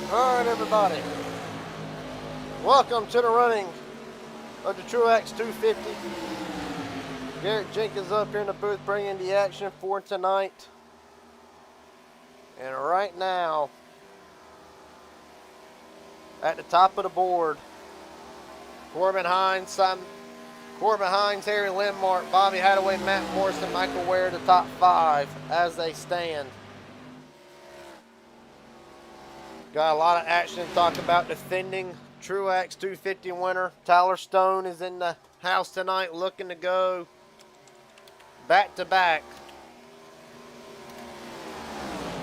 All right, everybody. Welcome to the running of the Tru-Axe 250. Garrett Jenkins up here in the booth bringing the action for tonight. And right now, at the top of the board, Corbin Hines, Harry Lindmark, Bobby Hadaway, Matt Morrison, Michael Ware, the top five as they stand. Got a lot of action to talk about. Defending Tru-Axe 250 winner Tyler Stone is in the house tonight, looking to go back to back.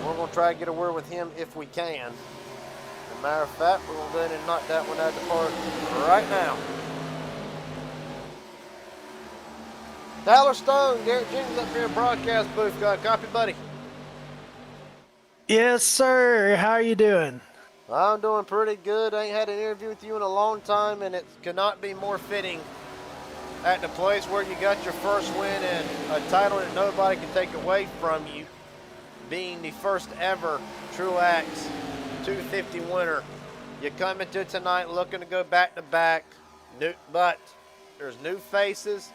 We're going to try to get a word with him if we can. As a matter of fact, we're going to go ahead and knock that one out of the park right now. Tyler Stone, Garrett Jenkins up here in the broadcast booth. Got a copy, buddy? Yes, sir. How are you doing? I'm doing pretty good. I ain't had an interview with you in a long time, and it could not be more fitting at the place where you got your first win and a title that nobody can take away from you, being the first ever Tru-Axe 250 winner. You come into tonight looking to go back to back, but there's new faces,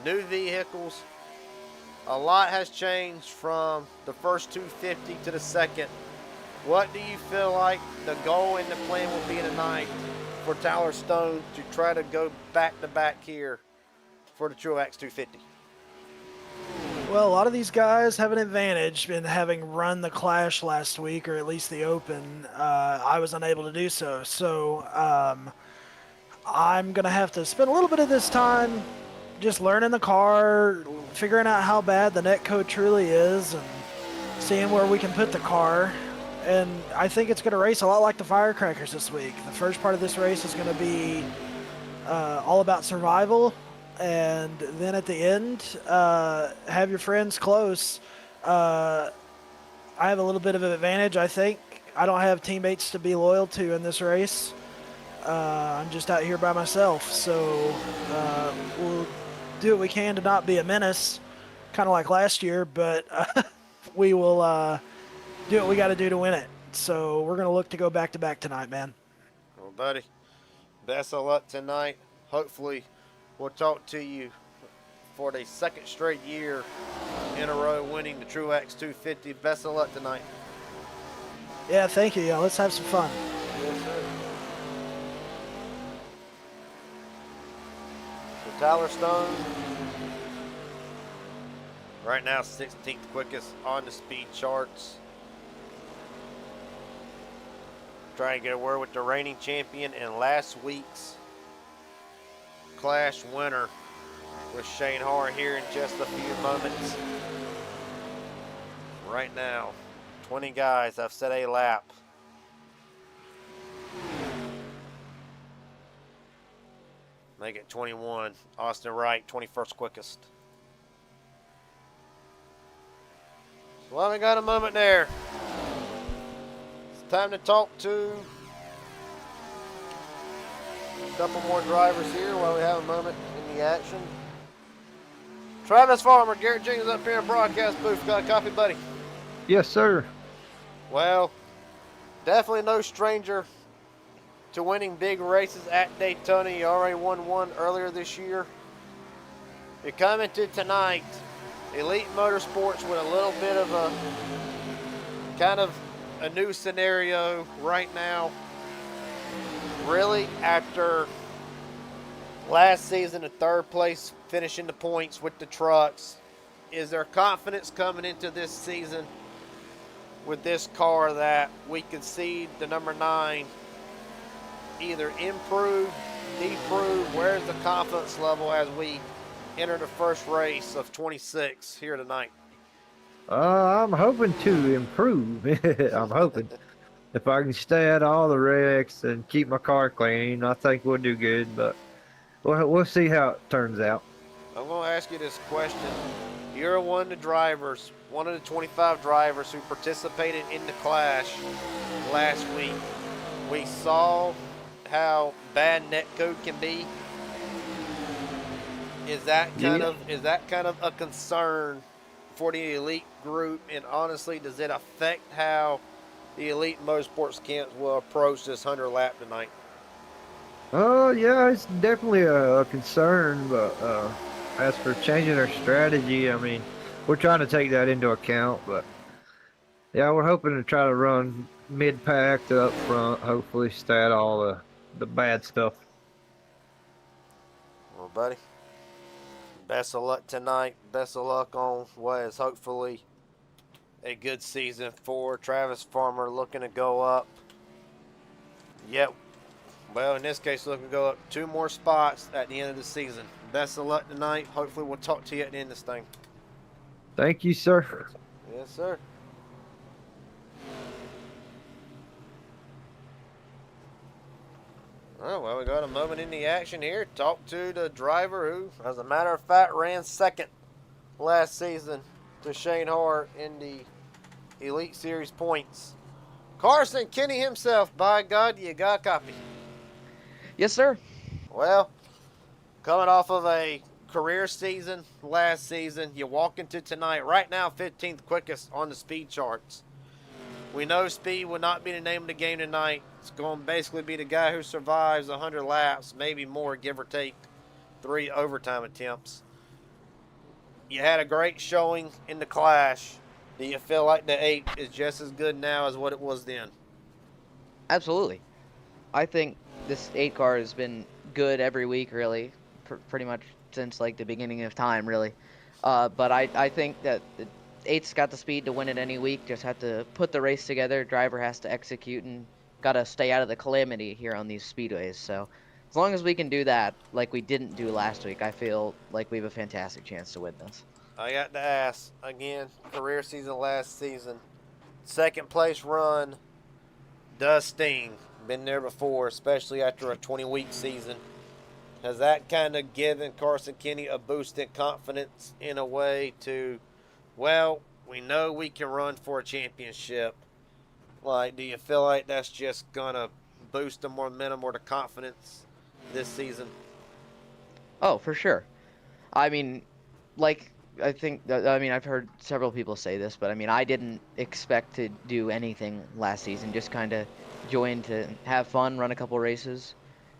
new vehicles. A lot has changed from the first 250 to the second. What do you feel like the goal and the plan will be tonight for Tyler Stone to try to go back to back here for the Tru-Axe 250? Well, a lot of these guys have an advantage in having run the Clash last week, or at least the Open. I was unable to do so. So I'm going to have to spend a little bit of this time just learning the car, figuring out how bad the netcode truly is, and seeing where we can put the car. And I think it's going to race a lot like the Firecrackers this week. The first part of this race is going to be all about survival, and then at the end, have your friends close. I have a little bit of an advantage, I think. I don't have teammates to be loyal to in this race. I'm just out here by myself, so we'll do what we can to not be a menace, kind of like last year, but we will do what we got to do to win it. So we're going to look to go back-to-back tonight, man. Well, buddy, best of luck tonight. Hopefully, we'll talk to you for the second straight year in a row winning the Tru-Axe 250. Best of luck tonight. Yeah, thank you. Let's have some fun. Yes, sir. So Tyler Stone, right now 16th quickest on the speed charts. Trying to get a word with the reigning champion and last week's Clash winner with Shane Harr here in just a few moments. Right now, 20 guys have set a lap. Make it 21. Austin Wright, 21st quickest. Well, we got a moment there. It's time to talk to a couple more drivers here while we have a moment in the action. Travis Farmer, Garrett Jenkins up here in broadcast booth. Got a copy, buddy? Yes, sir. Well, definitely no stranger to winning big races at Daytona. You already won one earlier this year. You're coming to tonight, Elite Motorsports, with a little bit of a kind of a new scenario right now. Really, after last season, a third place, finishing the points with the trucks, is there confidence coming into this season with this car that we could see the number 9 either improve, deprove? Where's the confidence level as we enter the first race of 26 here tonight? I'm hoping to improve. I'm hoping. If I can stay out of all the wrecks and keep my car clean, I think we'll do good, but we'll see how it turns out. I'm going to ask you this question. You're one of the drivers, one of the 25 drivers who participated in the Clash last week. We saw how bad netcode can be. Is that kind of a concern for the elite group? And honestly, does it affect how the Elite Motorsports camps will approach this 100 lap tonight? Oh, yeah, it's definitely a concern, but as for changing our strategy, I mean, we're trying to take that into account, but yeah, we're hoping to try to run mid-pack to up front, hopefully stay out all the bad stuff. Well, buddy, best of luck tonight. Best of luck on what is hopefully a good season for Travis Farmer, looking to go up. Yep. Well, in this case, looking to go up 2 more spots at the end of the season. Best of luck tonight. Hopefully, we'll talk to you at the end of this thing. Thank you, sir. Yes, sir. Oh, well, we got a moment in the action here. Talk to the driver who, as a matter of fact, ran second last season to Shane Hart in the Elite Series points. Carson Kenny himself, by God, you got a copy. Yes, sir. Well, coming off of a career season last season, you walk into tonight, right now 15th quickest on the speed charts. We know speed will not be the name of the game tonight. It's going to basically be the guy who survives 100 laps, maybe more, give or take 3 overtime attempts. You had a great showing in the Clash. Do you feel like the 8 is just as good now as what it was then? Absolutely. I think this 8 car has been good every week, really, pretty much since like the beginning of time, really. But I think that the 8's got the speed to win it any week. Just have to put the race together. Driver has to execute and got to stay out of the calamity here on these speedways. So as long as we can do that, like we didn't do last week, I feel like we have a fantastic chance to win this. I got to ask, again, career season last season. Second place run does sting. Been there before, especially after a 20-week season. Has that kind of given Carson Kenny a boost in confidence in a way to, well, we know we can run for a championship? Like, do you feel like that's just going to boost the momentum or the confidence this season? Oh, for sure. I mean, like, I've heard several people say this, but I mean, I didn't expect to do anything last season. Just kind of joined to have fun, run a couple races,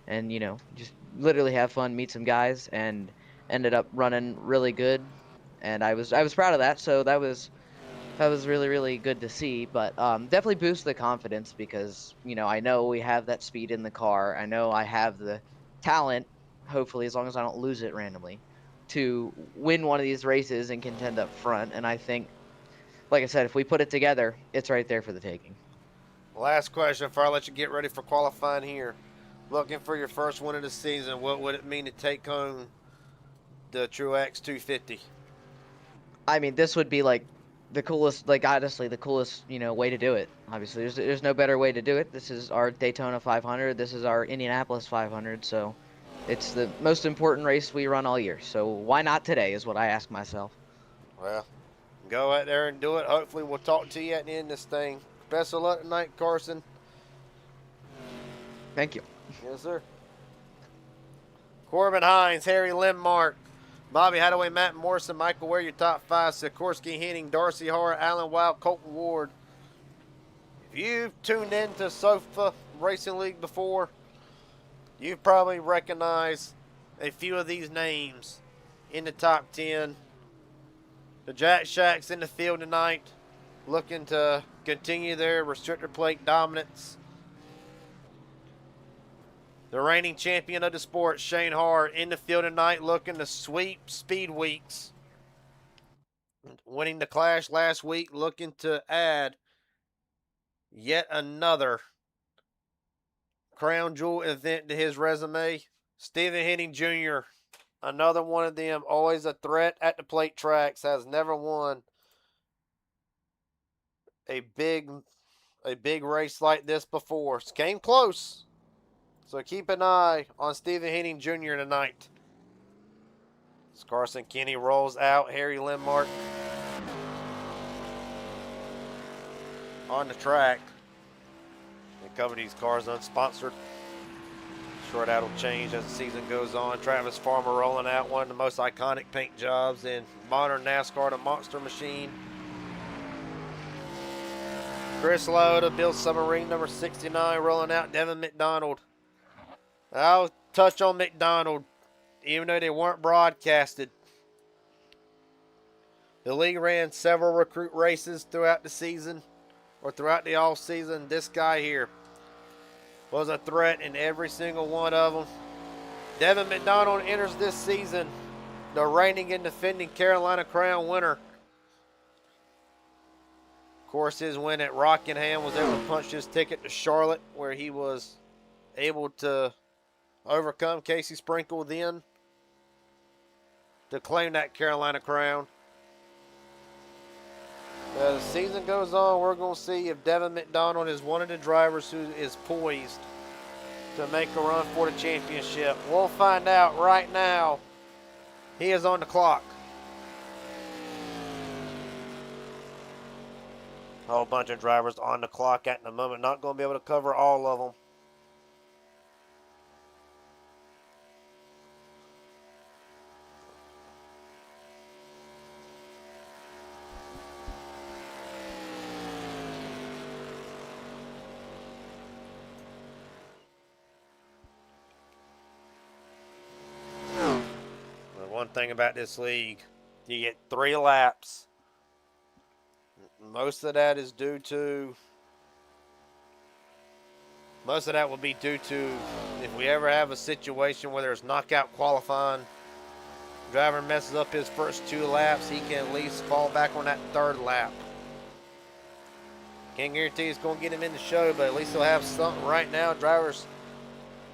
and, you know, just literally have fun, meet some guys, and ended up running really good. And I was proud of that, so that was really, really good to see. But definitely boost the confidence because, you know, I know we have that speed in the car. I know I have the talent, hopefully, as long as I don't lose it randomly, to win one of these races and contend up front. And I think, like I said, if we put it together, it's right there for the taking. Last question before I let you get ready for qualifying here. Looking for your first win of the season, what would it mean to take home the Tru-Axe 250? I mean, this would be like the coolest, like honestly, the coolest, you know, way to do it. Obviously, there's no better way to do it. This is our Daytona 500. This is our Indianapolis 500. So it's the most important race we run all year. So why not today is what I ask myself. Well, go out there and do it. Hopefully we'll talk to you at the end of this thing. Best of luck tonight, Carson. Thank you. Yes, sir. Corbin Hines, Harry Lindmark, Bobby Hadaway, Matt Morrison, Michael Ware, your top 5. Sikorsky, Henning, Darcy Hart, Alan Wild, Colton Ward. If you've tuned into SOFA Racing League before, you've probably recognized a few of these names in the top 10. The Jack Shacks in the field tonight, looking to continue their restrictor plate dominance. The reigning champion of the sport, Shane Hart, in the field tonight, looking to sweep Speed Weeks. Winning the Clash last week, looking to add yet another crown jewel event to his resume. Stephen Henning Jr., another one of them, always a threat at the plate tracks, has never won a big race like this before. Came close. So keep an eye on Stephen Henning Jr. tonight. As Carson Kenny rolls out, Harry Lindmark on the track. They cover these cars unsponsored. Sure, that'll change as the season goes on. Travis Farmer rolling out, one of the most iconic paint jobs in modern NASCAR, the Monster Machine. Chris Loda, Bill Submarine number 69, rolling out Devin McDonald. I'll touch on McDonald, even though they weren't broadcasted. The league ran several recruit races throughout the season, or throughout the off season. This guy here was a threat in every single one of them. Devin McDonald enters this season the reigning and defending Carolina Crown winner. Of course, his win at Rockingham was able to punch his ticket to Charlotte, where he was able to overcome Casey Sprinkle then to claim that Carolina Crown. As the season goes on, we're going to see if Devin McDonald is one of the drivers who is poised to make a run for the championship. We'll find out right now. He is on the clock. A whole bunch of drivers on the clock at the moment. Not going to be able to cover all of them. One thing about this league, you get 3 laps. Most of that will be due to if we ever have a situation where there's knockout qualifying, driver messes up his first 2 laps, he can at least fall back on that 3rd lap. Can't guarantee it's going to get him in the show, but at least he'll have something. Right now, drivers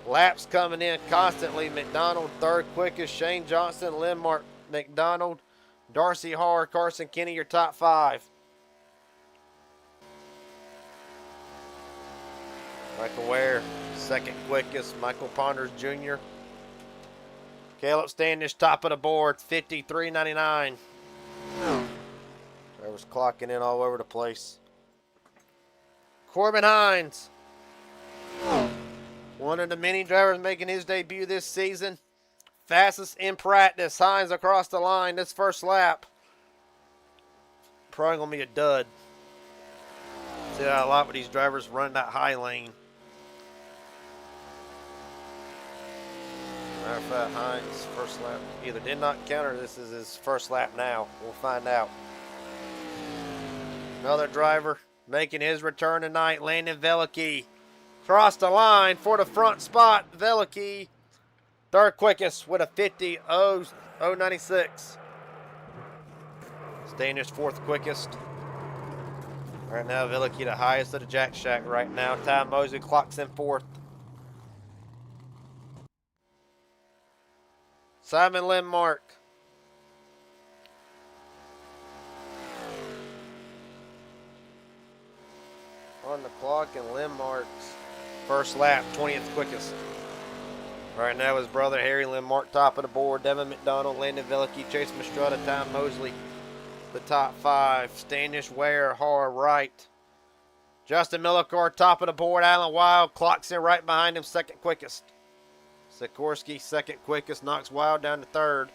laps coming in constantly. McDonald 3rd quickest. Shane Johnson, Lindmark, McDonald, Darcy Harr, Carson Kenny, your top 5. Michael Ware, 2nd quickest. Michael Ponders Jr. Caleb Standish, top of the board, 53.99. Drivers clocking in all over the place. Corbin Hines, one of the many drivers making his debut this season. Fastest in practice. Hines across the line this first lap. Probably going to be a dud. See that a lot with these drivers run that high lane. Matter of fact, Hines' first lap either did not count or this is his first lap now. We'll find out. Another driver making his return tonight, Landon Velicky. Cross the line for the front spot. Velicky, 3rd quickest with a 50.096. Standish 4th quickest. Right now, Velicky the highest of the Jack Shack right now. Ty Mosley clocks in 4th. Simon Lindmark. On the clock, and Lindmark's first lap, 20th quickest. Right now, his brother Harry Lindmark, top of the board. Devin McDonald, Landon Velicky, Chase Mastretta, Ty Mosley, the top 5. Standish, Ware, Harr, Wright. Justin Millicar, top of the board. Alan Wild clocks in right behind him, 2nd quickest. Sikorsky, 2nd quickest, knocks Wild down to 3rd.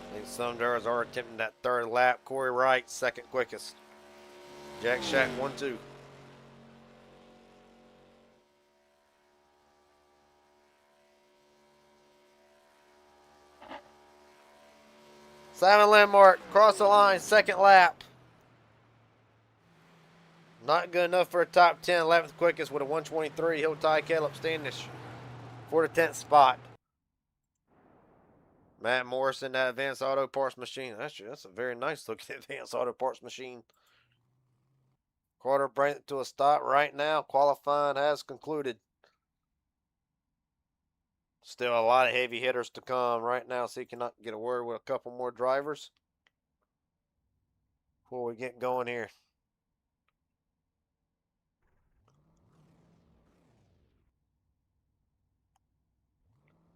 I think some drivers are attempting that 3rd lap. Corey Wright, 2nd quickest. Jack Shack, 1-2. Simon Landmark, cross the line, 2nd lap. Not good enough for a top 10, 11th quickest with a 123. He'll tie Caleb Standish for the 10th spot. Matt Morrison, that Advanced Auto Parts machine. That's a very nice looking Advanced Auto Parts machine. Carter brings it to a stop right now. Qualifying has concluded. Still a lot of heavy hitters to come right now, so he cannot get a word with a couple more drivers before we get going here.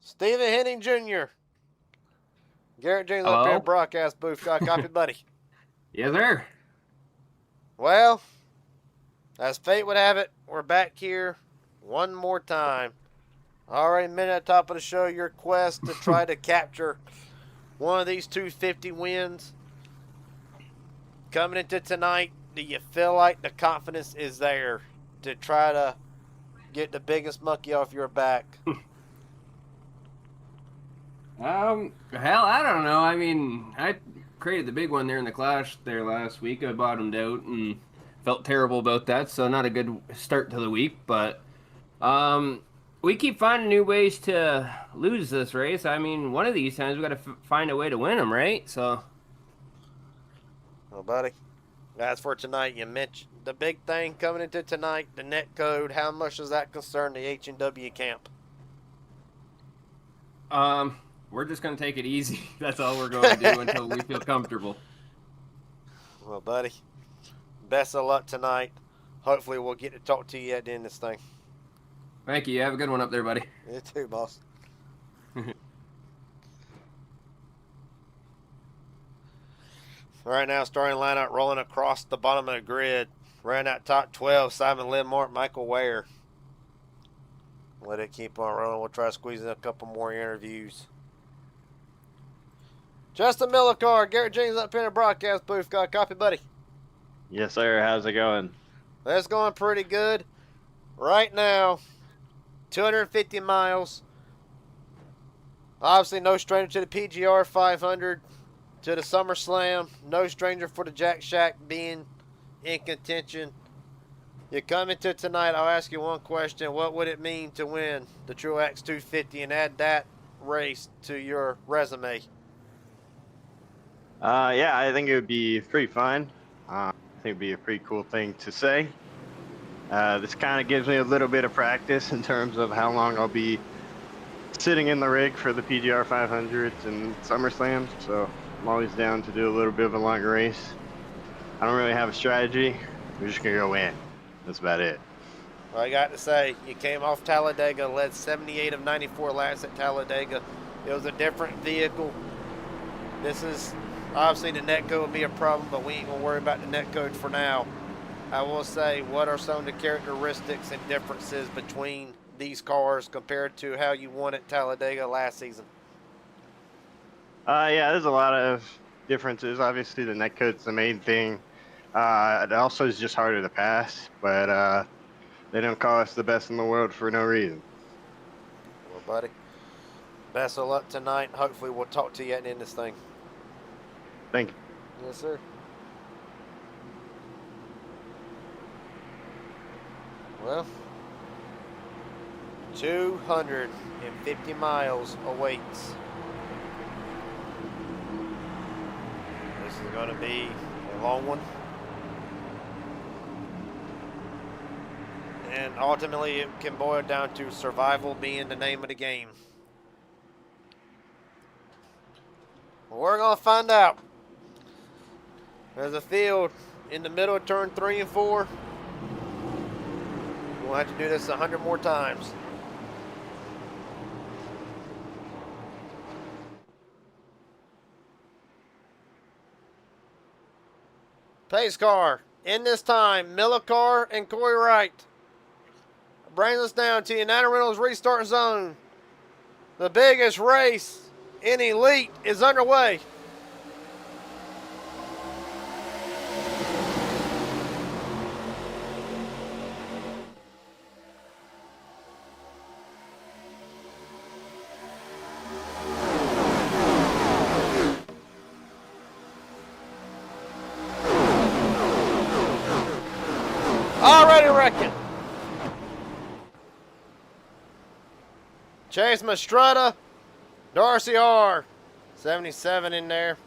Stephen Henning Jr. Garrett James up here in broadcast booth. Got a copy, buddy. Yes, sir. Well, as fate would have it, we're back here one more time. Already mentioned at the top of the show your quest to try to capture one of these 250 wins coming into tonight, do you feel like the confidence is there to try to get the biggest monkey off your back? Hell, I don't know. I mean, I created the big one there in the Clash there last week. I bottomed out and felt terrible about that, so not a good start to the week. But we keep finding new ways to lose this race. I mean, one of these times we got to find a way to win them, right? So, Well, buddy, as for tonight, you mentioned the big thing coming into tonight, the net code. How much does that concern the H&W camp? we're just gonna take it easy. That's all we're going to do until we feel comfortable. Well, buddy, best of luck tonight. Hopefully we'll get to talk to you at the end of this thing. Thank you. Have a good one up there, buddy. You too, boss. Right now, starting lineup rolling across the bottom of the grid. Ran out top 12, Simon Lindmark, Michael Ware. Let it keep on rolling. We'll try to squeeze in a couple more interviews. Justin Millicar, Garrett James up here in the broadcast booth. Got a copy, buddy? Yes, sir. How's it going? That's going pretty good. Right now, 250 miles. Obviously, no stranger to the PGR 500, to the SummerSlam. No stranger for the Jack Shack being in contention. You come into tonight, I'll ask you one question. What would it mean to win the Tru-Axe 250 and add that race to your resume? Yeah, I think it would be pretty fun. I think it'd be a pretty cool thing to say. This kind of gives me a little bit of practice in terms of how long I'll be sitting in the rig for the PGR 500s and SummerSlams. So I'm always down to do a little bit of a longer race. I don't really have a strategy. We're just gonna go in. That's about it. Well, I got to say, you came off Talladega, led 78 of 94 laps at Talladega. It was a different vehicle. This is, obviously the net code will be a problem, but we ain't going to worry about the net code for now. I will say, what are some of the characteristics and differences between these cars compared to how you won at Talladega last season? Yeah, there's a lot of differences. Obviously, the net code's the main thing. It also is just harder to pass, but they don't call us the best in the world for no reason. Well, buddy, best of luck tonight. Hopefully, we'll talk to you at the end of this thing. Thank you. Yes, sir. Well, 250 miles awaits. This is going to be a long one. And ultimately, it can boil down to survival being the name of the game. Well, we're going to find out. There's a field in the middle of turn 3 and 4. We'll have to do this 100 more times. Pace car. In this time, Millicar and Corey Wright. Brings us down to United Rentals restart zone. The biggest race in Elite is underway. Already wrecking. Chase Mastretta, Darcy R, 77 in there.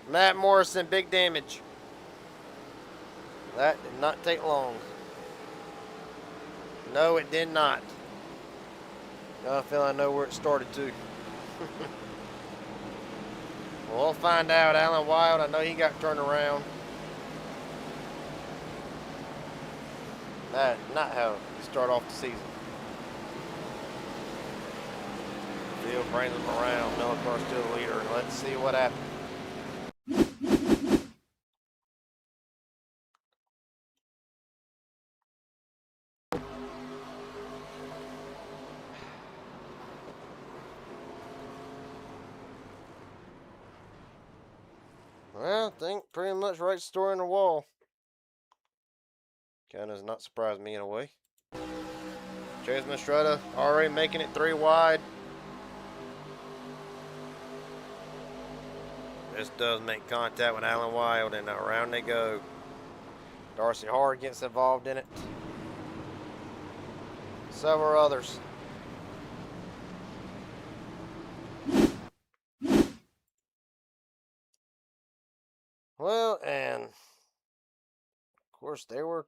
Matt Morrison, big damage. That did not take long. No, it did not. I feel I know where it started to. Well, we'll find out. Alan Wild, I know he got turned around. That not how you start off the season. Field brings them around. Millicar still the leader. Let's see what happens. I think pretty much right story on the wall. Kind of does not surprise me in a way. Chase Mastretta already making it 3 wide. This does make contact with Alan Wild, and around they go. Darcy Hard gets involved in it. Several others. Well, and of course they were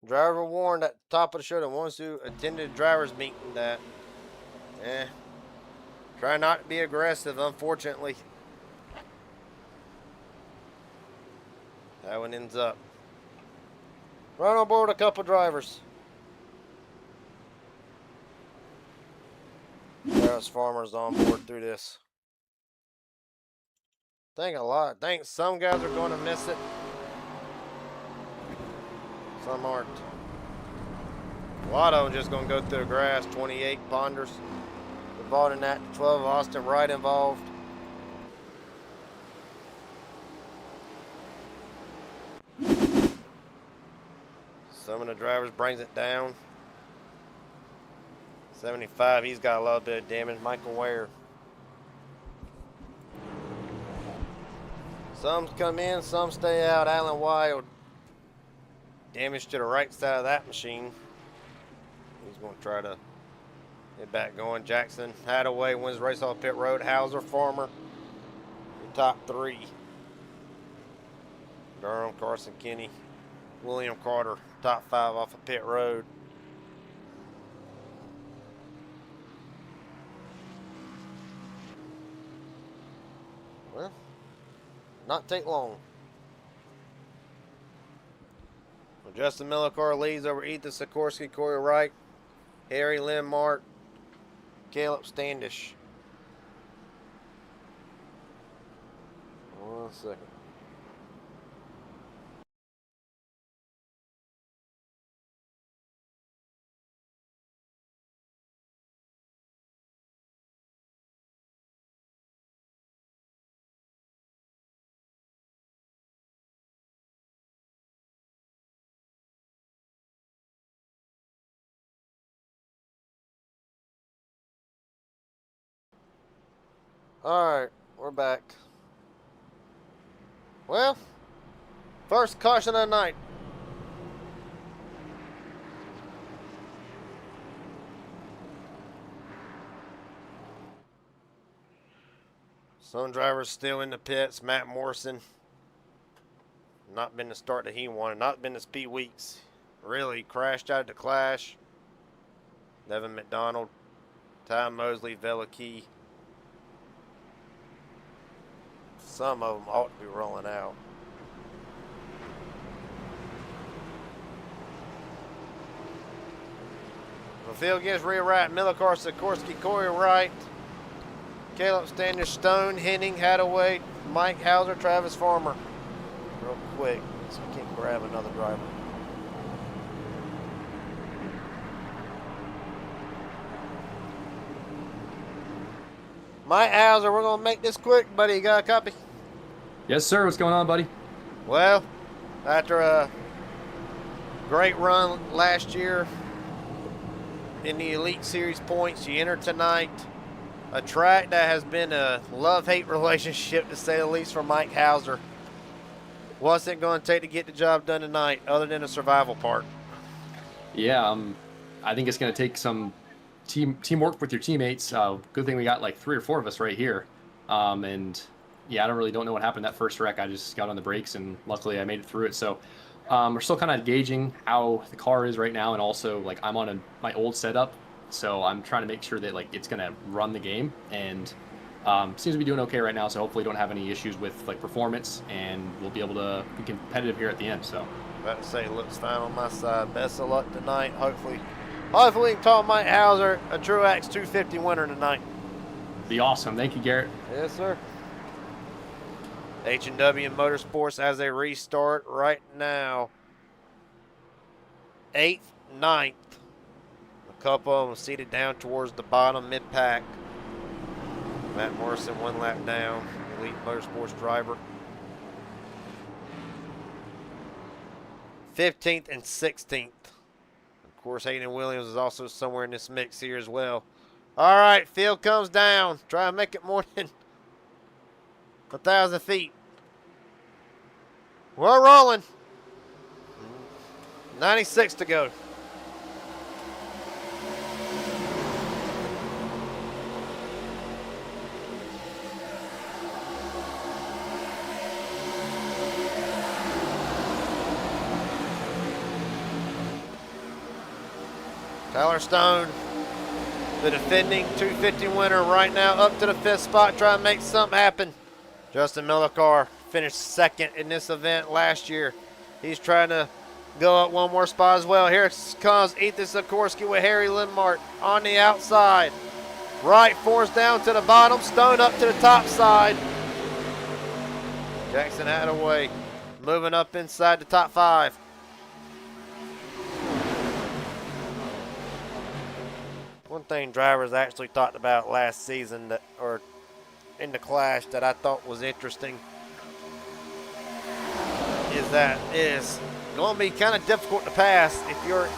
driver warned at the top of the show, the ones who attended drivers meeting, that try not to be aggressive, unfortunately. That one ends up right on board a couple drivers. There's farmers on board through this. Think some guys are going to miss it. Some aren't. A lot of them just going to go through the grass. 28 Ponders involved in that. 12 Austin Wright involved. Some of the drivers brings it down. 75, he's got a little bit of damage. Michael Ware. Some come in, some stay out. Alan Wild. Damage to the right side of that machine. He's going to try to get back going. Jackson Hadaway wins race off pit road. Hauser Farmer, the top 3. Durham, Carson Kenny, William Carter, top 5 off of pit road. Well, not take long. Well, Justin Millicar leads over Ethan Sikorsky, Corey Wright, Harry Lindmark, Caleb Standish. 1 second. Alright, we're back. Well, first caution of the night. Some drivers still in the pits. Matt Morrison, not been the start that he wanted, not been the speed weeks. Really crashed out of the clash. Nevin McDonald, Ty Mosley, Vela Key. Some of them ought to be rolling out. The field gets rewrite. Millicar, Sikorsky, Corey Wright, Caleb Standish, Stone, Henning, Hadaway, Mike Hauser, Travis Farmer. Real quick, so we can't grab another driver. Mike Hauser, we're going to make this quick, buddy. You got a copy? Yes, sir. What's going on, buddy? Well, after a great run last year in the Elite Series points, you enter tonight a track that has been a love-hate relationship, to say the least, for Mike Hauser. What's it going to take to get the job done tonight, other than the survival part? Yeah, I think it's going to take some teamwork with your teammates. Good thing we got like 3 or 4 of us right here. And yeah, I don't know what happened that first wreck. I just got on the brakes, and luckily I made it through it. So we're still kind of gauging how the car is right now, and also like I'm on my old setup, so I'm trying to make sure that like it's going to run the game, and seems to be doing okay right now. So hopefully don't have any issues with like performance, and we'll be able to be competitive here at the end. So about to say, looks fine on my side. Best of luck tonight. Hopefully we can call Mike Hauser a Tru-Axe 250 winner tonight. Be awesome. Thank you, Garrett. Yes, sir. H&W Motorsports as they restart right now. 8th, 9th. A couple of them seated down towards the bottom mid-pack. Matt Morrison 1 lap down. Elite Motorsports driver. 15th and 16th. Of course, Hayden Williams is also somewhere in this mix here as well. All right, field comes down. Try and make it more than 1,000 feet. We're rolling. 96 to go. Tyler Stone, the defending 250 winner right now, up to the 5th spot, trying to make something happen. Justin Millicar finished 2nd in this event last year. He's trying to go up one more spot as well. Here comes Ethan Sikorsky with Harry Lindmark on the outside. Right force down to the bottom, Stone up to the top side. Jackson Attaway moving up inside the top 5. One thing drivers actually talked about last season that, or in the Clash, that I thought was interesting is that it is going to be kind of difficult to pass if you're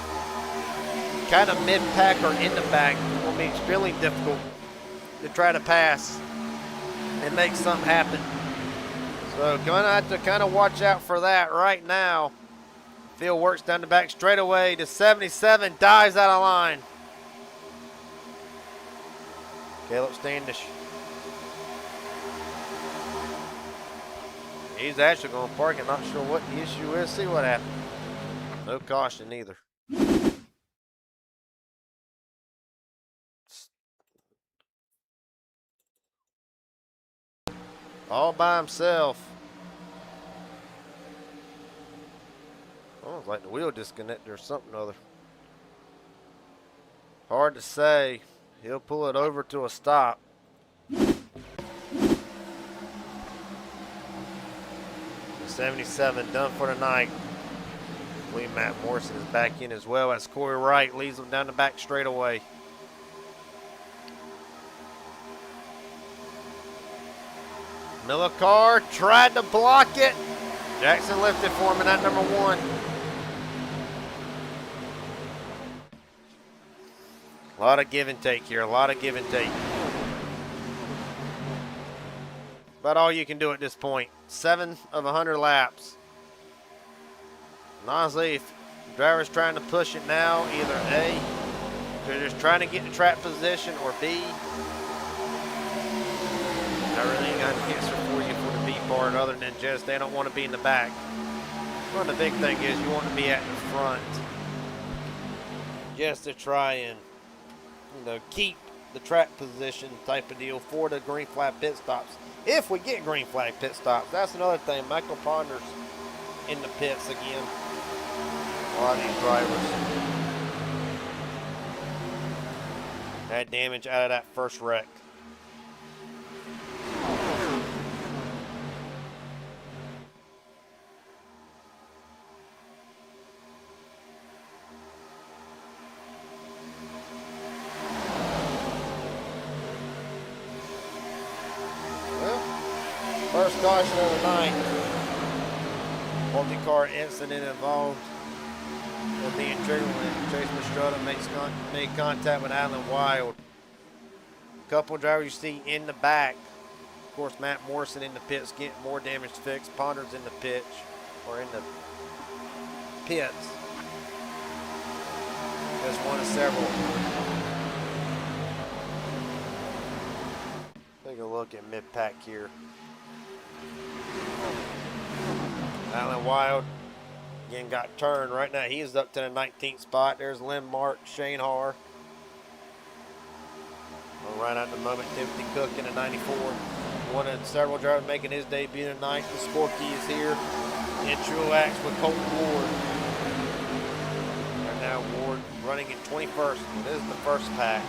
kind of mid-pack or in the back. It's going to be extremely difficult to try to pass and make something happen. So going to have to kind of watch out for that right now. Field works down the back straightaway to 77, dives out of line. Caleb Standish. He's actually going to park and not sure what the issue is. See what happens. No caution either. All by himself. Almost like the wheel disconnected or something or other. Hard to say. He'll pull it over to a stop. 77 done for the night. I believe Matt Morrison is back in as well as Corey Wright leads him down the back straightaway. Millicar tried to block it. Jackson lifted for him in that number 1. A lot of give and take here, a lot of give and take. About all you can do at this point. 7 of 100 laps. And honestly, if the driver's trying to push it now, either A, they're just trying to get the track position, or B, I really ain't got an answer for you for the B part other than just they don't want to be in the back. Well, the big thing is you want to be at the front just to try and, you know, keep the track position type of deal for the green flag pit stops. If we get green flag pit stops, that's another thing. Michael Ponders in the pits again. A lot of these drivers had damage out of that first wreck. First caution of the night. Multi-car incident involved with being triggered when Chase Mastrota made contact with Alan Wild. A couple of drivers you see in the back. Of course, Matt Morrison in the pits getting more damage fixed. Ponders in the pitch, or in the pits. Just one of several. Take a look at mid-pack here. Alan Wild again got turned right now. He is up to the 19th spot. There's Lindmark, Shane Harr. Right at the moment, Timothy Cook in a 94. One of several drivers making his debut tonight. The Sporky is here in Tru-Axe with Colton Ward. Right now, Ward running in 21st. This is the first pack.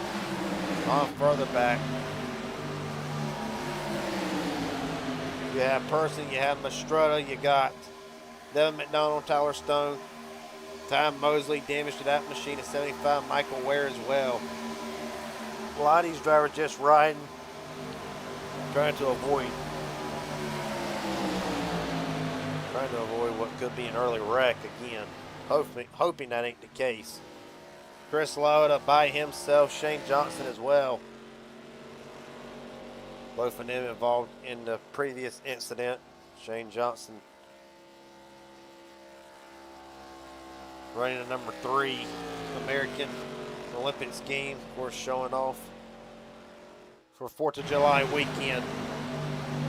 On further back. You have Person, you have Mastrota, you got Devin McDonald, Tyler Stone, Ty Mosley, damage to that machine at 75, Michael Ware as well. A lot of these drivers just riding, trying to avoid what could be an early wreck again. hoping that ain't the case. Chris Lauda by himself, Shane Johnson as well. Both of them involved in the previous incident. Shane Johnson running a number 3 American Olympics game, of course, showing off for 4th of July weekend.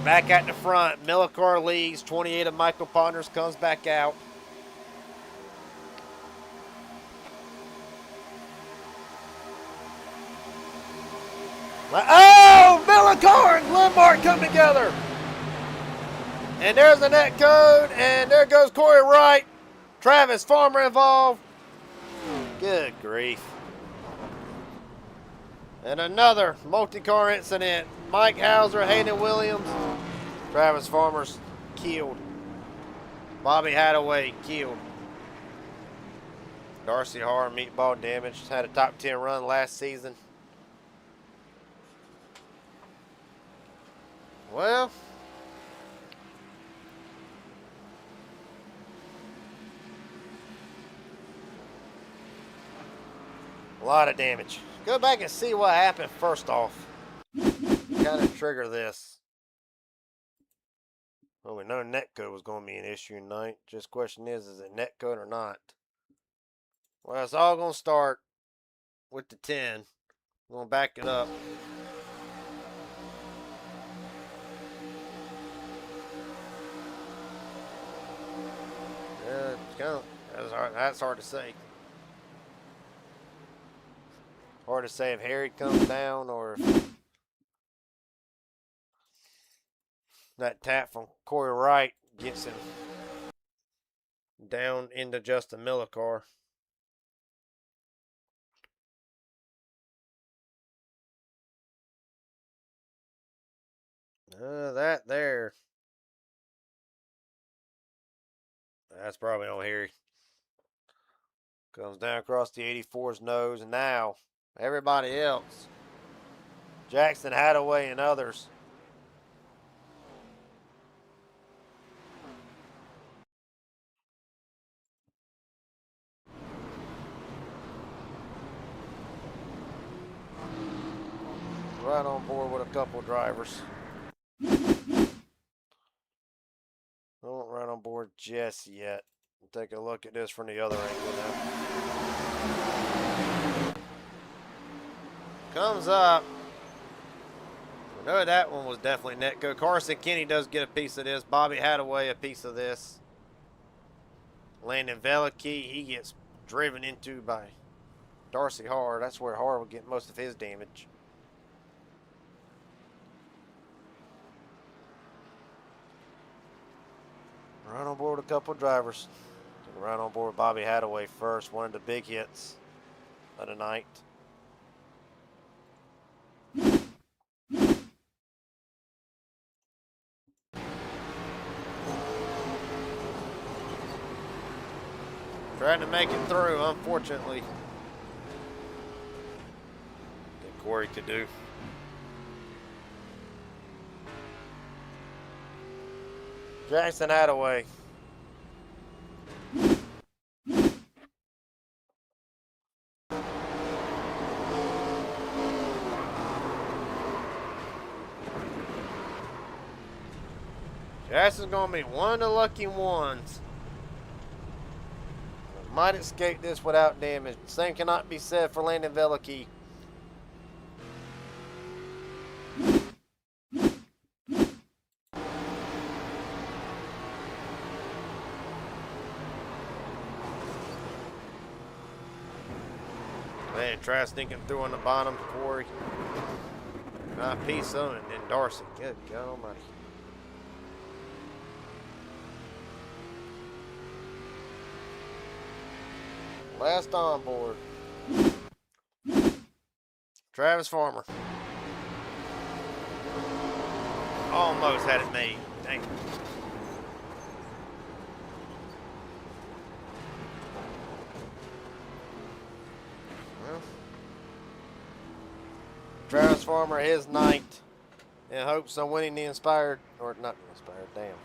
Back at the front, Millicar leads. 28 of Michael Partners comes back out. Oh, Millicar and Glenmark come together. And there's the net code, and there goes Corey Wright. Travis Farmer involved. Good grief. And another multi-car incident. Mike Hauser, Hayden Williams. Travis Farmer's killed. Bobby Hadaway killed. Darcy Harr, meatball damage. Had a top 10 run last season. Well, a lot of damage. Go back and see what happened first off. Kind of trigger this. Well, we know netcode was going to be an issue tonight. Just question is it netcode or not? Well, it's all going to start with the 10. I'm going to back it up. Yeah, it's kind of, that's hard to say. Hard to say if Harry comes down or if that tap from Corey Wright gets him down into Justin Millicar. That there. That's probably on Harry. Comes down across the 84's nose, and now everybody else. Jackson Hadaway and others. Right on board with a couple drivers. Don't right on board just yet. Take a look at this from the other angle now. Comes up. I know that one was definitely netcode. Carson Kenny does get a piece of this. Bobby Hadaway a piece of this. Landon Velicky, he gets driven into by Darcy Harr. That's where Harr will get most of his damage. Right on board with a couple drivers. Right on board with Bobby Hadaway first. One of the big hits of the night. Trying to make it through, unfortunately. I think Corey could do. Jackson Hadaway. Jackson's going to be one of the lucky ones. Might escape this without damage. Same cannot be said for Landon Velicky. Man, try sneaking through on the bottom, Corey. Not piece of it, and then Darcy. Good God almighty. Last on board. Travis Farmer. Almost had it made. Dang. Well, Travis Farmer, his night, in hopes of winning the Inspired, or not the Inspired, damn.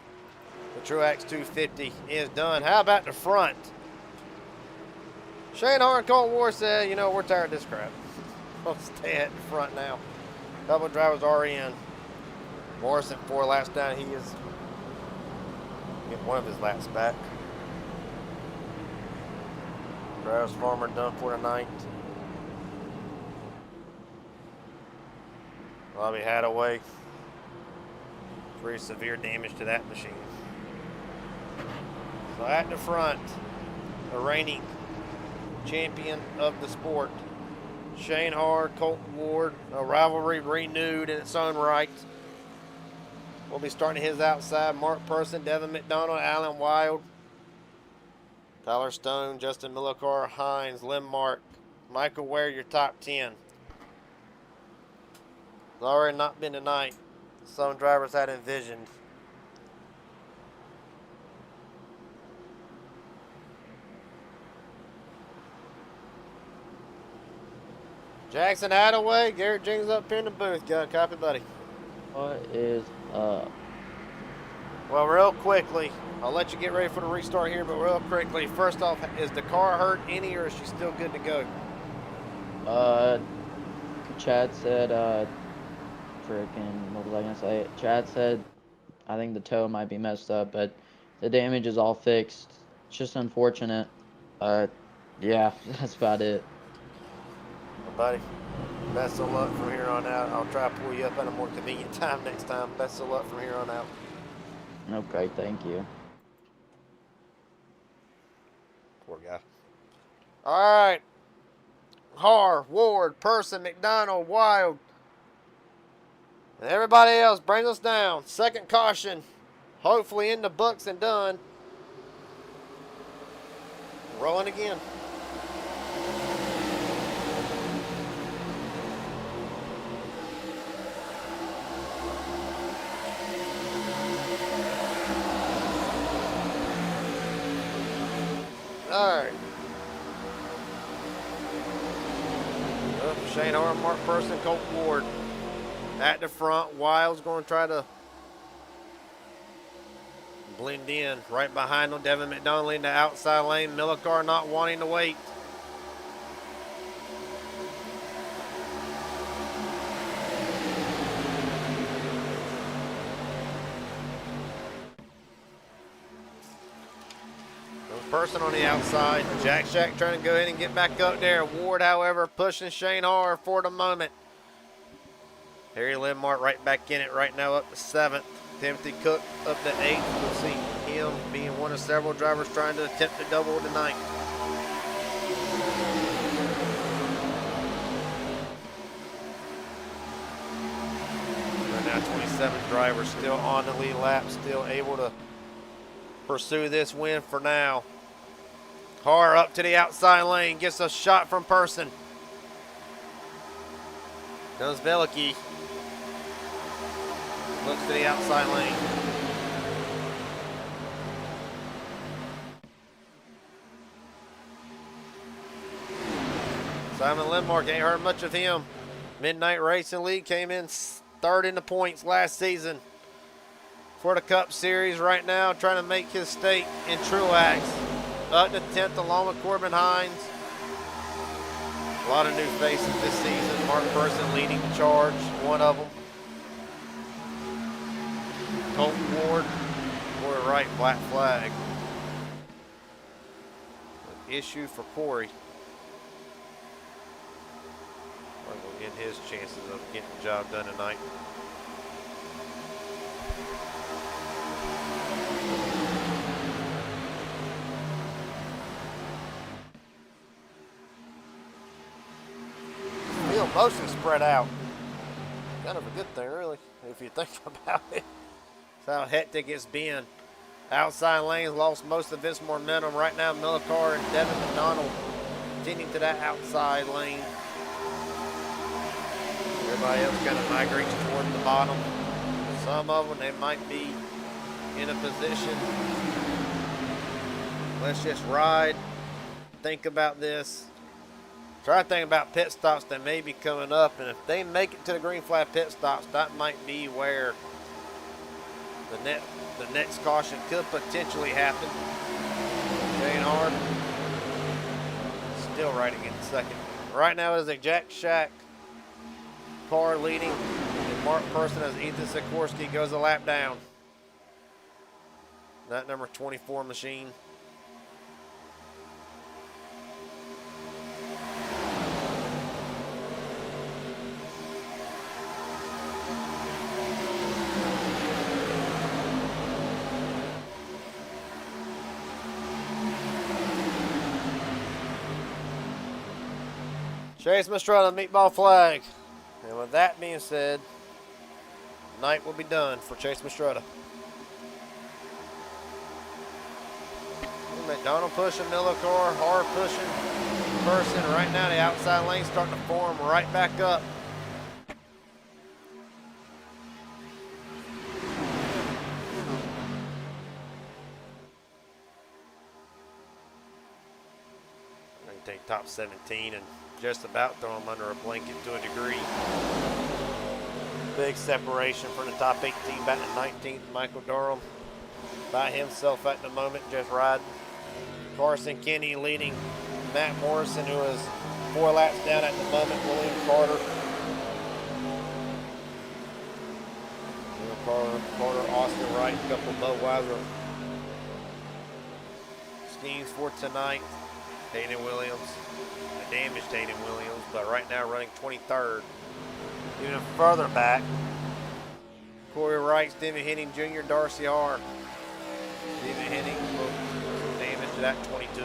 The Tru-Axe 250 is done. How about the front? Shane Hart and Colt Ward said, you know, we're tired of this crap. We'll stay at the front now. Couple drivers are in. Morrison 4 laps down. He is getting one of his laps back. Travis Farmer done for tonight. Bobby Hadaway. Pretty severe damage to that machine. So at the front, the reigning champion of the sport, Shane Hart, Colton Ward, a rivalry renewed in its own right. We'll be starting his outside. Mark Person, Devin McDonald, Alan Wild, Tyler Stone, Justin Milokar, Hines, Lim Mark, Michael Ware, your top 10. It's already not been tonight. Some drivers had envisioned. Jackson Hadaway, Garrett Jenkins up here in the booth. Got a copy, buddy. What is up? Well, real quickly, I'll let you get ready for the restart here, but real quickly, first off, is the car hurt any or is she still good to go? Chad said, what was I gonna say? Chad said, I think the toe might be messed up, but the damage is all fixed. It's just unfortunate. Yeah, that's about it. Well, buddy, best of luck from here on out. I'll try to pull you up at a more convenient time next time. Best of luck from here on out. Okay, thank you. Poor guy. All right. Har, Ward, Person, McDonald, Wild, and everybody else brings us down. Second caution, hopefully in the books and done. Rolling again. All right. Shane Hart, Mark Person, Colt Ward at the front. Wild's going to try to blend in. Right behind him, Devin McDonald in the outside lane. Milokar not wanting to wait. Person on the outside. Jack Shack trying to go in and get back up there. Ward, however, pushing Shane Hart for the moment. Harry Lindmark right back in it right now, up to 7th. Timothy Cook up to 8th. We'll see him being one of several drivers trying to attempt to double tonight. Right now, 27 drivers still on the lead lap, still able to pursue this win for now. Har up to the outside lane, gets a shot from Person. Does Velicky. Looks to the outside lane. Simon Lindmark, ain't heard much of him. Midnight Racing League came in 3rd in the points last season for the Cup Series. Right now trying to make his stake in Tru-Axe. Up to 10th along with Corbin Hines. A lot of new faces this season. Mark Person leading the charge, one of them. Colton Ward, Corey Wright, black flag. An issue for Corey. Will end his chances of getting the job done tonight. Field mostly spread out. Kind of a good thing, really, if you think about it. That's how hectic it's been. Outside lanes lost most of its momentum. Right now, Milokar and Devin McDonald continuing to that outside lane. Everybody else kind of migrates toward the bottom. Some of them, they might be in a position. Let's just ride. Think about this. Try to think about pit stops that may be coming up. And if they make it to the green flag pit stops, that might be where the next caution could potentially happen. Shane Hart still riding in second. Right now it is a Jack Shack car leading, and Mark Person as Ethan Sikorsky goes a lap down. That number 24 machine. Chase Mastretta, meatball flag. And with that being said, night will be done for Chase Mastretta. McDonald pushing Miller car, hard pushing Person. Right now the outside lane starting to form right back up. I'm going to take top 17 and just about throw him under a blanket to a degree. Big separation from the top 18 back to 19th. Michael Durham by himself at the moment, just riding. Carson Kenny leading Matt Morrison, who is 4 laps down at the moment. William Carter. Carter, Austin Wright, a couple of Budweiser schemes for tonight. Hayden Williams, a damaged Hayden Williams, but right now running 23rd. Even further back, Corey Wright, Stephen Henning Jr., Darcy R. Stephen Henning damaged at 22. I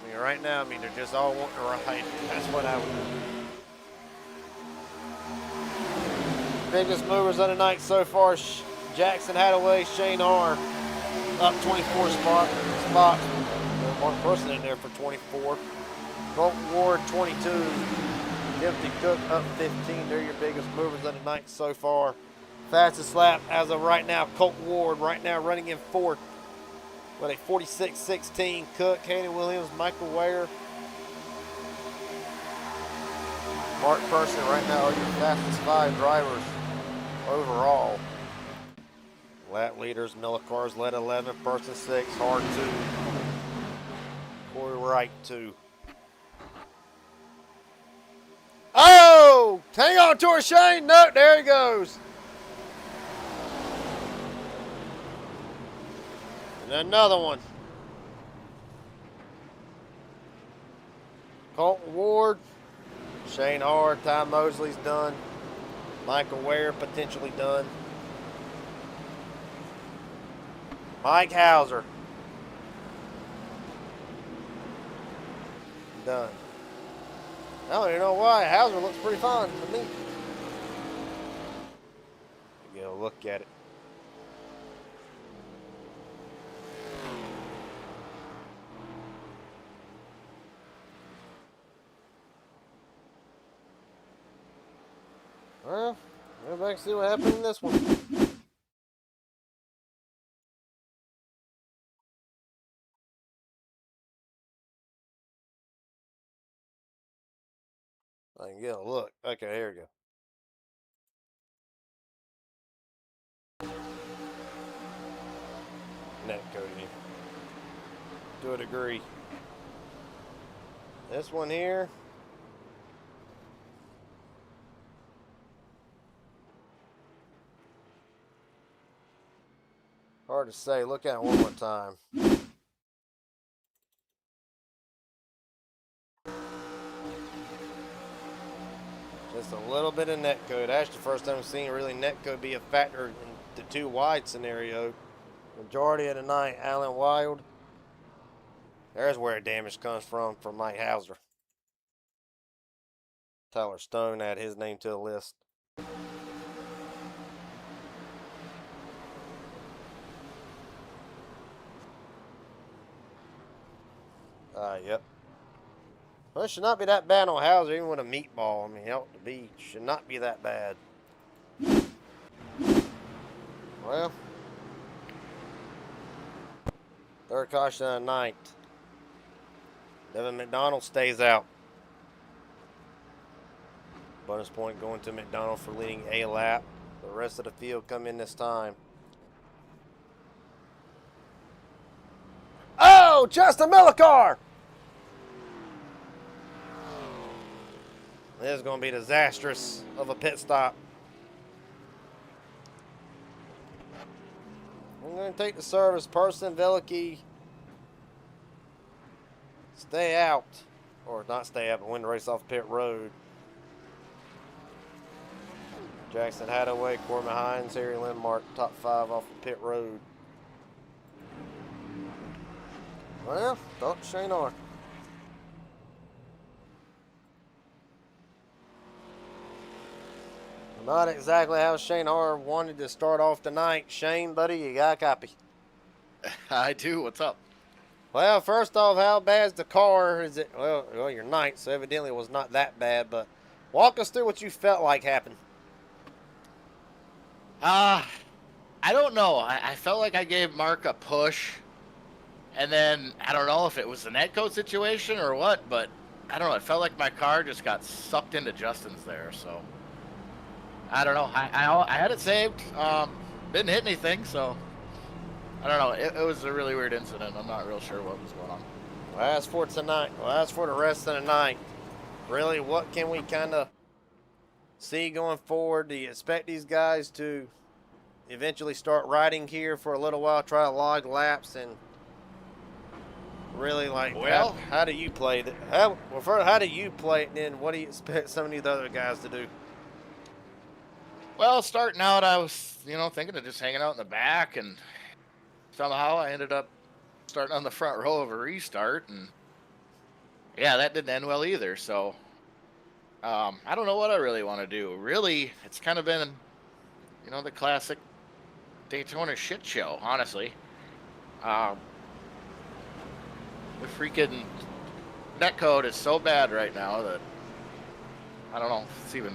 mean, right now, they're just all wanting to ride. That's what I would do. Biggest movers of the night so far, Jackson Hadaway, Shane R. Up 24 spots. Mark Person in there for 24. Colton Ward, 22. Timothy Cook up 15. They're your biggest movers of the night so far. Fastest lap as of right now, Colton Ward right now running in 4th with a 46.16. Cook, Hayden Williams, Michael Ware. Mark Person right now are your fastest 5 drivers overall. Lap leaders, Miller cars led 11, Person 6, Hard 2. Corey Wright 2. Oh! Hang on to her, Shane. No, there he goes. And another one. Colton Ward, Shane Hard, Ty Mosley's done. Michael Ware potentially done. Mike Hauser. Done. I don't even know why. Hauser looks pretty fine to me. Get a look at it. Well, we'll go back and see what happened in this one. I can get a look. Okay, here we go. Net coding to a degree. This one here. Hard to say. Look at it one more time. Just a little bit of netcode. That's the first time I've seen really netcode be a factor in the 2 wide scenario. Majority of the night, Alan Wild. There's where the damage comes from Mike Hauser. Tyler Stone add his name to the list. Yep. Well, it should not be that bad on Hauser, even with a meatball. I mean, it ought to be. Should not be that bad. Well, third caution of the night. Devin McDonald stays out. Bonus point going to McDonald for leading a lap. The rest of the field come in this time. Oh, Justin Millicar! This is going to be disastrous of a pit stop. I'm going to take the service person, Veliky. Stay out. Or not stay out, but win the race off pit road. Jackson Hadaway, Corbin Hines, Harry Lindmark, top 5 off the pit road. Well, talk to Shane R. Not exactly how Shane R wanted to start off tonight. Shane, buddy, you got a copy? I do. What's up? Well, first off, how bad's the car? Is it? Well, you're ninth, so evidently it was not that bad. But walk us through what you felt like happened. I don't know. I felt like I gave Mark a push, and then I don't know if it was the netcode situation or what, but I don't know. It felt like my car just got sucked into Justin's there. So I don't know. I had it saved. Didn't hit anything, so I don't know. It was a really weird incident. I'm not real sure what was going on. Well, as for tonight, as for the rest of the night, really, what can we kind of see going forward? Do you expect these guys to eventually start riding here for a little while, try to log laps, and really, like, Well, how do you play that? How do you play it, and then what do you expect some of these other guys to do? Well, starting out, I was, thinking of just hanging out in the back, and somehow I ended up starting on the front row of a restart, and yeah, that didn't end well either. So I don't know what I really want to do. Really, it's kind of been, the classic Daytona shit show, honestly. The freaking netcode is so bad right now that I don't know if it's even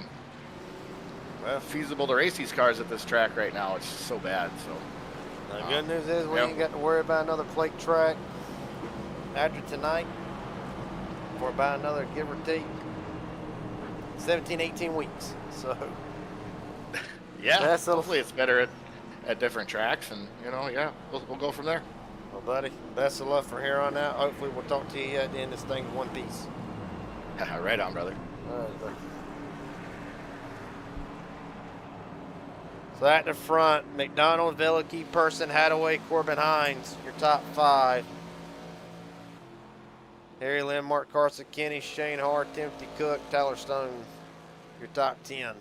feasible to race these cars at this track right now. It's just so bad. So The good news is we ain't got to worry about another plate track after tonight for about another, give or take, 17, 18 weeks. So yeah, hopefully it's better at different tracks, and we'll go from there. Well, buddy, best of luck from here on out. Hopefully we'll talk to you at the end of this thing in one piece. Right on, brother. All right, buddy. So at the front, McDonald, Veliky, Person, Hadaway, Corbin Hines, your top 5. Harry Lindmark, Carson Kenny, Shane Hart, Timothy Cook, Tyler Stone, your top 10.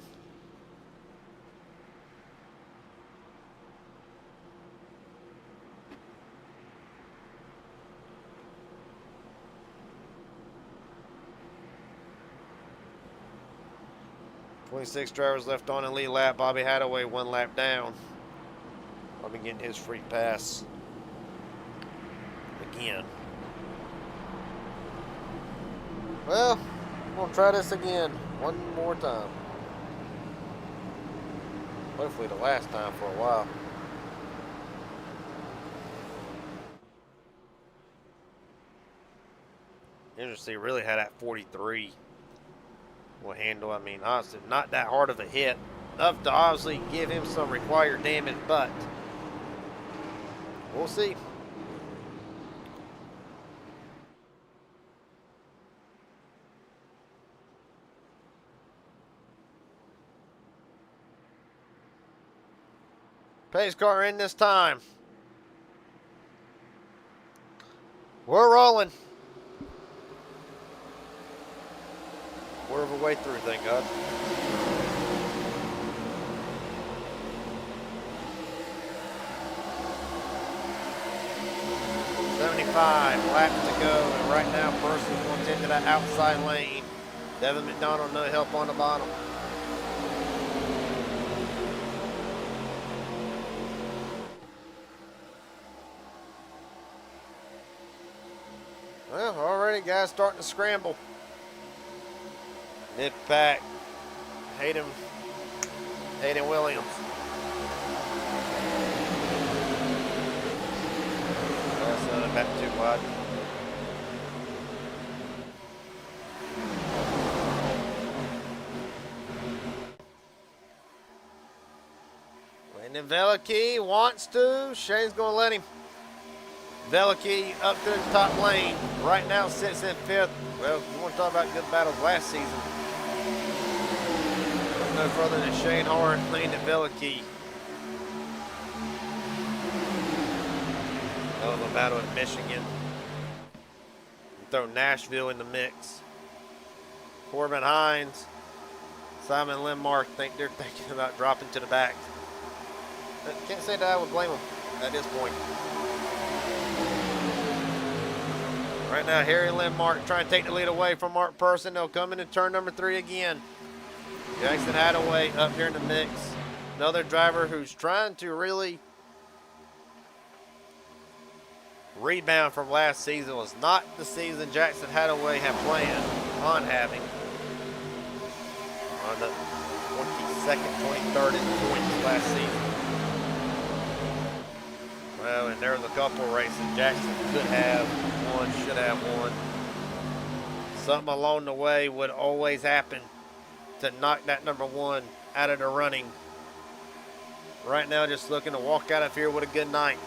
Six drivers left on in lead lap. Bobby Hadaway 1 lap down. I'll be getting his free pass again. Well, I'm going to try this again one more time. Hopefully the last time for a while. Interesting, really had that 43 will handle. I mean, honestly, not that hard of a hit. Enough to obviously give him some required damage, but we'll see. Pace car in this time. We're rolling. We're of a way through, thank God. Laps to go, and right now Person's going into that outside lane. Devin McDonald, no help on the bottom. Well, already guys starting to scramble. Nick Pack, Hayden Williams. That's back too wide. Landon Veliky wants to. Shane's going to let him. Veliky up to the top lane. Right now sits in 5th. Well, you want to talk about good battles last season. no further than Shane Hart leading to Veliky. Hell of a battle in Michigan. Throw Nashville in the mix. Corbin Hines, Simon Lindmark think they're thinking about dropping to the back. Can't say that I would blame them at this point. Right now, Harry Lindmark trying to take the lead away from Mark Person. They'll come into turn number 3 again. Jackson Hadaway up here in the mix. Another driver who's trying to really rebound from last season. It was not the season Jackson Hadaway had planned on having. On the 22nd, 23rd in points last season. Well, and there's a couple races Jackson could have won, should have won. Something along the way would always happen to knock that number 1 out of the running. Right now, just looking to walk out of here with a good night.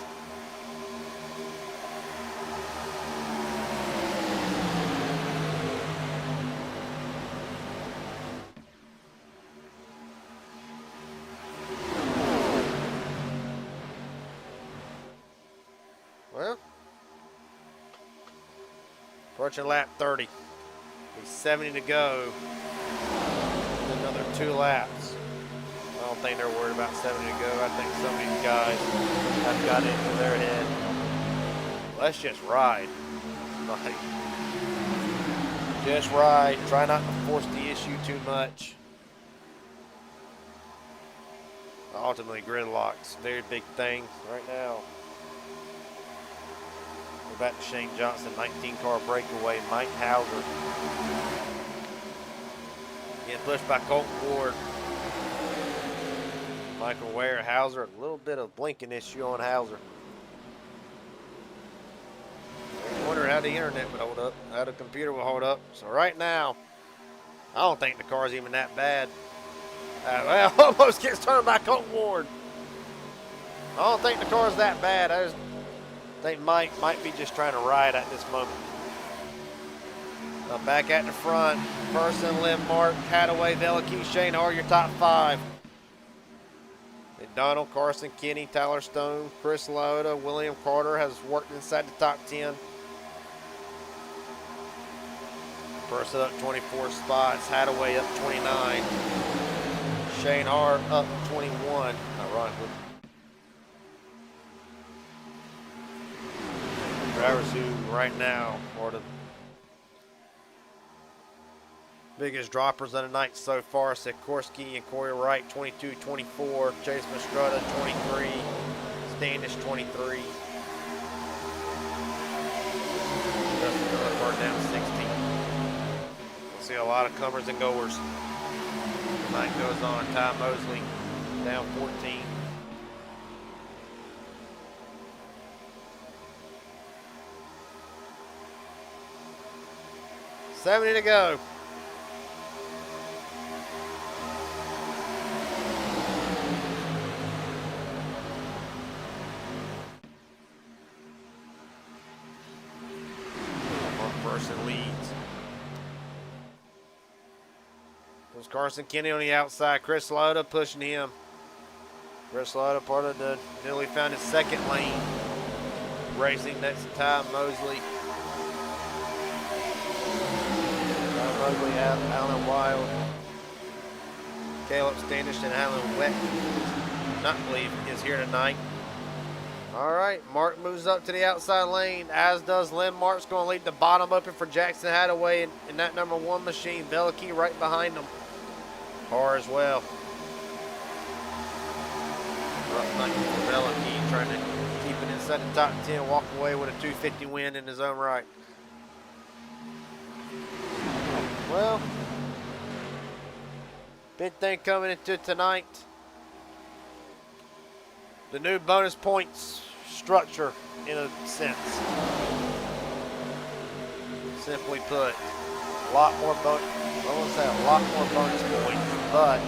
Well, approaching lap 30. There's 70 to go. Another 2 laps. I don't think they're worried about 70 to go. I think some of these guys have got it into their head. Let's just ride. Like, just ride. Try not to force the issue too much. Ultimately, gridlock's a very big thing right now. We're back to Shane Johnson, 19-car breakaway. Mike Hauser getting pushed by Colton Ward. Michael Ware, Hauser, a little bit of blinking issue on Hauser. I wonder how the internet would hold up, how the computer will hold up. So right now, I don't think the car's even that bad. Well, almost gets turned by Colton Ward. I don't think the car's that bad. I just think Mike might be just trying to ride at this moment. Back at the front, Person, Lindmark, Hadaway, Veliky, Shane Hart, your top 5. McDonald, Carson, Kenny, Tyler Stone, Chris Lauda, William Carter has worked inside the top 10. Person up 24 spots, Hadaway up 29. Shane Hart up 21, ironically. Drivers who right now are the biggest droppers of the night so far: Sikorsky and Corey Wright, 22, 24. Chase Mastrutta, 23. Standish, 23. Justin Miller down 16. We'll see a lot of comers and goers. Night goes on. Ty Mosley down 14. $70 to go. One person leads. There's Carson Kenny on the outside. Chris Lauda pushing him. Chris Lauda part of the newly founded second lane. Racing next to Ty Mosley. Mosley, Alan Wild, Caleb Standish, and Alan Wett, not believe, is here tonight. All right, Mark moves up to the outside lane, as does Lindmark's going to lead the bottom open for Jackson Hadaway in that number 1 machine. Veliky right behind him. Car as well. Rough night for Veliky, trying to keep it inside the top 10, walk away with a 250 win in his own right. Well, big thing coming into tonight. The new bonus points structure, in a sense. Simply put, a lot more bonus points, but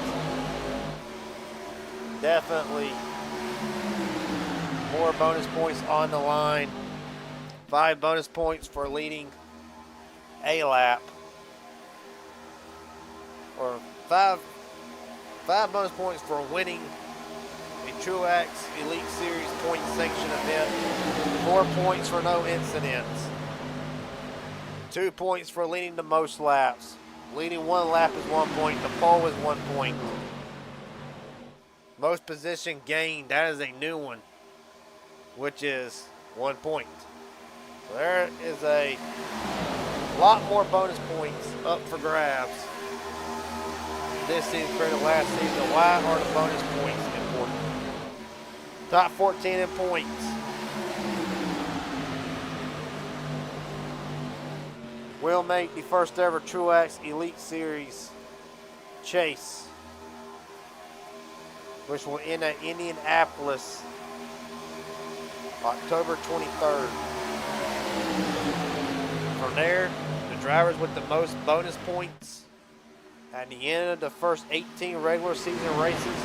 definitely more bonus points on the line. 5 bonus points for leading a lap. Or 5 5 bonus points for winning a Tru-Axe Elite Series point sanction event. 4 points for no incidents. 2 points for leading the most laps. Leading 1 lap is 1 point. The pole is 1 point. Most position gained, that is a new one, which is 1 point. So there is a lot more bonus points up for grabs this season compared to last season. Why are the bonus points important? Top 14 in points. Will make the first ever Tru-Axe Elite Series chase, which will end at Indianapolis October 23rd. From there, the drivers with the most bonus points at the end of the first 18 regular season races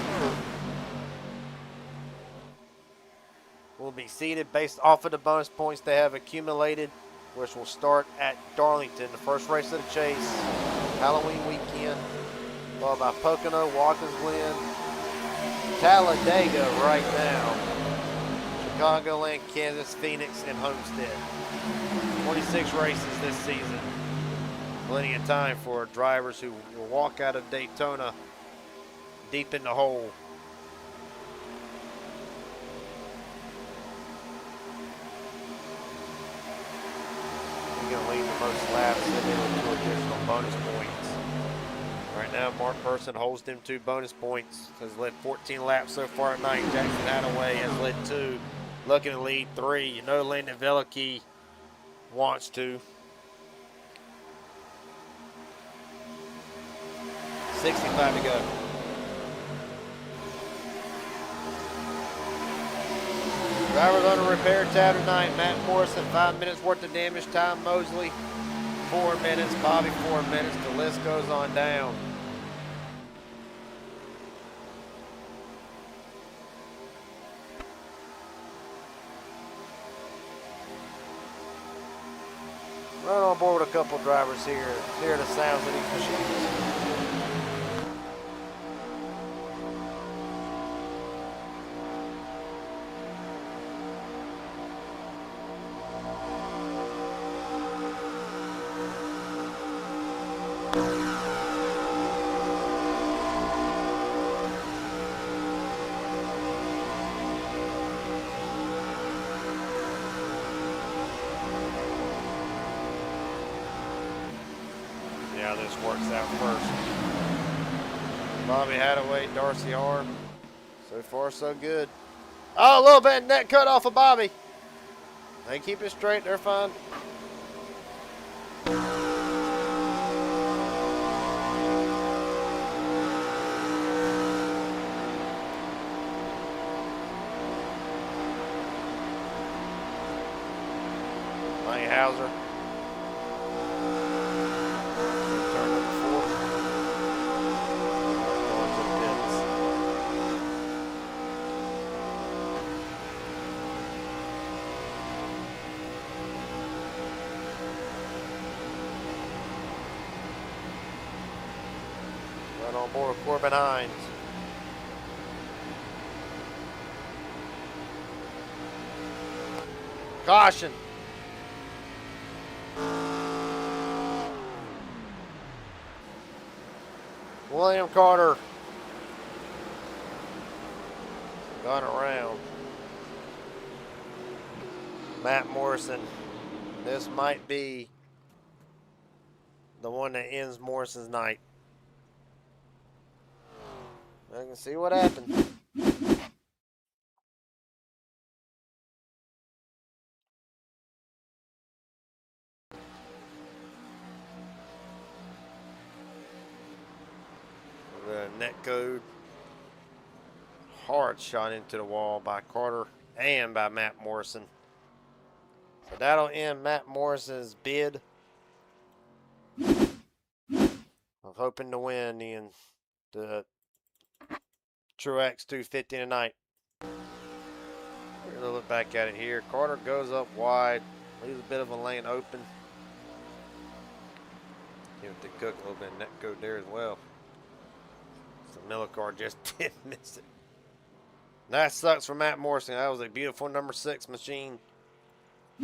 will be seeded based off of the bonus points they have accumulated, which will start at Darlington, the first race of the chase, Halloween weekend, followed by Pocono, Watkins Glen, Talladega right now, Chicagoland, Kansas, Phoenix, and Homestead. 26 races this season. Plenty of time for drivers who will walk out of Daytona deep in the hole. Going to lead the most laps and then 2 additional bonus points. Right now, Mark Person holds them 2 bonus points. Has led 14 laps so far at night. Jackson Hadaway has led 2, looking to lead 3. You know Landon Velicky wants to. 65 to go. Drivers on a repair tab tonight. Matt Morrison, 5 minutes worth of damage. Ty Mosley, 4 minutes. Bobby, 4 minutes. The list goes on down. Run on board with a couple drivers here. Hear the sounds of these machines. See how this works out first. Bobby Hadaway, Darcy R. So far, so good. Oh, a little bit of net cut off of Bobby. They keep it straight. They're fine. Langhauser. Turn number 4. Going to the pits. Right on board with Corbin Hines. Caution. William Carter gone around. Matt Morrison. This might be the one that ends Morrison's night. I can see what happened. The net code. Hard shot into the wall by Carter and by Matt Morrison. So that'll end Matt Morrison's bid of hoping to win the Tru-Axe 250 tonight. We're going to look back at it here. Carter goes up wide, leaves a bit of a lane open. Give it to Cook, a little bit of net code there as well. So Miller car just didn't miss it. That sucks for Matt Morrison. That was a beautiful number 6 machine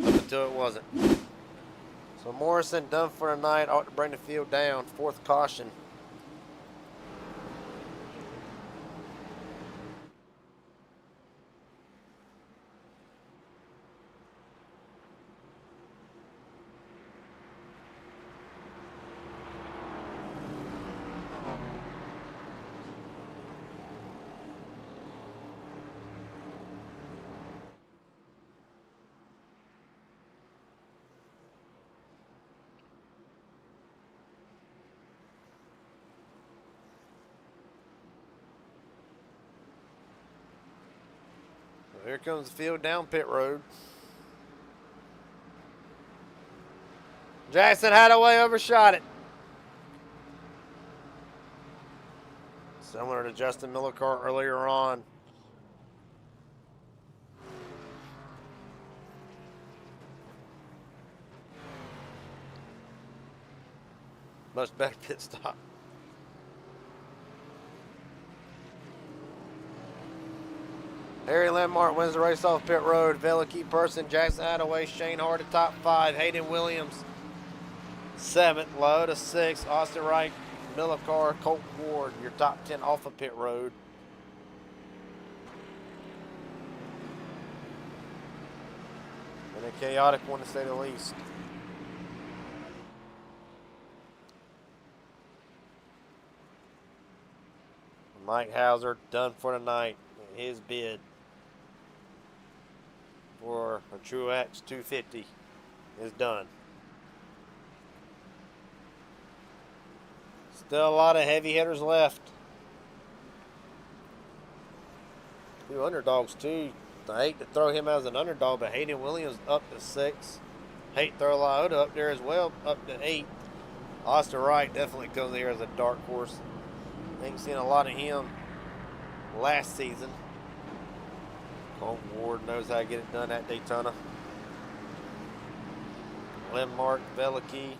up until it wasn't. So Morrison done for the night. Ought to bring the field down. 4th caution. Here comes the field down pit road. Jackson Hadaway overshot it. Similar to Justin Miller car earlier on. Much better pit stop. Harry Landmark wins the race off pit road. Veliky, Person, Jackson Hadaway, Shane Hart at top 5. Hayden Williams 7th. Lyotta 6th. Austin Wright, Miller car, Colt Ward, your top 10 off of pit road. And a chaotic one to say the least. Mike Hauser done for the night. His bid for a Tru-Axe 250 is done. Still a lot of heavy hitters left. 2 underdogs too. I hate to throw him as an underdog, but Hayden Williams up to 6. Hate to throw Lyotta up there as well, up to 8. Austin Wright definitely comes here as a dark horse. Ain't seen a lot of him last season. Colt Ward knows how to get it done at Daytona. Landmark, Veliky,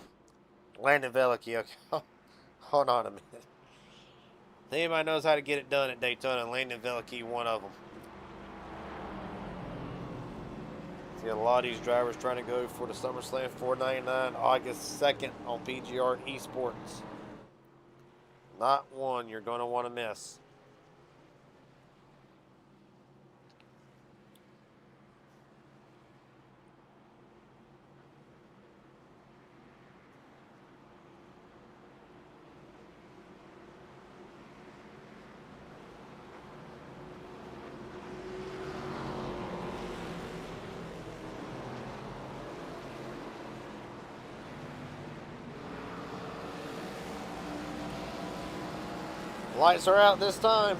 Landon Veliky. Okay. Hold on a minute. Anybody knows how to get it done at Daytona, Landon Veliky, one of them. See a lot of these drivers trying to go for the SummerSlam 499 August 2nd on PGR Esports. Not one you're going to want to miss. Lights are out this time.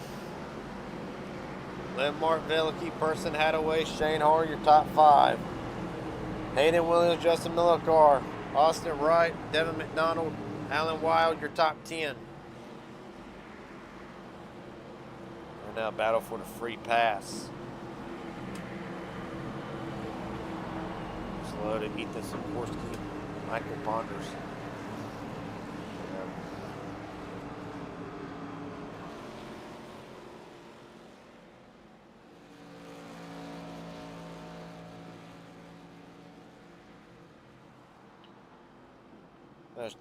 Landmark, Veliky, Person, Hadaway, Shane Hart, your top 5. Hayden Williams, Justin Miller car. Austin Wright, Devin McDonald, Alan Wild, your top 10. And now battle for the free pass. Slow to Ethan Sikorsky, Michael Ponders.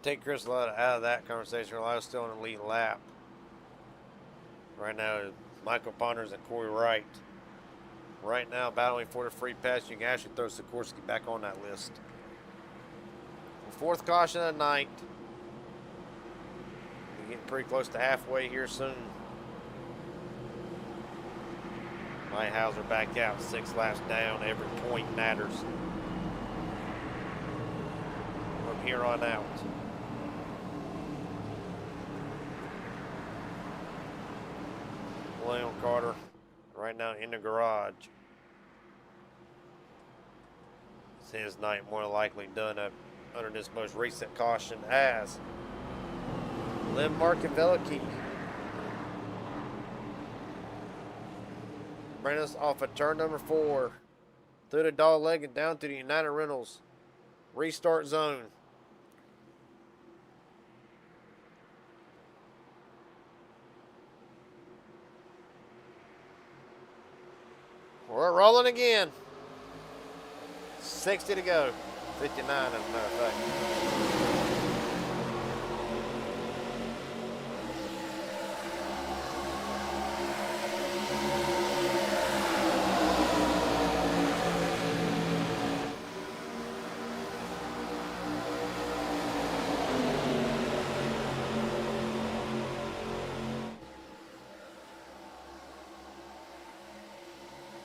Take Chris Lyotta out of that conversation. Lyotta's still in the lead lap. Right now, Michael Ponders and Corey Wright. Right now, battling for the free pass. You can actually throw Sikorsky back on that list. 4th caution of the night. We're getting pretty close to halfway here soon. Mike Hauser back out. 6 laps down. Every point matters. From here on out. William Carter right now in the garage. It's his night more likely done up under this most recent caution as Landmark and Veliky. Bringing us off of turn number 4 through the dog leg and down to the United Rentals restart zone. We're rolling again. 60 to go. 59 as a matter of fact.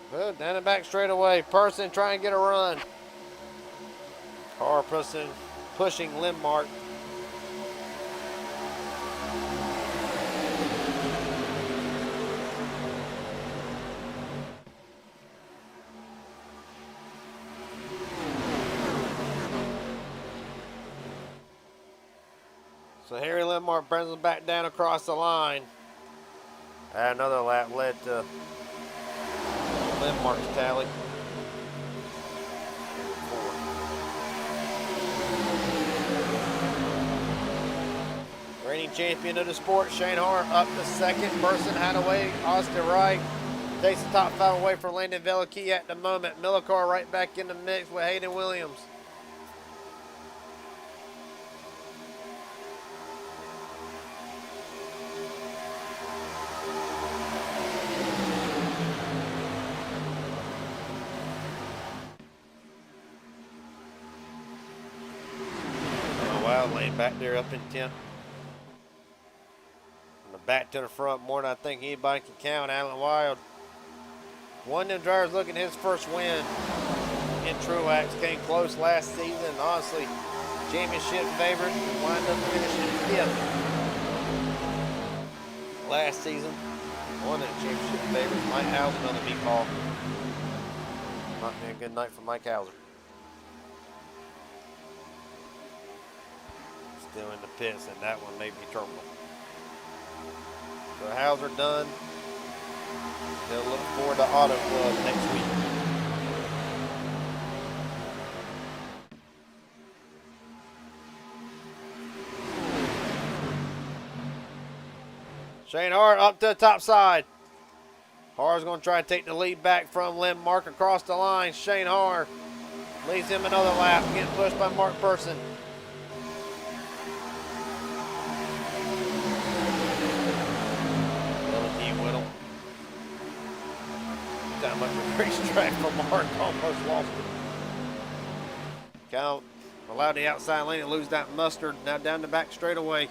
Well, down the back straightaway. Person trying to get a run. Car pushing Lindmark. So Harry Lindmark brings him back down across the line. Another lap led to Lindmark's tally. 4. Reigning champion of the sport, Shane Hart up to second. Burson Hadaway, Austin Wright takes the top 5 away from Landon Velikey at the moment. Millicar right back in the mix with Hayden Williams. Laying back there up in 10th. From the back to the front, more than I think anybody can count. Alan Wild. One of them drivers looking his first win in Tru-Axe. Came close last season. Honestly, championship favorite. Wind up finishing 5th last season. One of the championship favorites. Mike Hauser on the beat ball. Not been a good night for Mike Hauser. Still in the pits, and that one may be terminal. So Hauser done. They'll look forward to Auto Club next week. Shane Hart up to the top side. Hart's going to try to take the lead back from Lindmark across the line. Shane Hart leads him another lap, getting pushed by Mark Person. Down much of a racetrack for Mark, almost lost it. Cal allowed the outside lane to lose that mustard. Now down the back straightaway.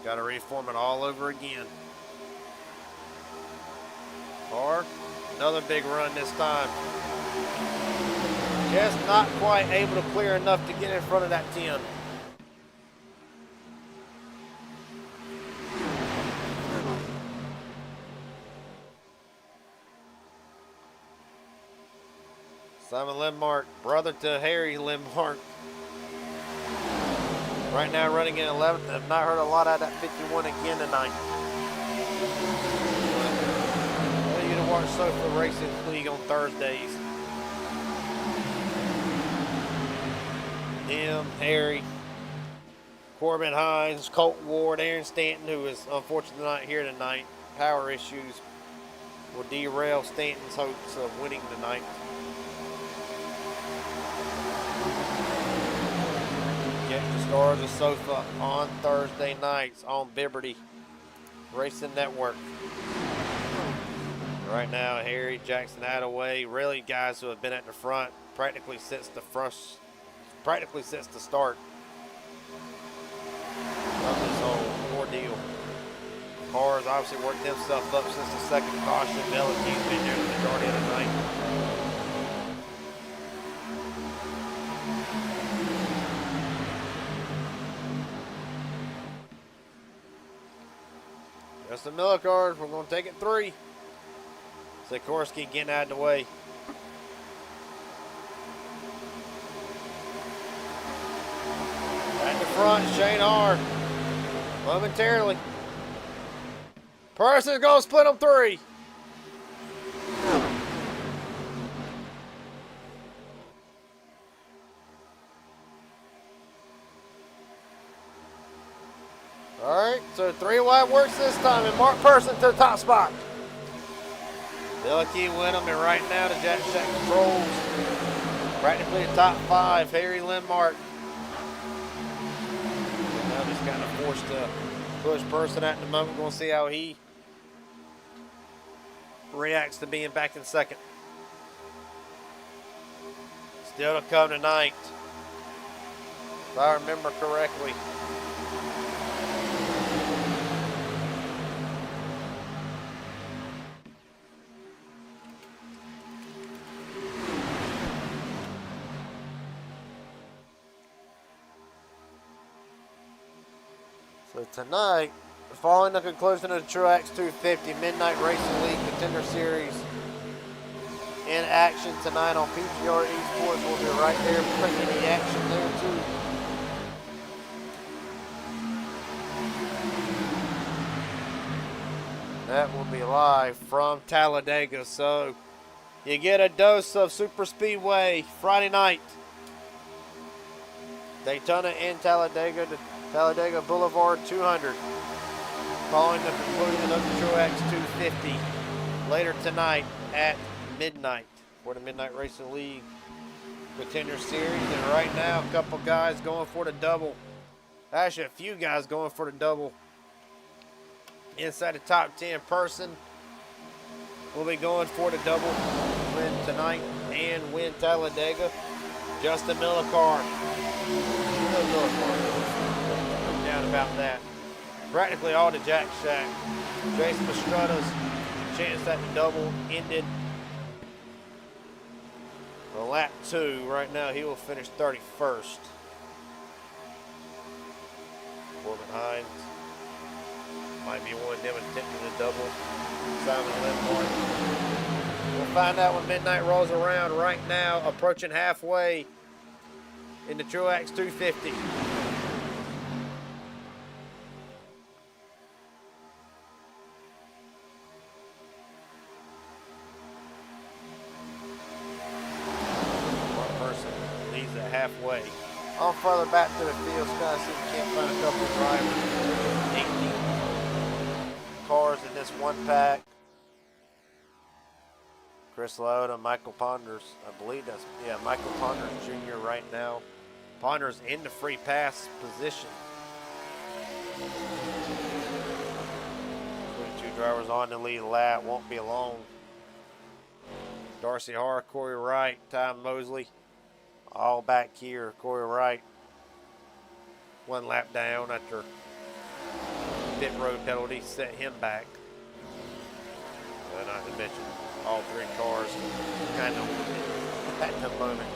Got to reform it all over again. Car, another big run this time. Just not quite able to clear enough to get in front of that 10. Simon Lindmark, brother to Harry Lindmark. Right now running in 11th. I've not heard a lot out of that 51 again tonight. I want you to watch Sofa Racing League on Thursdays. Him, Harry, Corbin Hines, Colt Ward, Aaron Stanton, who is unfortunately not here tonight. Power issues will derail Stanton's hopes of winning tonight. Get the Stars of Sofa on Thursday nights on Liberty Racing Network. Right now, Harry, Jackson Hadaway, really guys who have been at the front practically since the start of this whole ordeal. Cars obviously worked themselves up since the second caution. Velikey's been there the majority of the night. Just the Miller cars. We're going to take it 3. Sikorsky getting out of the way. At the front, Shane Hart. Momentarily. Person's going to split them 3. All right, so 3 wide works this time, and Mark Person to the top spot. They'll keep winning, and right now the Jack Shack controls practically the top 5. Harry Lindmark. Now just kind of forced to push Person at the moment. Going to see how he reacts to being back in second. Still to come tonight, if I remember correctly. So tonight, following the conclusion of the Tru-Axe 250 Midnight Racing League Contender Series in action tonight on PGR Esports, we'll be right there bringing the action there too. That will be live from Talladega, so you get a dose of Super Speedway Friday night. Daytona and Talladega to Talladega Boulevard 200. Following the conclusion of the Tru-Axe 250 later tonight at midnight for the Midnight Racing League Contender Series. And right now, a couple guys going for the double. Actually, a few guys going for the double. Inside the top 10 Person will be going for the double win tonight and win Talladega. Justin Millicar. No doubt about that. Practically all the Jack Shack. Jason Mastrada's chance at the double ended. Well, lap 2, right now he will finish 31st. Corbin Hines might be one of them attempting the double. Simon Lindmore. We'll find out when midnight rolls around. Right now, approaching halfway in the Tru-Axe 250. One person leads at halfway. On further back to the field, Scott, see if we can't find a couple of drivers. 18 cars in this one pack. Chris Lota, Michael Ponders, I believe that's, yeah, Michael Ponders Jr. right now. Ponders in the free pass position. 22 drivers on the lead lap, won't be long. Darcy Harr, Corey Wright, Ty Mosley, all back here. Corey Wright, one lap down after pit road penalty set him back. Not to mention all 3 cars kind of at the moment.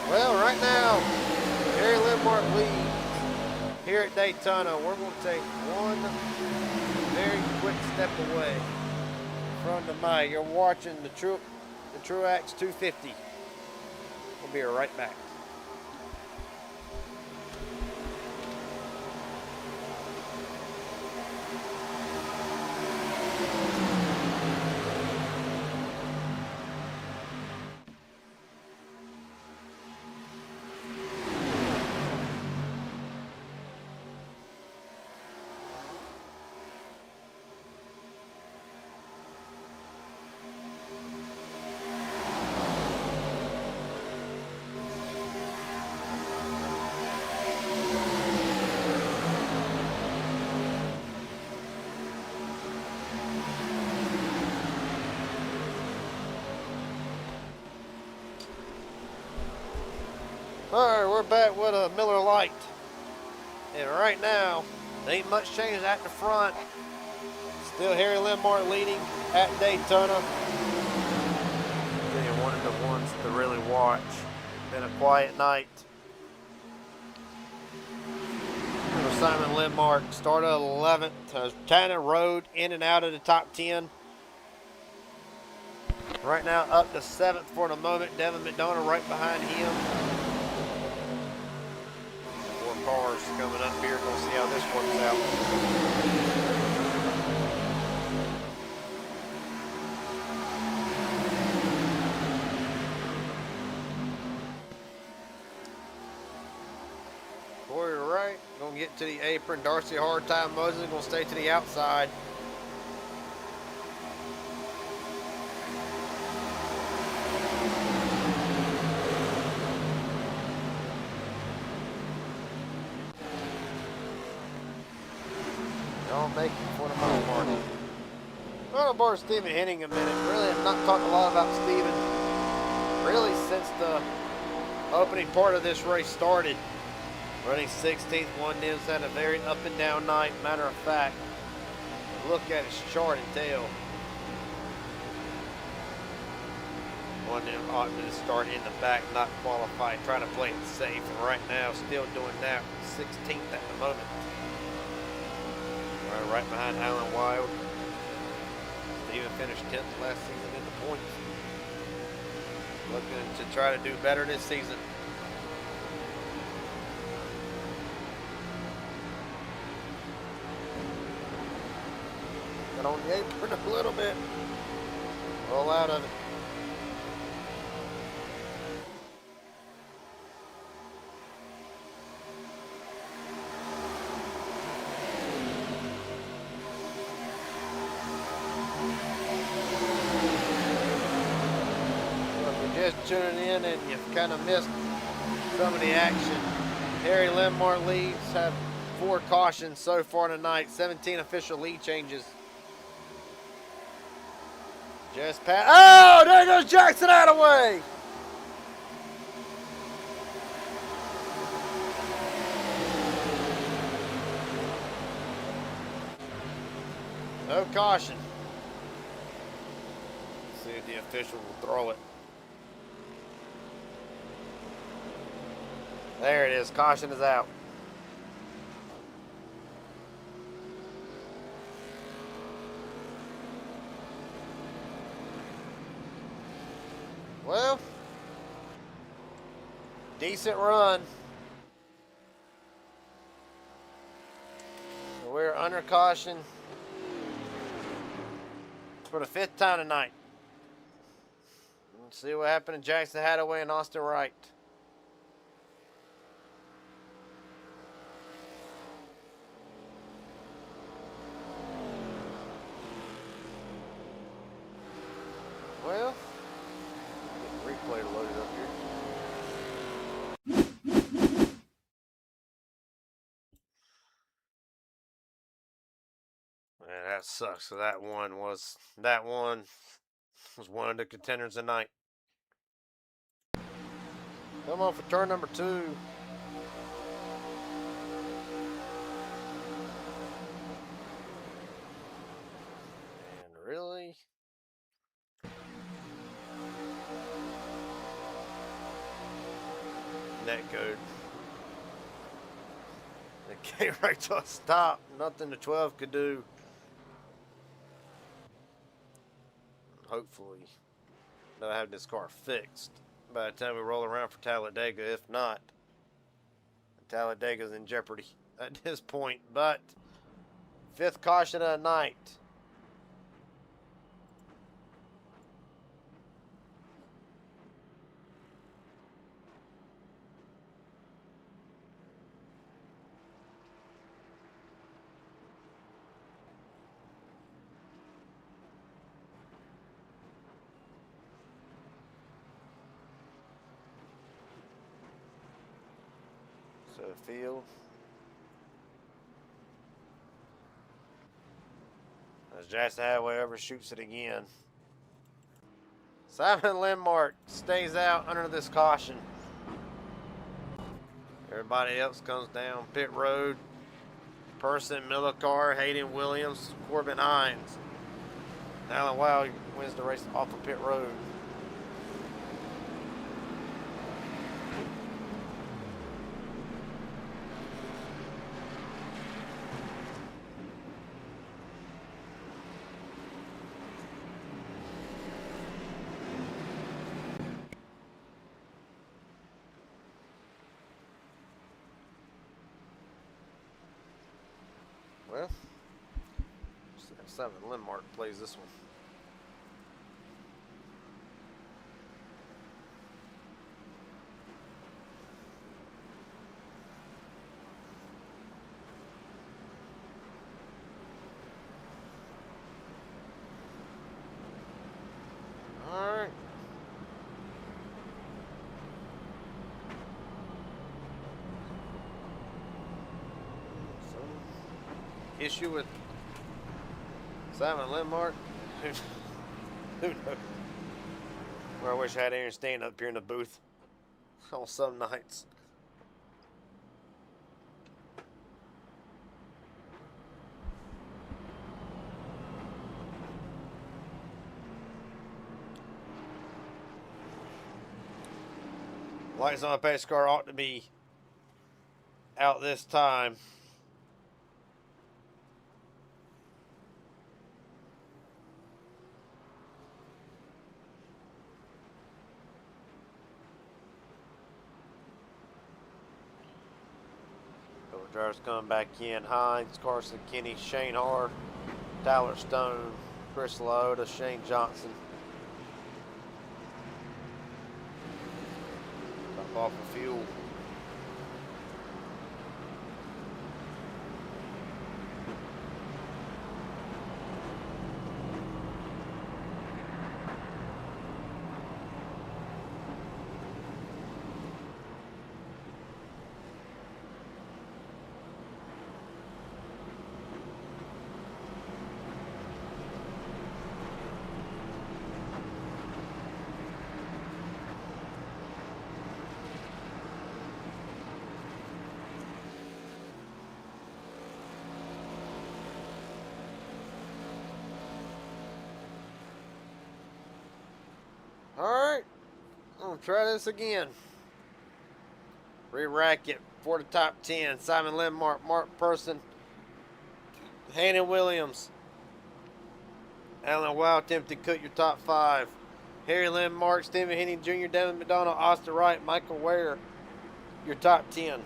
Well, right now, Gary Lindmark leads here at Daytona. We're going to take one very quick step away from the mic. You're watching the Tru-Axe 250. We'll be right back. Alright, we're back with a Miller Lite. And right now, there ain't much change at the front. Still Harry Lindmark leading at Daytona. One of the ones to really watch. Been a quiet night. For Simon Lindmark, started 11th, kind of rode in and out of the top 10. Right now up to 7th for the moment. Devin McDonough right behind him. Cars coming up here. We'll see how this works out. Corey Wright gonna gonna get to the apron. Darcy hard time. Moses gonna stay to the outside. Y'all make it for the most part. Well, bar Steven Henning a minute. Really have not talked a lot about Steven really since the opening part of this race started. Running 16th, one Nims had a very up and down night. Matter of fact, look at his chart and tell. One Nim ought to start in the back, not qualified, trying to play it safe, and right now still doing that. 16th at the moment. Right behind Alan Wild. Steven finished 10th last season in the points. Looking to try to do better this season. Got on the apron a little bit. Roll out of it. Just tuning in and you've kind of missed some of the action. Harry Lindmar leads, have 4 cautions so far tonight, 17 official lead changes. Just pass. Oh, there goes Jackson Attaway. No caution. Let's see if the official will throw it. There it is. Caution is out. Well, decent run. We're under caution for the 5th time tonight. Let's see what happened to Jackson Hadaway and Austin Wright. Well, get the replay loaded up here. Man, that sucks. So that one was one of the contenders tonight. Come on for turn number 2. And really? Net code. It came right to a stop. Nothing the 12 could do. Hopefully, they'll have this car fixed by the time we roll around for Talladega. If not, Talladega's in jeopardy at this point. But 5th caution of the night. So field. As Jackson Hadaway overshoots it again. Simon Lindmark stays out under this caution. Everybody else comes down pit road. Person, Millicar, Hayden Williams, Corbin Hines. Alan Wild wins the race off of pit road. Well, Simon Lindmark plays this one. issue with Simon Lindmark? Who knows? Where I wish I had Aaron staying up here in the booth on some nights. Lights on my pace car ought to be out this time. Couple drivers coming back in. Hines, Carson, Kenny, Shane Harr, Tyler Stone, Chris Liotta, Shane Johnson. Top off the fuel. Alright, I'm going to try this again. Re-rack it for the top 10. Simon Lindmark, Mark Person, Hannon Williams, Alan Wild, Timothy Cook, your top 5. Harry Lindmark, Stephen Henning Jr., Devin McDonald, Austin Wright, Michael Ware, your top 10.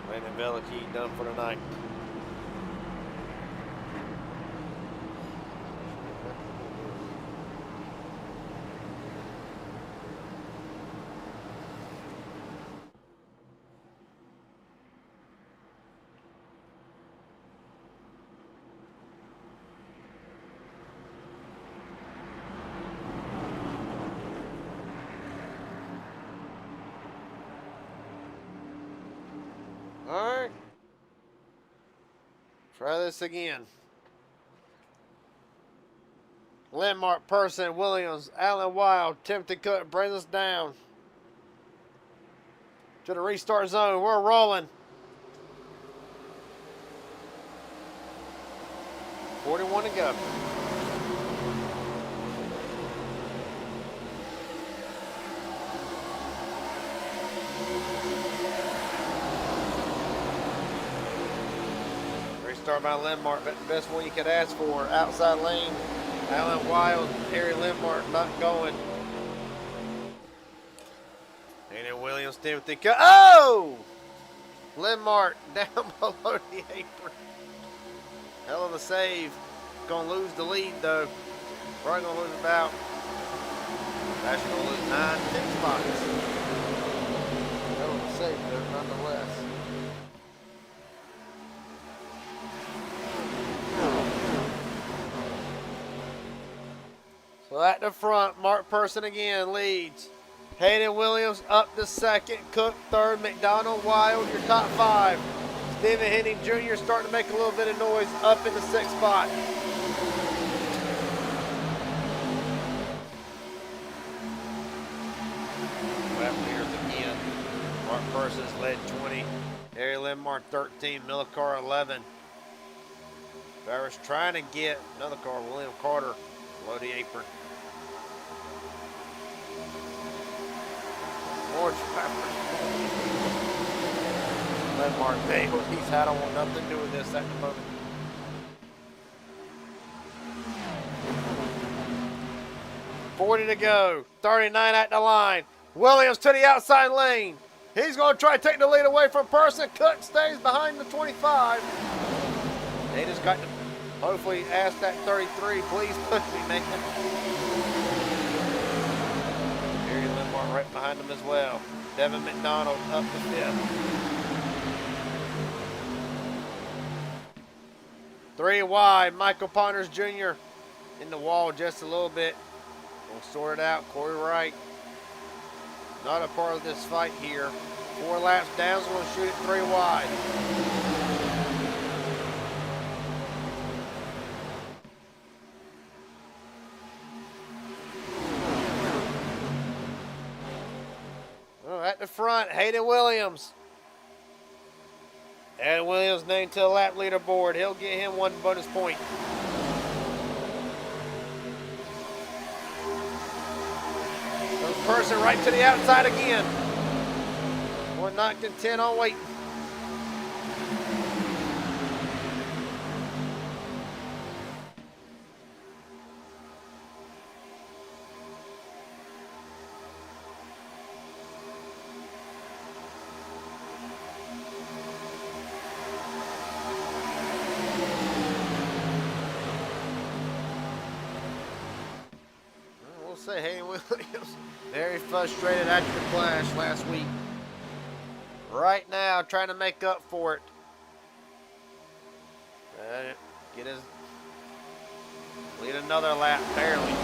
Landon Velicky done for the night. Alright. Try this again. Lindmark, Person, Williams, Alan Wild, Timothy Cook brings us down to the restart zone. We're rolling. 41 to go. Restart by Lindmark, but the best one you could ask for. Outside lane, Alan Wild, Harry Lindmark not going. Hayden Williams, Timothy Cook. Oh! Lindmark down below the apron. Hell of a save. Gonna lose the lead though. Probably gonna lose about. Actually gonna lose 9, 10 spots. Hell of a save though, nonetheless. So at the front, Mark Person again leads. Hayden Williams up to second, Cook third, McDonald, Wild, your top 5. Stephen Henning Jr. starting to make a little bit of noise up in the 6th spot. Lap leaders again. Mark Persons led 20. Harry Lindmark 13, Millicar 11. Barris trying to get another car, William Carter, below the apron. More drivers. Lindmark Dale, he's had on nothing to do with this at the moment. $40 to go. 39 at the line. Williams to the outside lane. He's going to try to take the lead away from Person. Cook stays behind the 25. They just got to hopefully ask that 33, please push me, man. Harry Lindmark right behind him as well. Devin McDonald up to 5th. 3 wide, Michael Ponders Jr. in the wall just a little bit. We'll sort it out. Corey Wright, not a part of this fight here. 4 laps down, so we'll shoot it 3 wide. Oh, at the front, Hayden Williams. Hayden Williams named to the lap leaderboard. He'll get him 1 bonus point. Person right to the outside again. One not content on waiting. We'll say Hayden Williams. Very frustrated after the clash last week. Right now, trying to make up for it. Get his lead another lap, barely.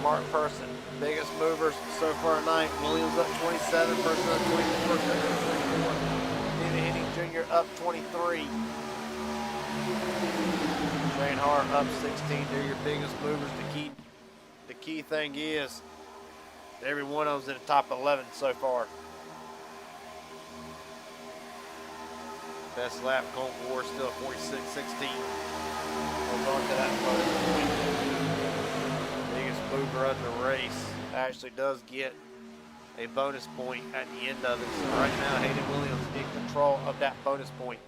Mark Person, biggest movers so far tonight. Williams up 27, Person up 24, Stephen Henning Jr. up 23. Shane Hart up 16. They're your biggest movers. The key thing is every one of them's in the top 11 so far. Best lap, Colt War still 46.16. Hold on to that bonus point. Biggest mover of the race actually does get a bonus point at the end of it. So right now, Hayden Williams in control of that bonus point.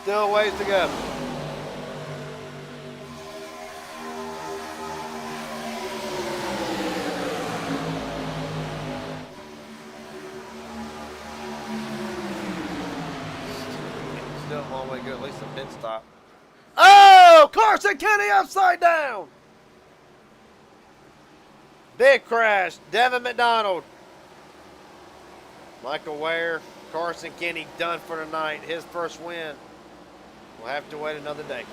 Still a ways to go. Still a long way to go, at least a pit stop. Oh, Carson Kenny upside down. Big crash, Devin McDonald. Michael Ware, Carson Kenny done for tonight. His first win. We'll have to wait another day.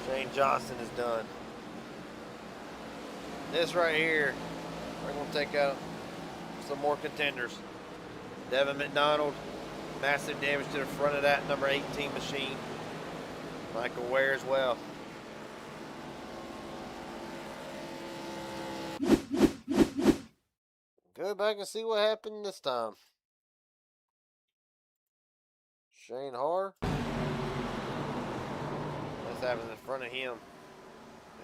Shane Johnson is done. This right here, we're going to take out some more contenders. Devin McDonald, massive damage to the front of that number 18 machine. Michael Ware as well. Go back and see what happened this time. Shane Har. This happens in front of him.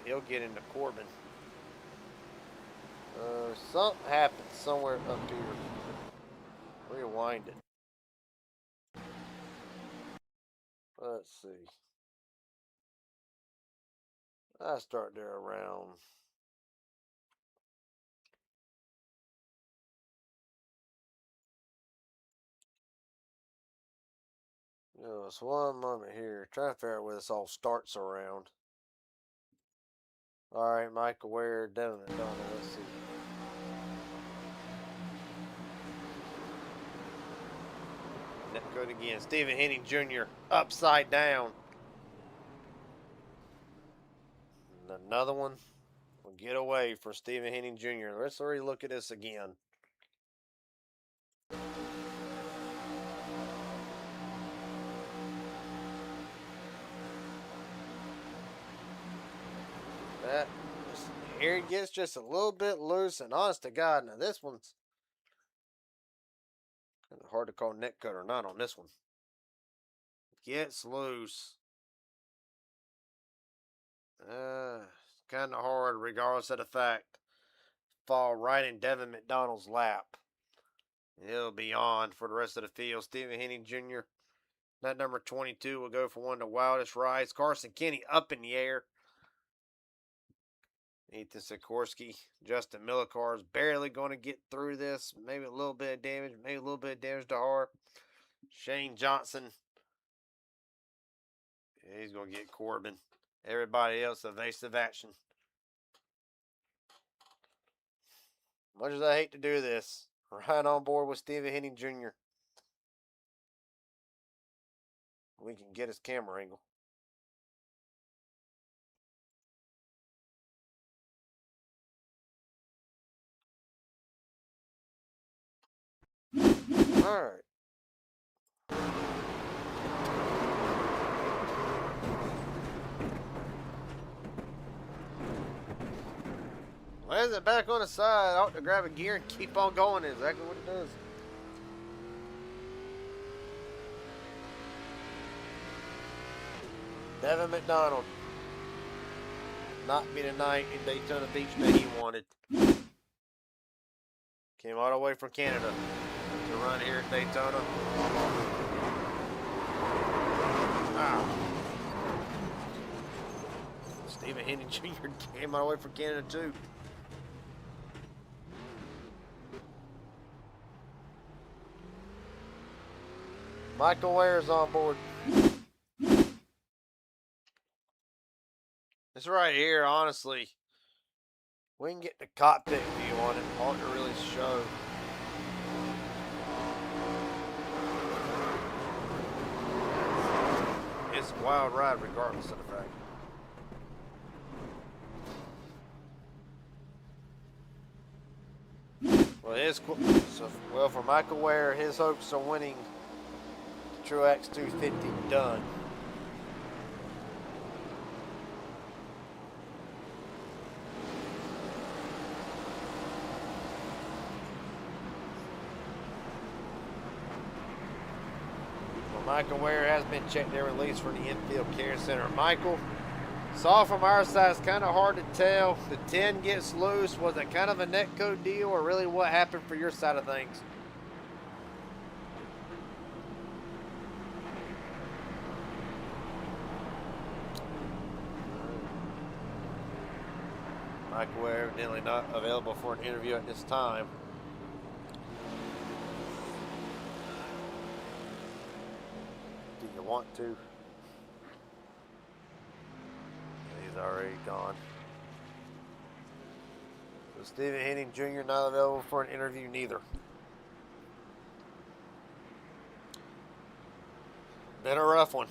He'll get into Corbin. Something happened somewhere up here. Rewind it. Let's see. I start there around. Just one moment here. Trying to figure out where this all starts around. Alright, Michael Ware, Devin McDonald. Let's see. Go it again. Stephen Henning Jr. upside down. And another one will get away for Stephen Henning Jr. Let's already look at this again. That here it gets just a little bit loose, and honest to God, now this one's kind of hard to call neck cut or not on this one. Gets loose. Kind of hard, regardless of the fact. Fall right in Devin McDonald's lap. He'll be on for the rest of the field. Stephen Henning Jr. That number 22 will go for one of the wildest rides. Carson Kenny up in the air. Ethan Sikorsky, Justin Millicar is barely going to get through this. Maybe a little bit of damage. Maybe a little bit of damage to Hart. Shane Johnson. He's going to get Corbin. Everybody else evasive action. Much as I hate to do this, right on board with Stephen Henning Jr. We can get his camera angle. Alright. Lands it back on the side. I ought to grab a gear and keep on going. Exactly what it does. Devin McDonald. Not be the night in Daytona Beach that he wanted. Came all the way from Canada to run here at Daytona. Wow. Stephen Henry Jr. came all the way from Canada too. Michael Ware's on board. This right here, honestly, we can get the cockpit view on it. Ought to really show. It's a wild ride regardless of the fact. Well, for Michael Ware, his hopes of winning the Tru-Axe 250 done. Well, Michael Ware has been checked and released for the infield care center. Michael, saw from our side, it's kind of hard to tell. The 10 gets loose. Was it kind of a netcode deal, or really what happened for your side of things? Michael Ware evidently not available for an interview at this time. Do you want to? He's already gone. So Stephen Henning Jr. not available for an interview neither. Been a rough one.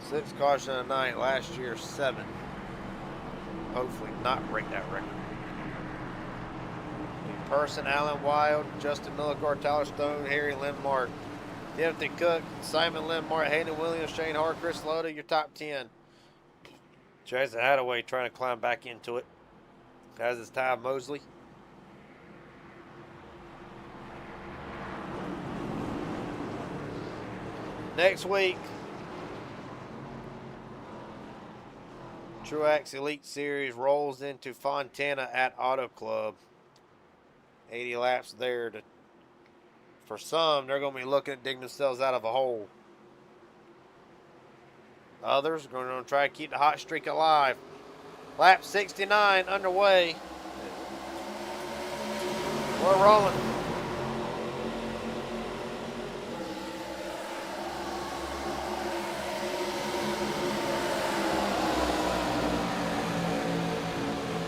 Six caution a night, last year 7. Hopefully not break that record. Person, Alan Wild, Justin Millicor, Tyler Stone, Harry Lindmark, Timothy Cook, Simon Lindmark, Hayden Williams, Shane Hart, Chris Loda, your top 10. Jason Hadaway trying to climb back into it. As is Ty Mosley. Next week, Tru-Axe Elite Series rolls into Fontana at Auto Club. 80 laps there. For some, they're going to be looking at digging themselves out of a hole. Others are going to try to keep the hot streak alive. Lap 69 underway. We're rolling.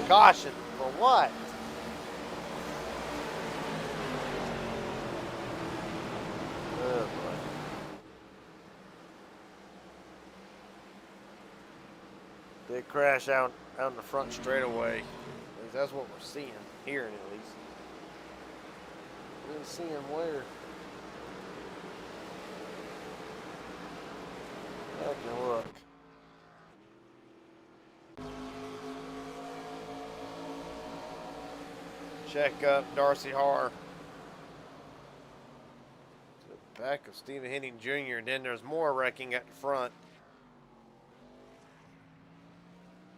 Caution for what? Oh boy. Big crash out in the front straightaway. At least that's what we're seeing, hearing at least. We're seeing where. I can look. Check up Darcy Har. To the back of Stephen Henning Jr. And then there's more wrecking at the front.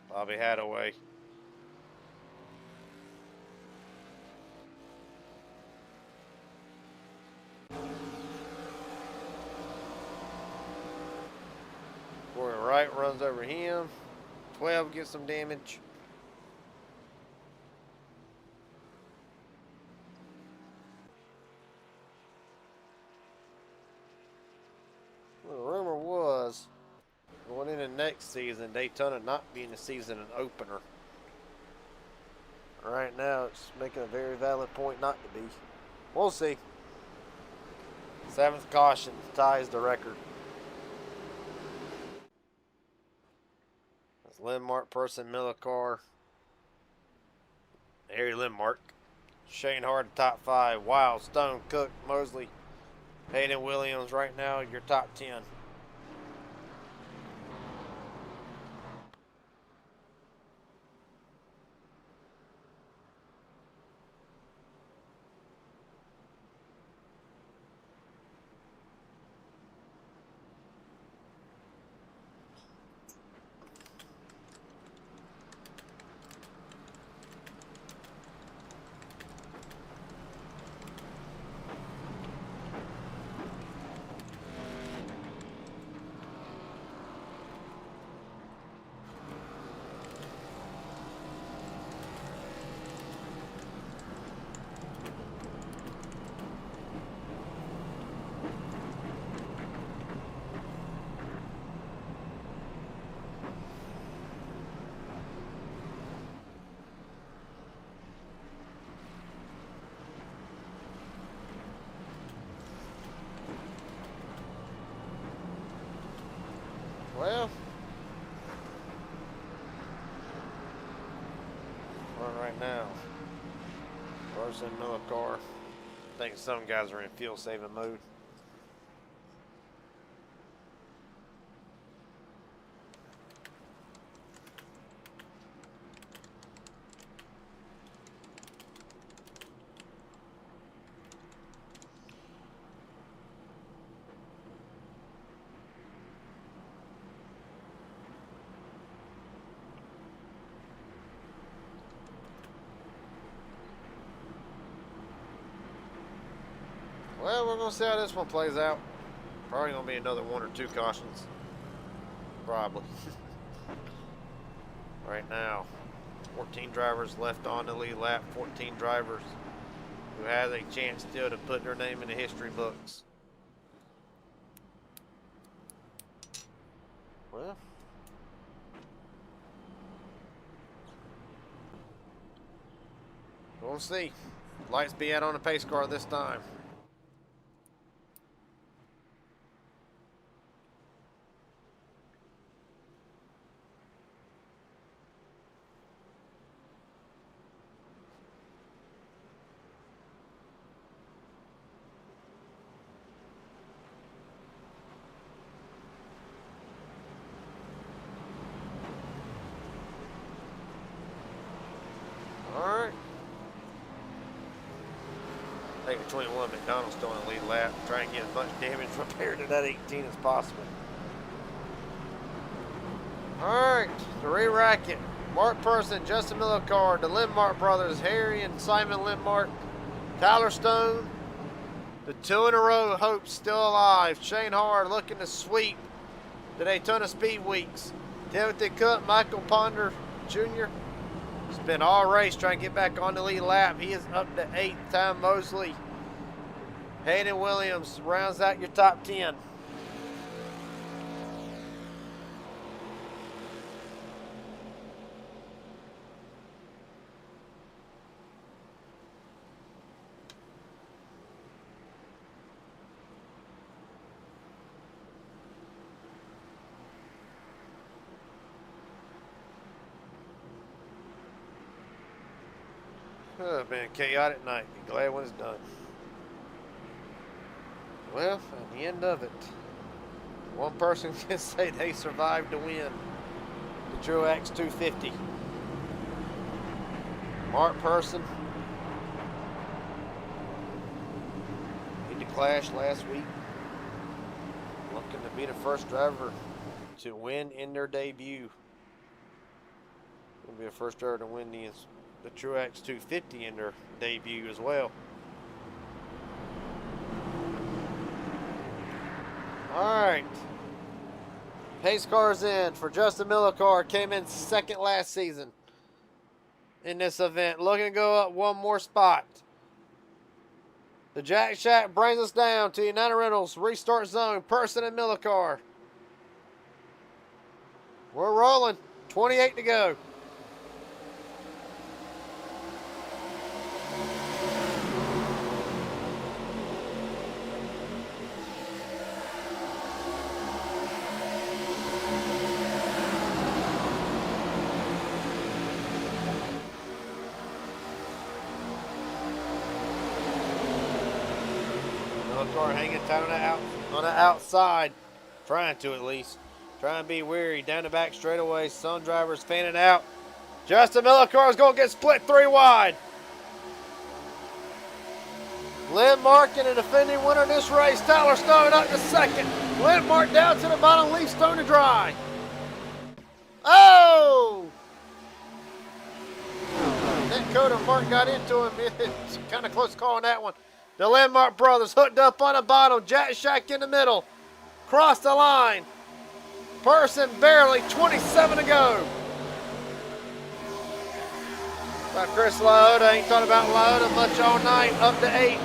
Bobby Hadaway. Corey Wright runs over him. 12 gets some damage. Well, the rumor was going into next season, Daytona not being the season an opener. Right now, it's making a very valid point not to be. We'll see. 7th caution ties the record. Lindmark, Person, Miller car. Harry Lindmark. Shane Hard, top 5. Wild, Stone, Cook, Mosley, Hayden Williams. Right now, your top 10. Well, right now, Person, Miller car. I think some guys are in fuel saving mode. Well, we're going to see how this one plays out. Probably going to be another 1 or 2 cautions. Probably. Right now, 14 drivers left on the lead lap. 14 drivers who has a chance still to put their name in the history books. Well, we'll see. Lights be out on the pace car this time. Alright. Taking 21, McDonald's still in the lead lap. Try and get as much damage repaired to that 18 as possible. Alright, the re-racket. Mark Person, Justin Miller car, the Lindmark brothers, Harry and Simon Lindmark, Tyler Stone, the 2 in a row hopes still alive. Shane Hard looking to sweep the Daytona Speed Weeks. Timothy Cook, Michael Ponder Jr. Spent all race trying to get back on the lead lap. He is up to 8th. Time Mosley. Hayden Williams rounds out your top 10. Oh, been a chaotic night. Be glad when it's done. Well, at the end of it, one person can say they survived to win the Tru-Axe 250. Mark Person. He clashed last week. Looking to be the first driver to win in their debut. Will be the first driver to win the Tru-Axe 250 in their debut as well. Alright. Pace cars in for Justin Miller car. Came in second last season in this event. Looking to go up one more spot. The Jack Shack brings us down to United Rentals restart zone. Person and Miller car. We're rolling. 28 to go. Miller car hanging tight on the outside. Trying to, at least. Trying to be weary. Down the back straightaway. Sun Driver's fanning out. Justin Miller car is going to get split 3 wide. Landmark and a defending winner of this race. Tyler Stone up to second. Landmark down to the bottom. Leaves Stone to dry. Oh! That Coda Mark got into him. It's kind of close call on that one. The Landmark brothers hooked up on the bottom. Jack Shack in the middle. Cross the line. Person barely. 27 to go. By Chris Lauda. Ain't talking about Lauda much all night. Up to 8.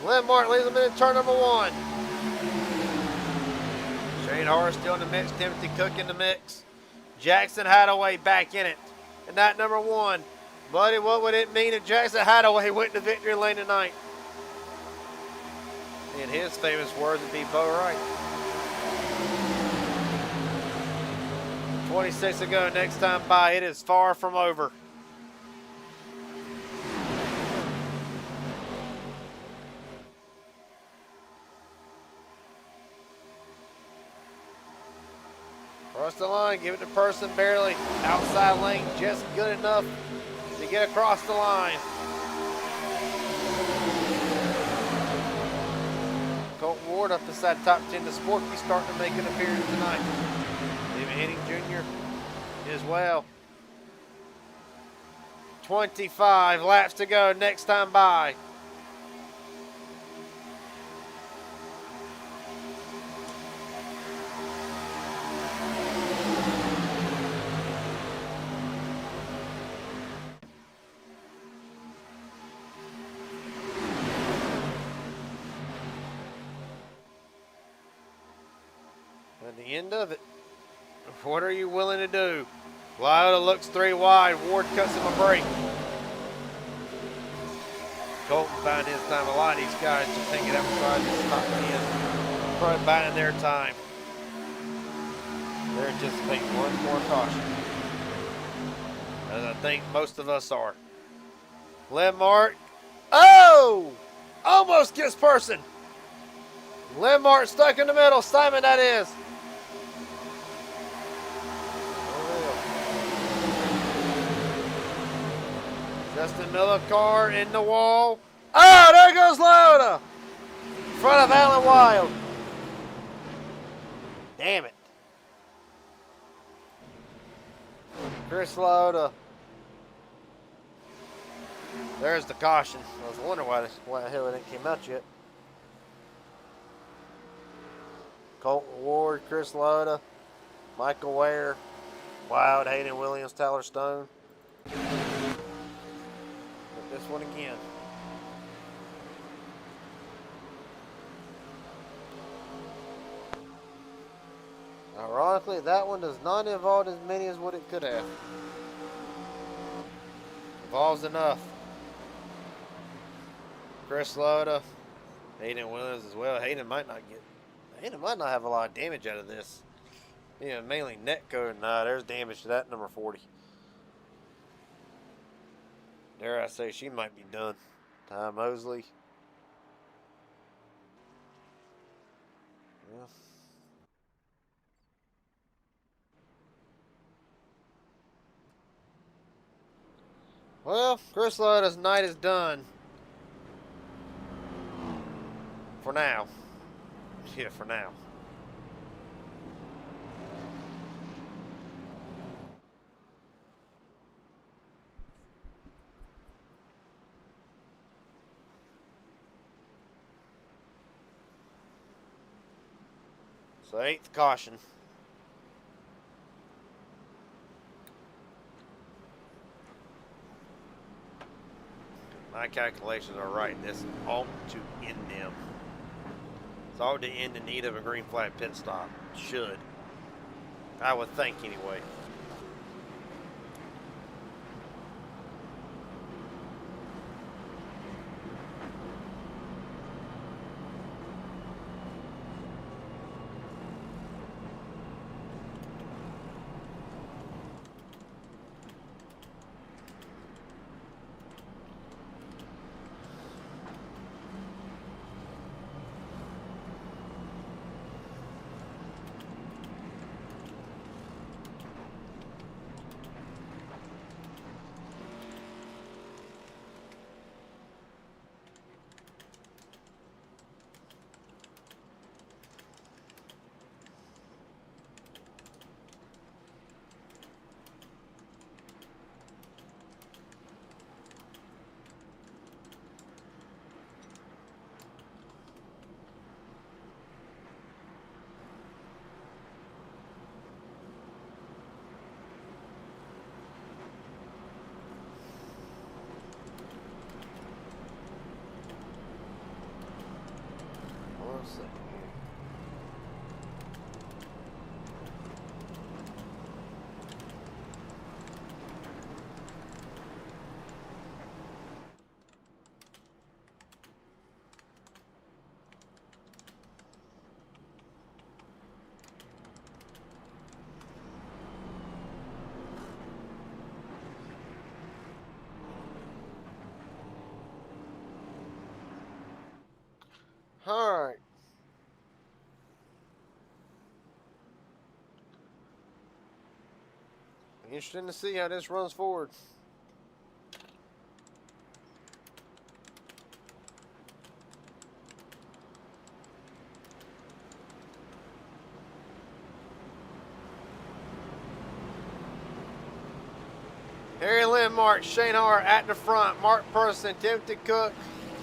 Landmark leads them in turn number 1. Shane Harris still in the mix. Timothy Cook in the mix. Jackson Hadaway back in it. And that number 1. Buddy, what would it mean if Jackson Hadaway went to victory lane tonight? In his famous words, would be Bo Wright. 26 to go. Next time by, it is far from over. Across the line, give it to Person barely. Outside lane, just good enough to get across the line. Colton Ward up inside top 10. The Sporky starting to make an appearance tonight. David Henning Jr. as well. 25 laps to go. Next time by. At the end of it, what are you willing to do? Lauda looks 3 wide. Ward cuts him a break. Colton buying his time. A lot of these guys just thinking outside this top 10. Probably buying their time. They're anticipating one more caution. As I think most of us are. Landmark. Oh! Almost gets Person. Landmark stuck in the middle. Simon, that is. Justin Miller car in the wall. Oh, there goes Lauda. In front of Alan Wild. Damn it. Chris Lauda. There's the caution. I was wondering why the hell it didn't came out yet. Colton Ward, Chris Lauda, Michael Ware, Wild, Hayden Williams, Tyler Stone. This one again. Ironically, that one does not involve as many as what it could have. Involves enough. Chris Lauda, Hayden Williams as well. Hayden might not have a lot of damage out of this. Yeah, mainly netcode. Nah, there's damage to that number 40. Dare I say she might be done. Ty Mosley. Yeah. Well, Chris Lauda's night is done. For now. Yeah, for now. So 8th caution. My calculations are right. This ought to end them. It's ought to end in need of a green flag pit stop. Should. I would think anyway. a second here. All right. Interesting to see how this runs forward. Harry Lindmark, Shane Hart at the front, Mark Person, Timothy Cook,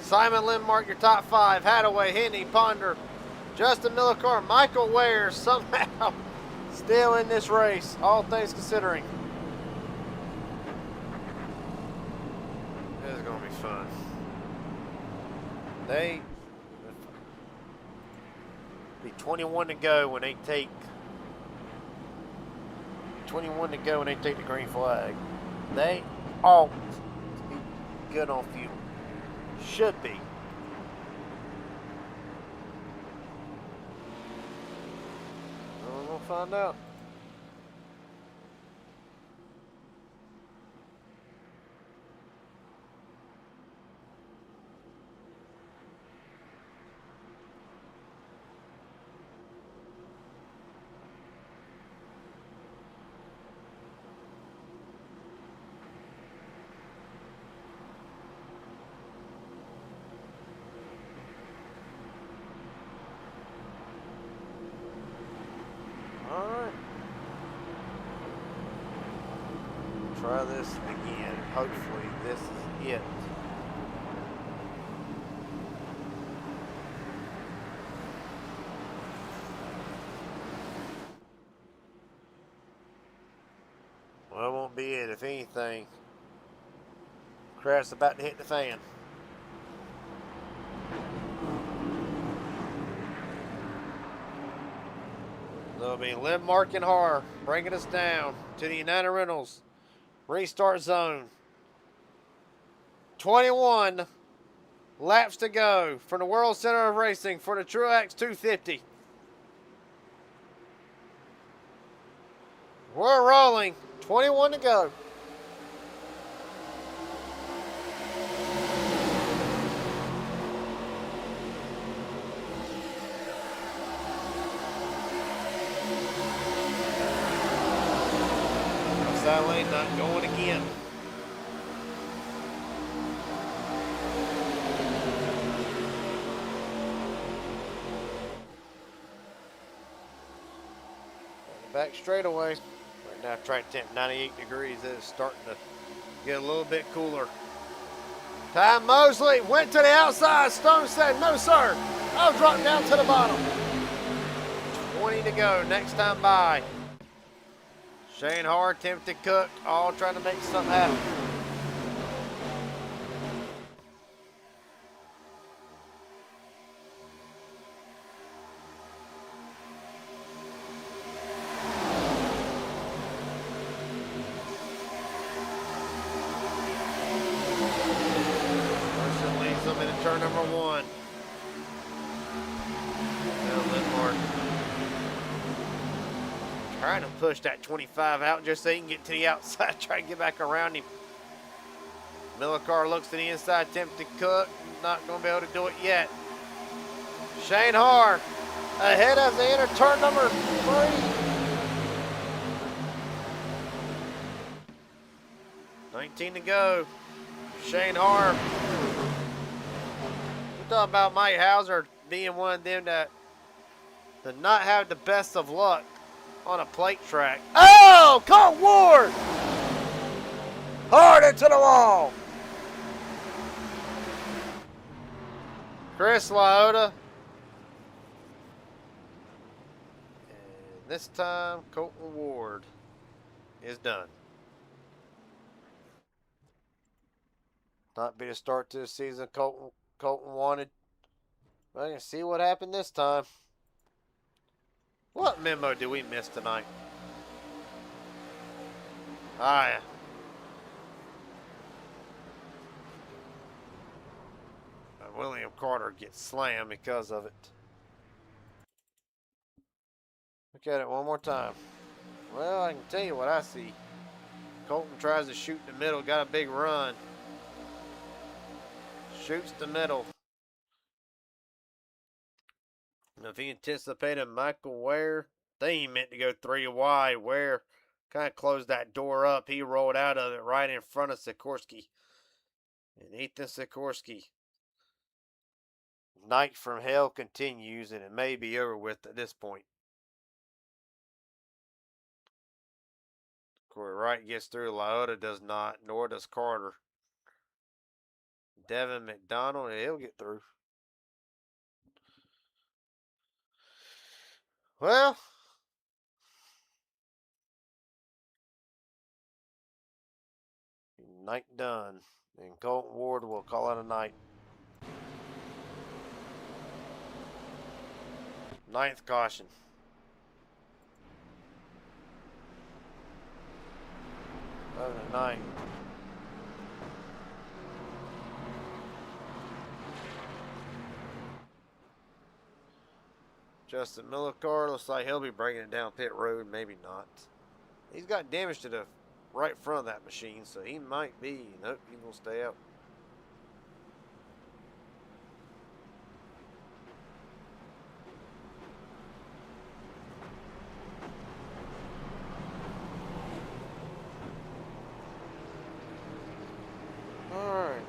Simon Lindmark, your top five. Hadaway, Henny, Ponder, Justin Millicar, Michael Ware somehow still in this race, all things considering. This is going to be fun. They be 21 to go when they take 21 to go when they take the green flag. They ought to be good on fuel. Should be. We're gonna find out. Alright. Try this again. Hopefully this is it. Well, it won't be it. If anything, crash about to hit the fan. There'll be Lindmark and Har bringing us down to the United Rentals restart zone. 21 laps to go from the World Center of Racing for the Tru-Axe 250. We're rolling. 21 to go. Outside lane not going again. Back straightaway. Right now, track temp 98 degrees. It is starting to get a little bit cooler. Ty Mosley went to the outside. Stone said, no, sir. I'll drop down to the bottom. 20 to go. Next time by. Shane Hart, Timothy Cook, all trying to make something happen. Person leads them into turn number one. Now Lindmark trying to push that 25 out just so he can get to the outside, try to get back around him. Millicar looks to the inside, Timothy Cook, not going to be able to do it yet. Shane Har ahead as they enter turn number 3. 19 to go. Shane Har. We're talking about Mike Hauser being one of them that did not have the best of luck on a plate track. Oh, Colt Ward! Hard into the wall. Chris Liotta. And this time, Colton Ward is done. Not be the start to the season Colton wanted. I can see what happened this time. What memo did we miss tonight? Ah, yeah. William Carter gets slammed because of it. Look at it one more time. Well, I can tell you what I see. Colton tries to shoot the middle, got a big run. Shoots the middle. If he anticipated Michael Ware, they ain't meant to go 3 wide. Ware kind of closed that door up. He rolled out of it right in front of Sikorsky. And Ethan Sikorsky. Night from hell continues, and it may be over with at this point. Corey Wright gets through. Lyotta does not, nor does Carter. Devin McDonald, he'll get through. Well, night done. And Colton Ward will call it a night. 9th caution. Of the night. Justin Millicar looks like he'll be bringing it down pit road, maybe not. He's got damage to the right front of that machine, so he might be. Nope, he will stay out. Alright.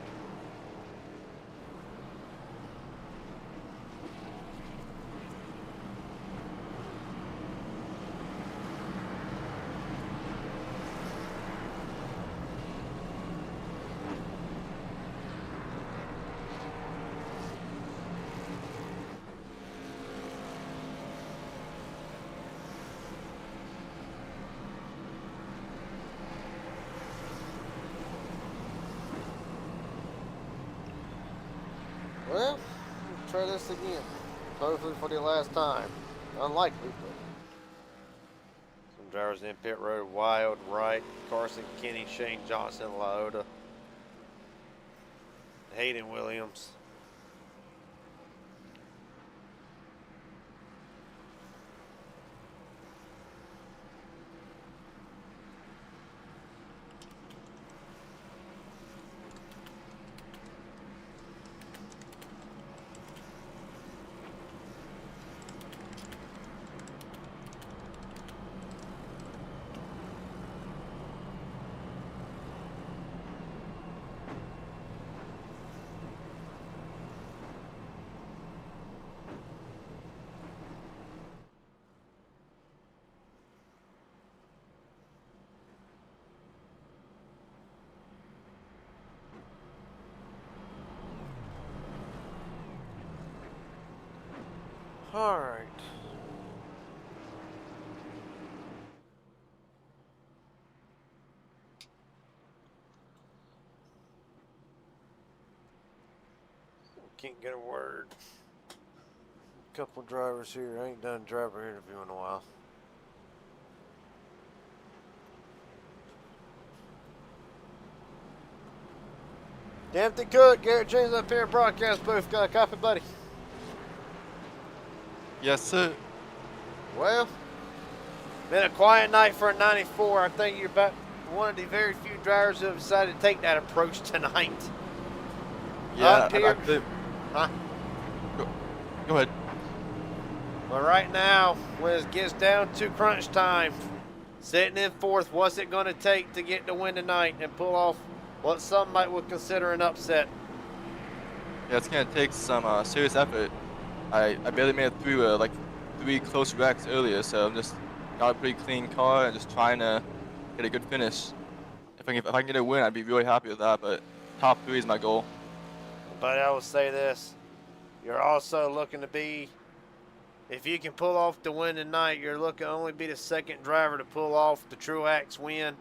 Well, let's try this again. Hopefully for the last time. Unlikely, but some drivers in pit road. Wild, Wright, Carson, Kenny, Shane Johnson, Lyotta, Hayden Williams. All right. Can't get a word. Couple drivers here. I ain't done a driver interview in a while. Dempsey Cook, Garrett James up here in broadcast booth. Got a copy, buddy? Yes, sir. Well, been a quiet night for a 94. I think you're about one of the very few drivers who have decided to take that approach tonight. Yeah, Up here. Huh? Go ahead. Well, right now, when it gets down to crunch time, sitting in 4th, what's it going to take to get the win tonight and pull off what some might would consider an upset? Yeah, it's gonna take some serious effort. I barely made it through like 3 close wrecks earlier, so I'm just got a pretty clean car and just trying to get a good finish. If I can get a win, I'd be really happy with that. But top 3 is my goal. But I will say this: you're also looking to be, if you can pull off the win tonight, you're looking to only be the 2nd driver to pull off the Tru-Axe win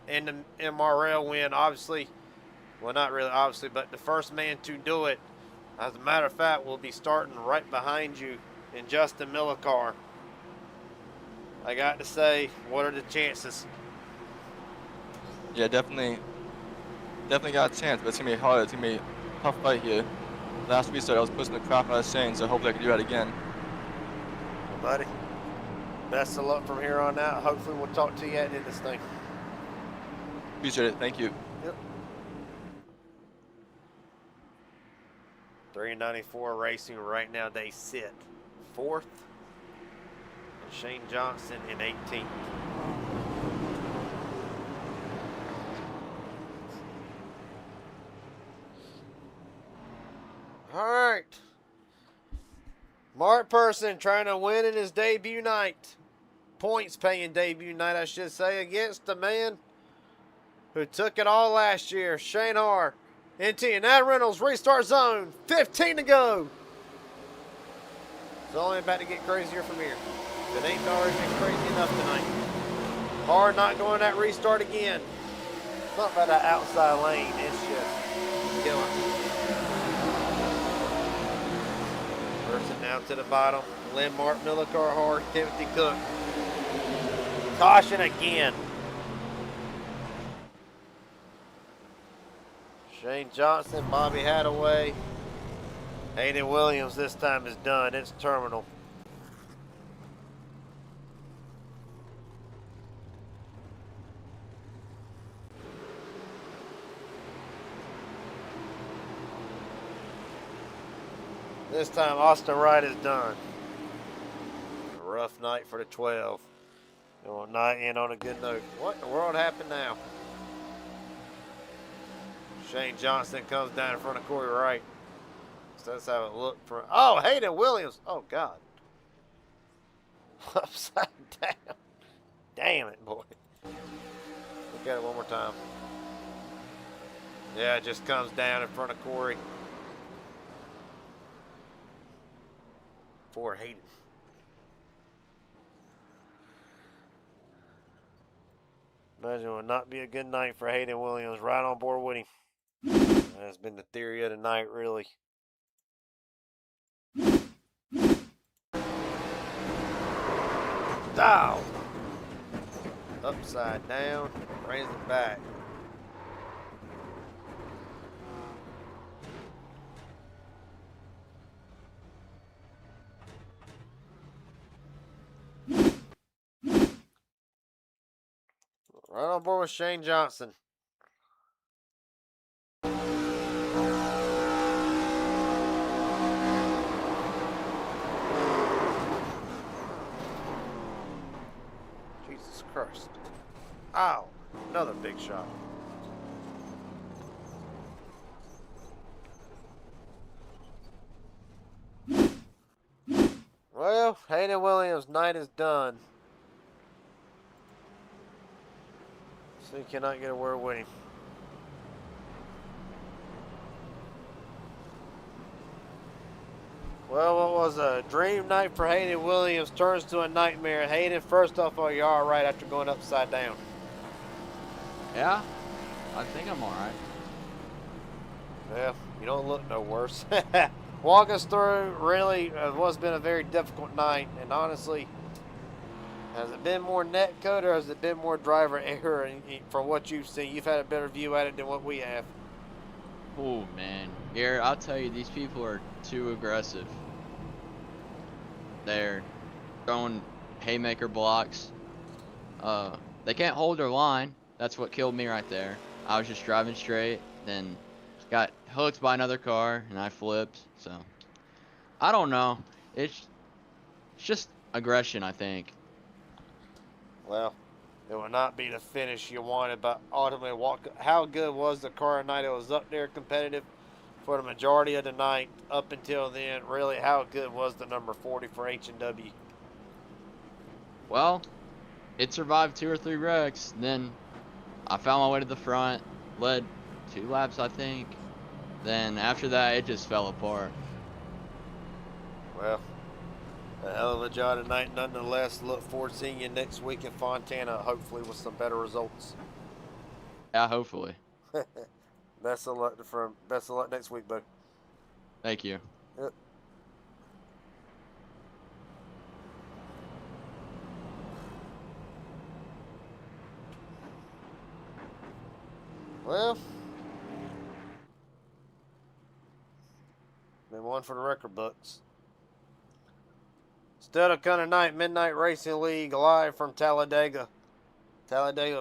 and the MRL win. Obviously, well, not really obviously, but the first man to do it As a matter of fact, we'll be starting right behind you in Justin Miller car. I got to say, what are the chances? Yeah, definitely got a chance, but it's gonna be hard. It's gonna be a tough fight here. Last restart, I was pushing the crap out of Shane, so hopefully I can do that again. Well, buddy, best of luck from here on out. Hopefully we'll talk to you at the end of this thing. Appreciate it. Thank you. Yep. 394 Racing right now, they sit 4th. And Shane Johnson in 18th. All right. Mark Person trying to win in his debut night. Points paying debut night, I should say, against the man who took it all last year, Shane Har. NT and Ad Reynolds restart zone. 15 to go. It's only about to get crazier from here. It ain't already been crazy enough tonight. Har not going that restart again. It's not about that outside lane. It's just killing. Person down to the bottom. Lynn Mark, Miller Carhart, Timothy Cook. Caution again. Shane Johnson, Bobby Hadaway. Hayden Williams this time is done. It's terminal. This time Austin Wright is done. A rough night for the 12. It will not end on a good note. What in the world happened now? Shane Johnson comes down in front of Corey Wright. So that's how it looked for. Oh, Hayden Williams. Oh, God. Upside down. Damn it, boy. Look at it one more time. Yeah, it just comes down in front of Corey. For Hayden. Imagine it would not be a good night for Hayden Williams. Right on board with him. That's been the theory of the night, really. Down. Upside down. Brings it back. Right on board with Shane Johnson. Jesus Christ. Ow. Another big shot. Well, Hayden Williams' night is done. So he cannot get a word with him. Well, what was a dream night for Hayden Williams turns to a nightmare. Hayden, first off, are you all right after going upside down? Yeah, I think I'm all right. Well, you don't look no worse. Walk us through, really, what's been a very difficult night. And honestly, has it been more net code or has it been more driver error? And from what you've seen, you've had a better view at it than what we have. Oh man, Garrett, I'll tell you, these people are too aggressive. They're throwing haymaker blocks. They can't hold their line. That's what killed me right there. I was just driving straight, then got hooked by another car, and I flipped. So I don't know. It's just aggression, I think. Well, it will not be the finish you wanted, but ultimately, how good was the car tonight? It was up there competitive for the majority of the night up until then. Really, how good was the number 40 for H&W? Well, it survived 2 or 3 wrecks. Then I found my way to the front, led 2 laps, I think. Then after that, it just fell apart. Well, a hell of a job tonight nonetheless. Look forward to seeing you next week in Fontana, hopefully with some better results. Yeah, hopefully. Best of luck next week, bud. Thank you. Yep. Well, been one for the record books. Daytona Night Midnight Racing League live from Talladega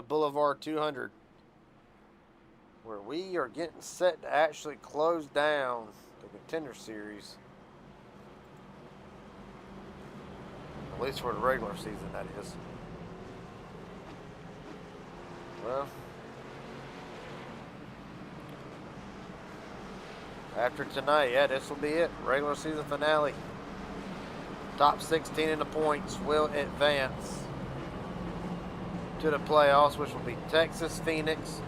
Boulevard 200, where we are getting set to actually close down the Contender Series. At least for the regular season, that is. Well, after tonight, yeah, this will be it. Regular season finale. Top 16 in the points will advance to the playoffs, which will be Texas, Phoenix,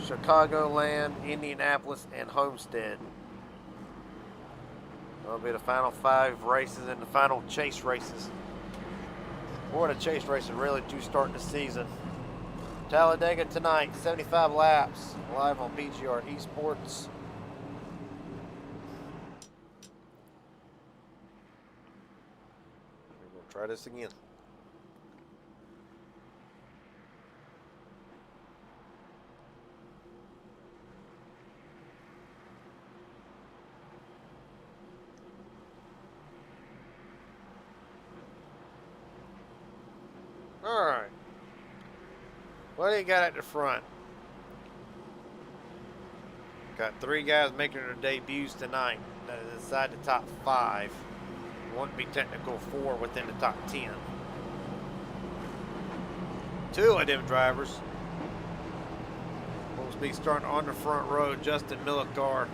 Chicagoland, Indianapolis, and Homestead. That'll be the final 5 races and the final chase races. Or the chase races really do start the season. Talladega tonight, 75 laps, live on PGR Esports. We're going to try this again. All right. What do you got at the front? Got 3 guys making their debuts tonight that is inside the top 5. Won't be technical 4 within the top 10. 2 of them drivers will be starting on the front row. Justin Millicar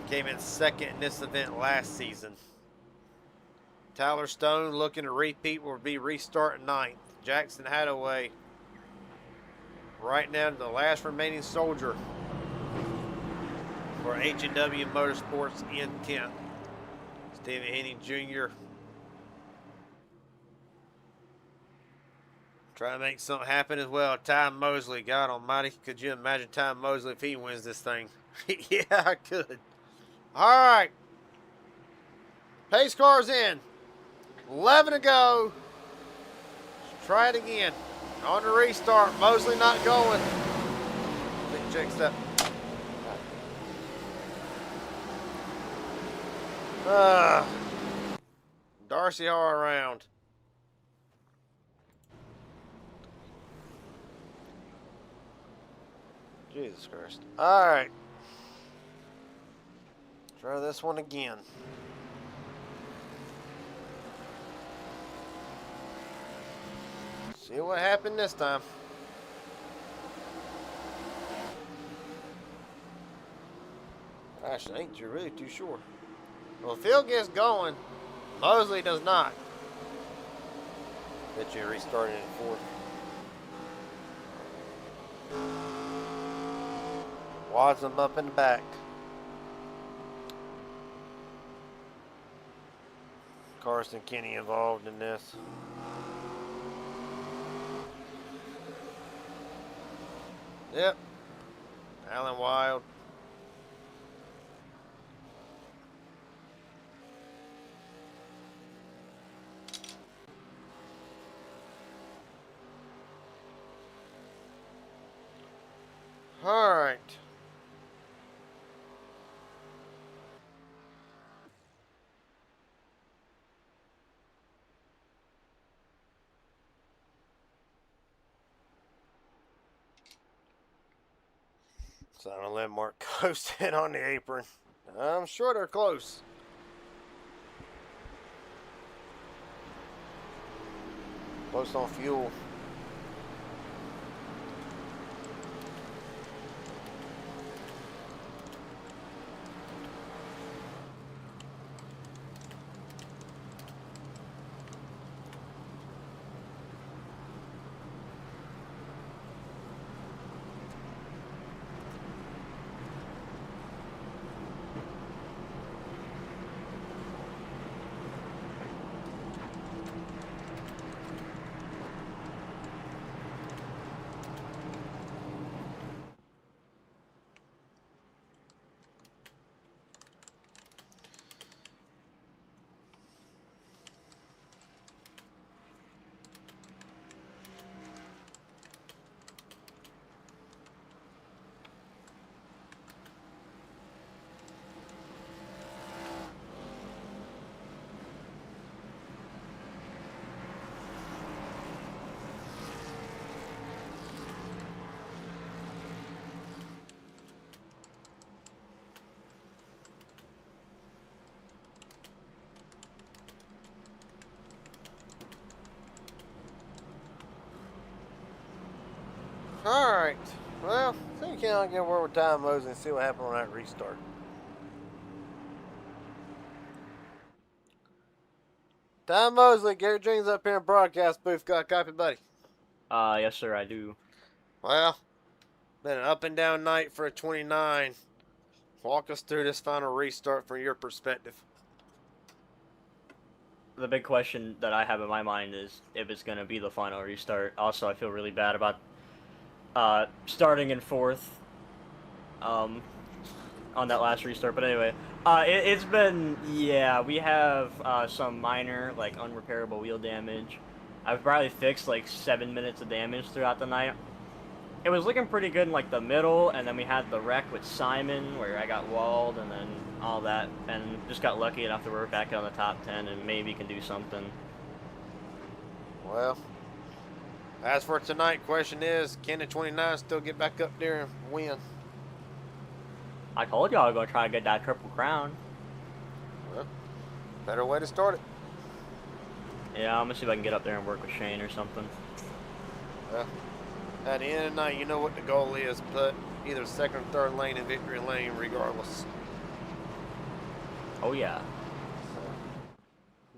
came in 2nd in this event last season. Tyler Stone looking to repeat, will be restarting 9th. Jackson Hadaway right now the last remaining soldier for H&W Motorsports in Kent. Stephen Henning Jr. trying to make something happen as well. Ty Mosley, God almighty, could you imagine Ty Mosley if he wins this thing? Yeah, I could. All right. Pace car's in. 11 to go. Let's try it again. On the restart. Mosley not going. I think checks that. Darcy all around. Jesus Christ. All right. Try this one again. See what happened this time. Actually, ain't you really too sure? Well, Phil gets going. Mosley does not. Bet you restarted in 4th. Wads him up in the back. Carson Kenny involved in this. Yep. Alan Wild. All right. So I'm gonna let Mark coast in on the apron. I'm sure they're close. Close on fuel. Alright. Well, so you can't get word with time modes and see what happened on that restart. Tom Mosley, Gary Jeans up here in broadcast booth. Got a copy, buddy? Yes, sir, I do. Well, been an up and down night for a 29. Walk us through this final restart from your perspective. The big question that I have in my mind is if it's going to be the final restart. Also, I feel really bad about starting in fourth on that last restart. But anyway, it's been, yeah, we have some minor, like, unrepairable wheel damage. I've probably fixed, like, 7 minutes of damage throughout the night. It was looking pretty good in, like, the middle, and then we had the wreck with Simon, where I got walled, and then all that, and just got lucky enough that we're back on the top 10, and maybe can do something. Well, as for tonight, question is, can the 29 still get back up there and win? I told you I was going to try to get that triple crown. Well, better way to start it. Yeah, I'm going to see if I can get up there and work with Shane or something. Well, at the end of the night, you know what the goal is. Put either second or third lane in victory lane regardless. Oh, yeah. So,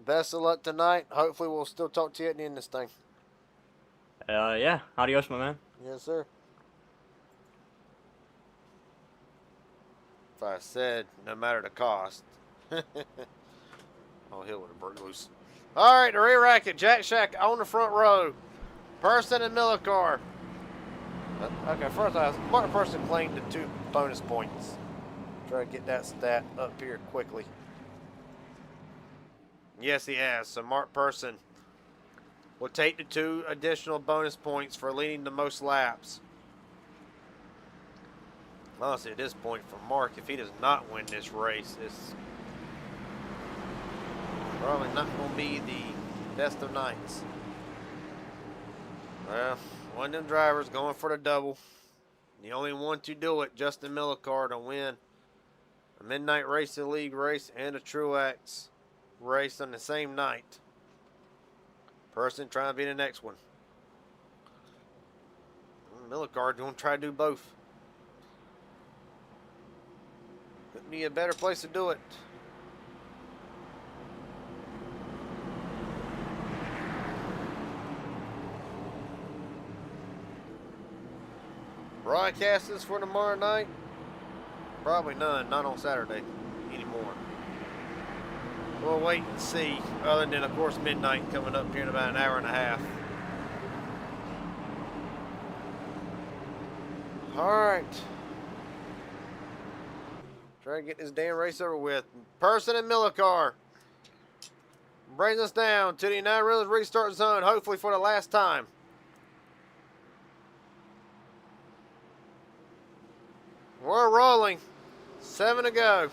best of luck tonight. Hopefully we'll still talk to you at the end of this thing. Yeah. Adios, my man. Yes, sir. If I said, no matter the cost. Oh, hell would have broke loose. All right, the rear racket, Jack Shack on the front row. Person and Millicar. Okay, first Mark Person claimed the 2 bonus points. Try to get that stat up here quickly. Yes, he has. So Mark Person will take the 2 additional bonus points for leading the most laps. Honestly, at this point for Mark, if he does not win this race, it's probably not going to be the best of nights. Well, one of them drivers going for the double. The only one to do it, Justin Millicar, to win a Midnight Racing League race and a Tru-Axe race on the same night. Person trying to be the next one. Millicar going to try to do both. Couldn't be a better place to do it. Broadcasters for tomorrow night? Probably none. Not on Saturday anymore. We'll wait and see. Other than, of course, midnight coming up here in about an hour and a half. Alright. Try to get this damn race over with. Person and Millicar brings us down to the 9 Reels restart zone, hopefully for the last time. We're rolling. 7 to go.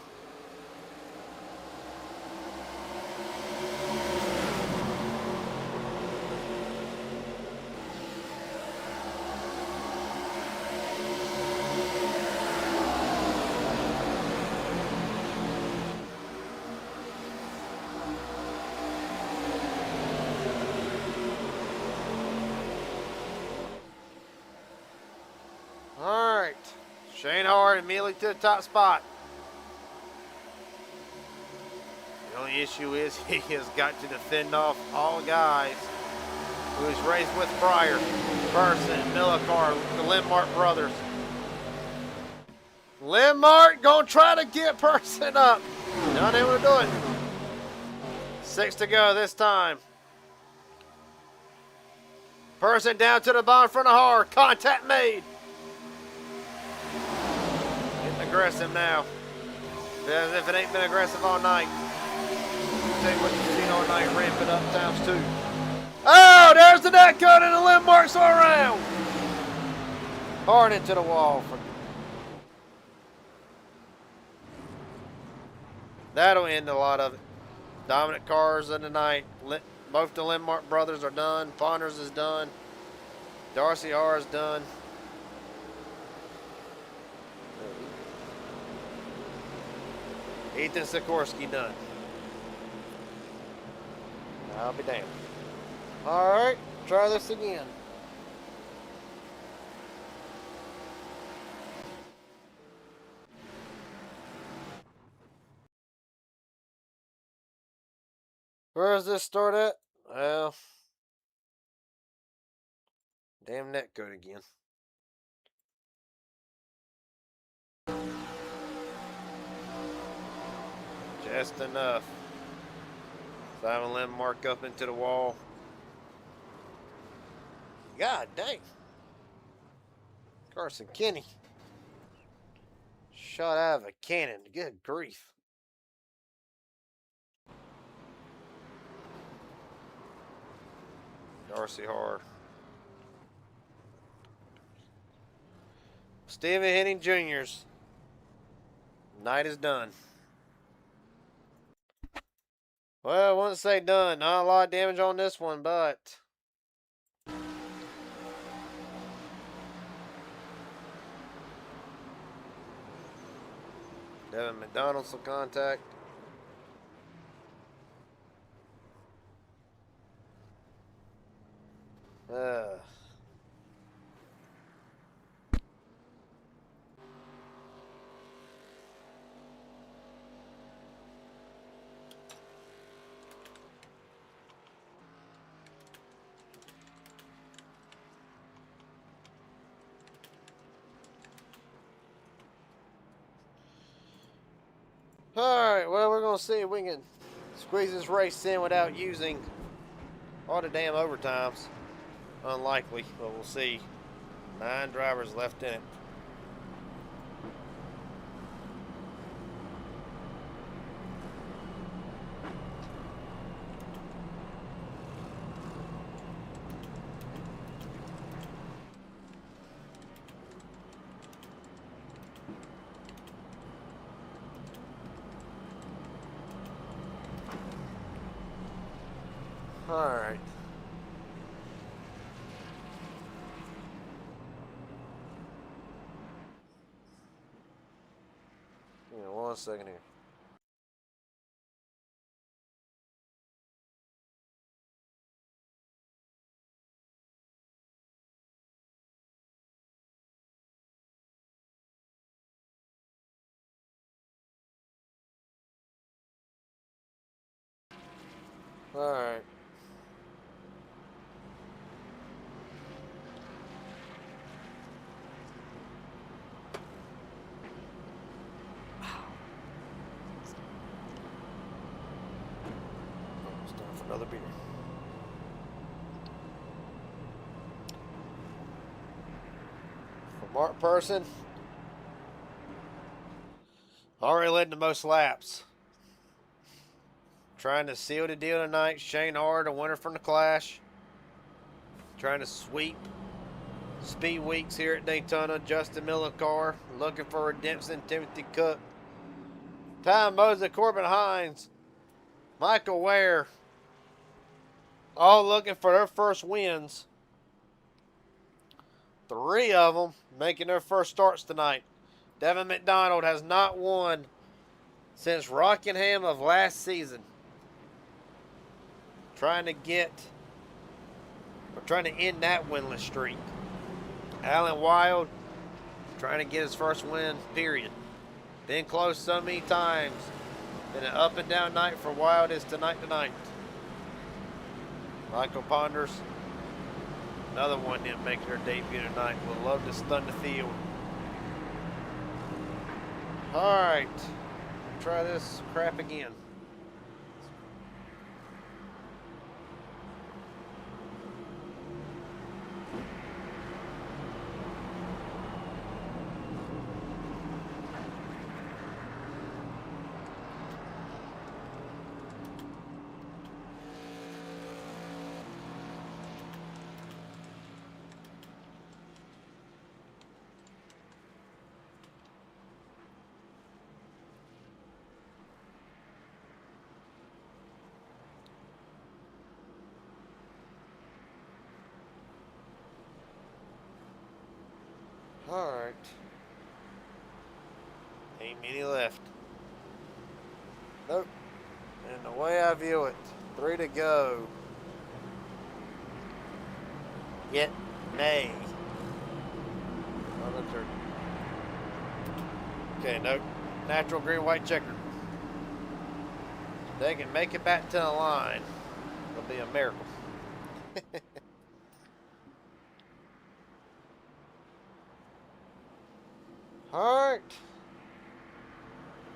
All right. Shane Hard immediately to the top spot. The only issue is he has got to defend off all guys who he's raced with prior. Person, Millicar, the Lindmark brothers. Lindmark gonna try to get Person up. Not able to do it. 6 to go this time. Person down to the bottom front of Hard. Contact made. Aggressive now. As if it ain't been aggressive all night. Tell you what you've seen all night, ramp it up times 2. Oh, there's the net cut and the limb marks all around. Hard into the wall. That'll end a lot of it. Dominant cars of the night. Both the Lindmark brothers are done. Ponders is done. Darcy R is done. Ethan Sikorsky done. I'll be damned. All right, try this again. Where does this start at? Well, damn netcode again. Just enough. So I haven't let him mark up into the wall. God dang. Carson Kenny. Shot out of a cannon. Good grief. Darcy Har. Stephen Henning Jr.'s night is done. Well, I wouldn't say done. Not a lot of damage on this one, but Devin McDonald some contact. Alright, well, we're going to see if we can squeeze this race in without using all the damn overtimes. Unlikely, but we'll see. 9 drivers left in it. Alright. Give me 1 second here. Alright. It's time for another beer. For Mark Person, already led the most laps. Trying to seal the deal tonight. Shane Hard, a winner from the Clash. Trying to sweep Speed Weeks here at Daytona. Justin Miller car. Looking for redemption. Timothy Cook. Ty Mosley, Corbin Hines, Michael Ware. All looking for their first wins. 3 of them making their first starts tonight. Devin McDonald has not won since Rockingham of last season. Trying to end that winless streak. Alan Wild trying to get his first win, period. Been close so many times. Been an up and down night for Wild. Is tonight. Michael Ponders, another one didn't make their debut tonight. Would love to stun the field. Alright. Try this crap again. Alright. Ain't many left. Nope. And the way I view it, 3 to go. Yet, nay. Okay, nope. Natural green, white checker. They can make it back to the line. It'll be a miracle. All right.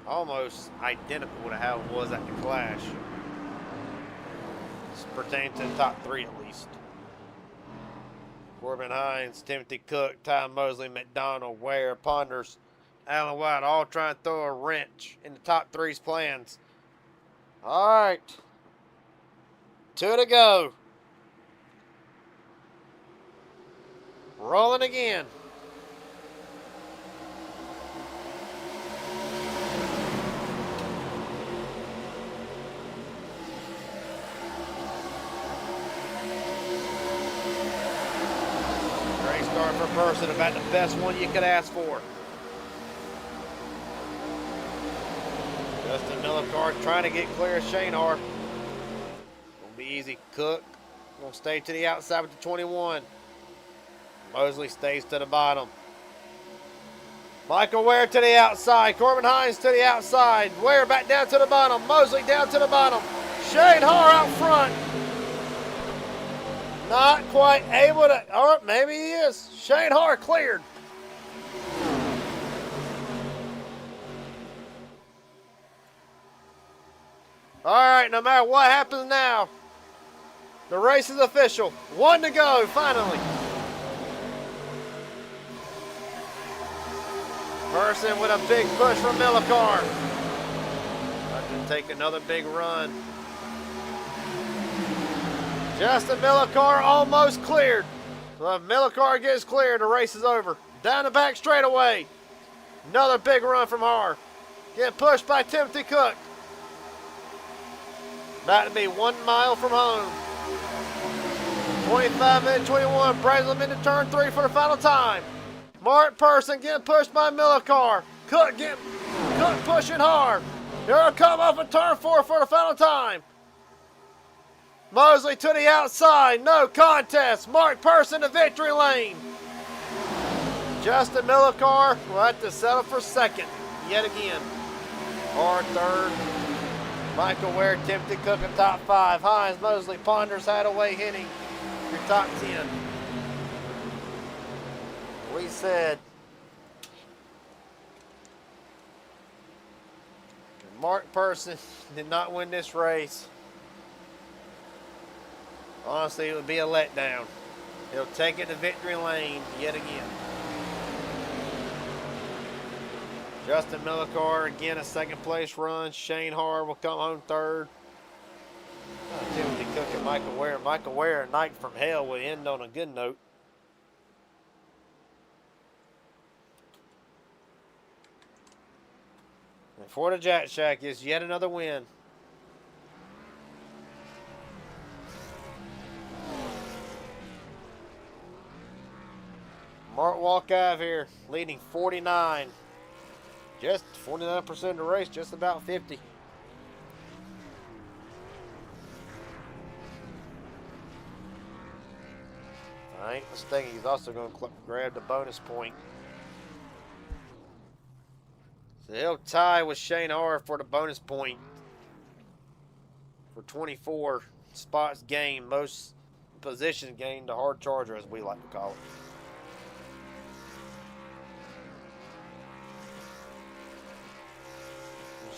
Almost identical to how it was at the Clash. This pertains to the top 3 at least. Corbin Hines, Timothy Cook, Ty Mosley, McDonald, Ware, Ponders, Alan White, all trying to throw a wrench in the top 3's plans. All right. 2 to go. Rolling again. Great start for Person, about the best one you could ask for. Justin Millicard trying to get clear of Shane Hart. Gonna be easy. Cook gonna stay to the outside with the 21. Mosley stays to the bottom. Michael Ware to the outside. Corbin Hines to the outside. Ware back down to the bottom. Mosley down to the bottom. Shane Har out front. Not quite able to, or maybe he is. Shane Har cleared. All right, no matter what happens now, the race is official. 1 to go, finally. Person with a big push from Millicard. About to take another big run. Justin Millicard almost cleared. So if Millicard gets cleared, the race is over. Down the back straightaway. Another big run from Har. Getting pushed by Timothy Cook. About to be 1 mile from home. 25 minutes 21 brings them into turn 3 for the final time. Mark Person getting pushed by Millicard. Cook pushing hard. They'll come off of turn 4 for the final time. Mosley to the outside. No contest. Mark Person to victory lane. Justin Millicard will have to settle for second yet again. Or third. Michael Ware, Timothy Cook in top 5. Hines, Mosley, Ponders, Hadaway, Henning, your top 10. We said Mark Person did not win this race. Honestly, it would be a letdown. He'll take it to victory lane yet again. Justin Millicard, again, a second place run. Shane Har will come home third. Timothy Cook and Michael Ware. Michael Ware, a night from hell, will end on a good note. And for the Jack Shack is yet another win. Mark Walk out of here, leading 49. Just 49% of the race, just about 50. I ain't mistaken, he's also going to grab the bonus point. So he'll tie with Shane Har for the bonus point. For 24 spots gained, most positions gained, the hard charger as we like to call it.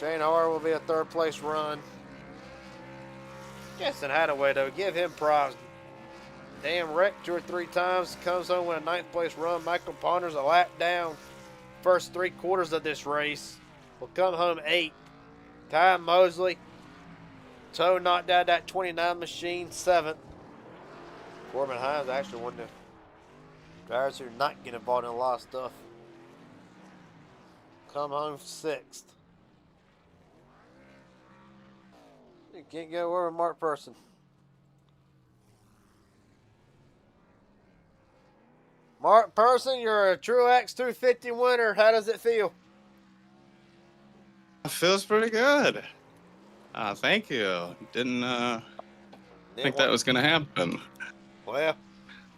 Shane Har will be a third place run. Justin Hadaway, though, give him props. Damn wrecked 2 or 3 times. Comes home with a 9th place run. Michael Ponders a lap down. First 3 quarters of this race. Will come home 8th. Ty Mosley. Toe knocked out that 29 machine 7th. Corbin Hines actually one of the drivers who not get involved in a lot of stuff. Come home 6th. You can't go over Mark Person. Mark Person, you're a Tru-Axe 250 winner. How does it feel? It feels pretty good. Thank you. Didn't think that was going to happen. Well,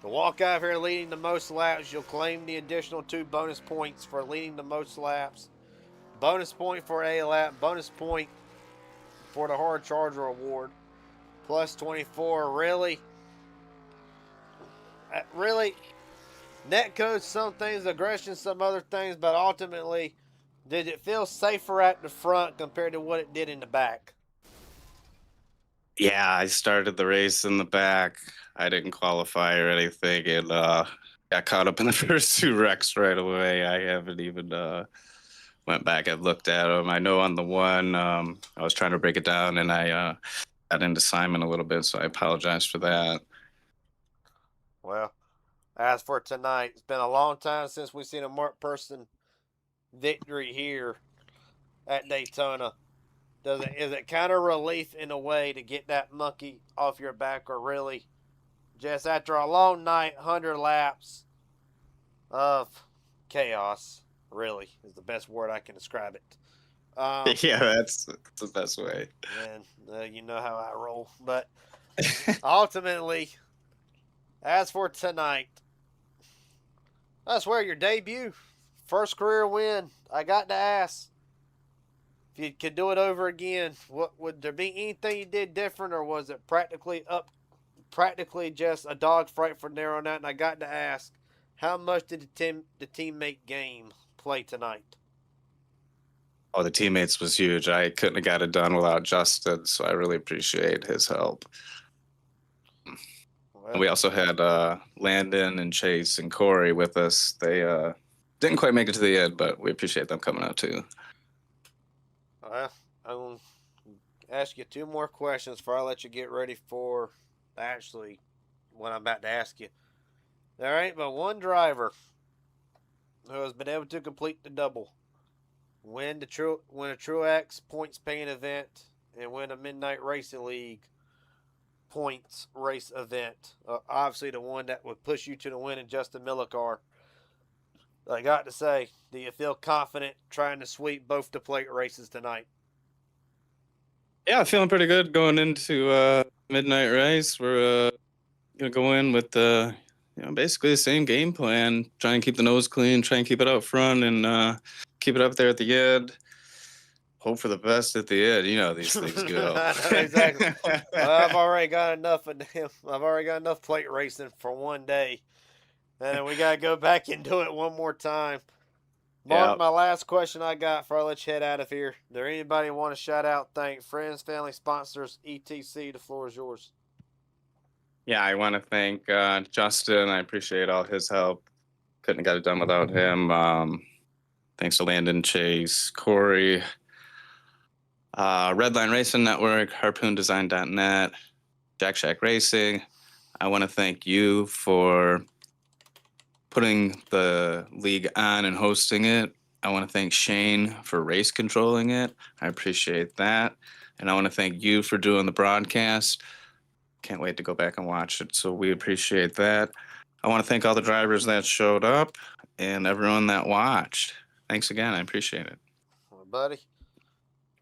to walk out of here leading the most laps, you'll claim the additional 2 bonus points for leading the most laps. Bonus point for a lap. Bonus point for the Hard Charger Award. Plus 24. Really? Really? Netcode some things, aggression some other things, but ultimately, did it feel safer at the front compared to what it did in the back? Yeah, I started the race in the back. I didn't qualify or anything, and got caught up in the first two wrecks right away. I haven't even went back and looked at them. I know on the one, I was trying to break it down, and I got into Simon a little bit, so I apologize for that. Well, as for tonight, it's been a long time since we've seen a Mark Person victory here at Daytona. Is it kind of relief in a way to get that monkey off your back, or really just after a long night, 100 laps of chaos, really is the best word I can describe it. Yeah, that's the best way. And you know how I roll. But ultimately, as for tonight, I swear your debut, first career win. I got to ask, if you could do it over again, what would there be anything you did different, or was it practically just a dogfight from there on out? And I got to ask, how much did the teammate game play tonight? Oh, the teammates was huge. I couldn't have got it done without Justin, so I really appreciate his help. And we also had Landon and Chase and Corey with us. They didn't quite make it to the end, but we appreciate them coming out too. Well, I'm going to ask you two more questions before I let you get ready for actually what I'm about to ask you. There ain't but one driver who has been able to complete the double, win a Tru-Axe points paying event, and win a Midnight Racing League points race event. Obviously, the one that would push you to the win in Justin Millicar. I got to say, do you feel confident trying to sweep both the plate races tonight? Yeah, feeling pretty good going into Midnight Race. We're gonna go in with basically the same game plan. Try and keep the nose clean, try and keep it out front, and keep it up there at the end. Hope for the best at the end. You know how these things go. I know exactly. Well, I've already got enough of them. I've already got enough plate racing for one day, and then we gotta go back and do it one more time. Mark, my last question I got before I let you head out of here. Is there anybody want to shout out, thank friends, family, sponsors, etc.? The floor is yours. Yeah, I want to thank Justin. I appreciate all his help. Couldn't have got it done without him. Thanks to Landon, Chase, Corey, Redline Racing Network, HarpoonDesign.net, Jack Shack Racing. I want to thank you for putting the league on and hosting it. I want to thank Shane for race controlling it. I appreciate that. And I want to thank you for doing the broadcast. Can't wait to go back and watch it. So we appreciate that. I want to thank all the drivers that showed up and everyone that watched. Thanks again. I appreciate it. Well, buddy,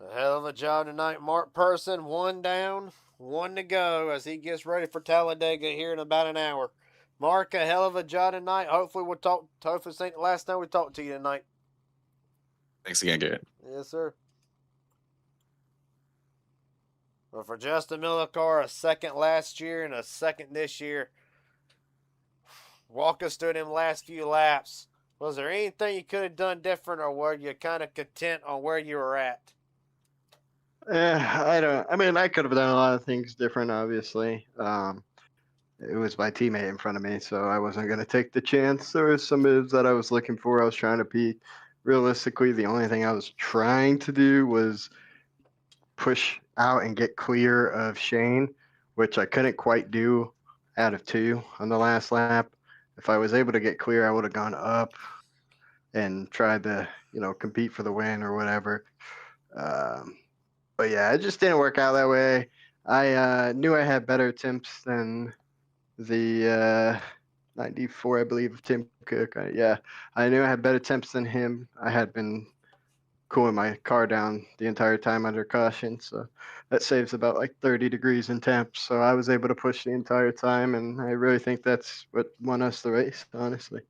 a hell of a job tonight. Mark Person, one down, one to go as he gets ready for Talladega here in about an hour. Mark, a hell of a job tonight. Hopefully we'll talk. Hopefully this ain't the last time we talk to you tonight. Thanks again, Garrett. Yes, sir. Well, for Justin Millicar, a second last year and a second this year. Walk us through them last few laps. Was there anything you could have done different, or were you kind of content on where you were at? I mean, I could have done a lot of things different, obviously. It was my teammate in front of me, so I wasn't going to take the chance. There was some moves that I was looking for. I was trying to peak. Realistically, the only thing I was trying to do was push out and get clear of Shane, which I couldn't quite do out of two on the last lap. If I was able to get clear, I would have gone up and tried to, compete for the win or whatever. But yeah, it just didn't work out that way. I knew I had better attempts than the 94, I believe, of Tim Cook. I knew I had better attempts than him. I had been cooling my car down the entire time under caution, so that saves about like 30 degrees in temps. So I was able to push the entire time, and I really think that's what won us the race, honestly.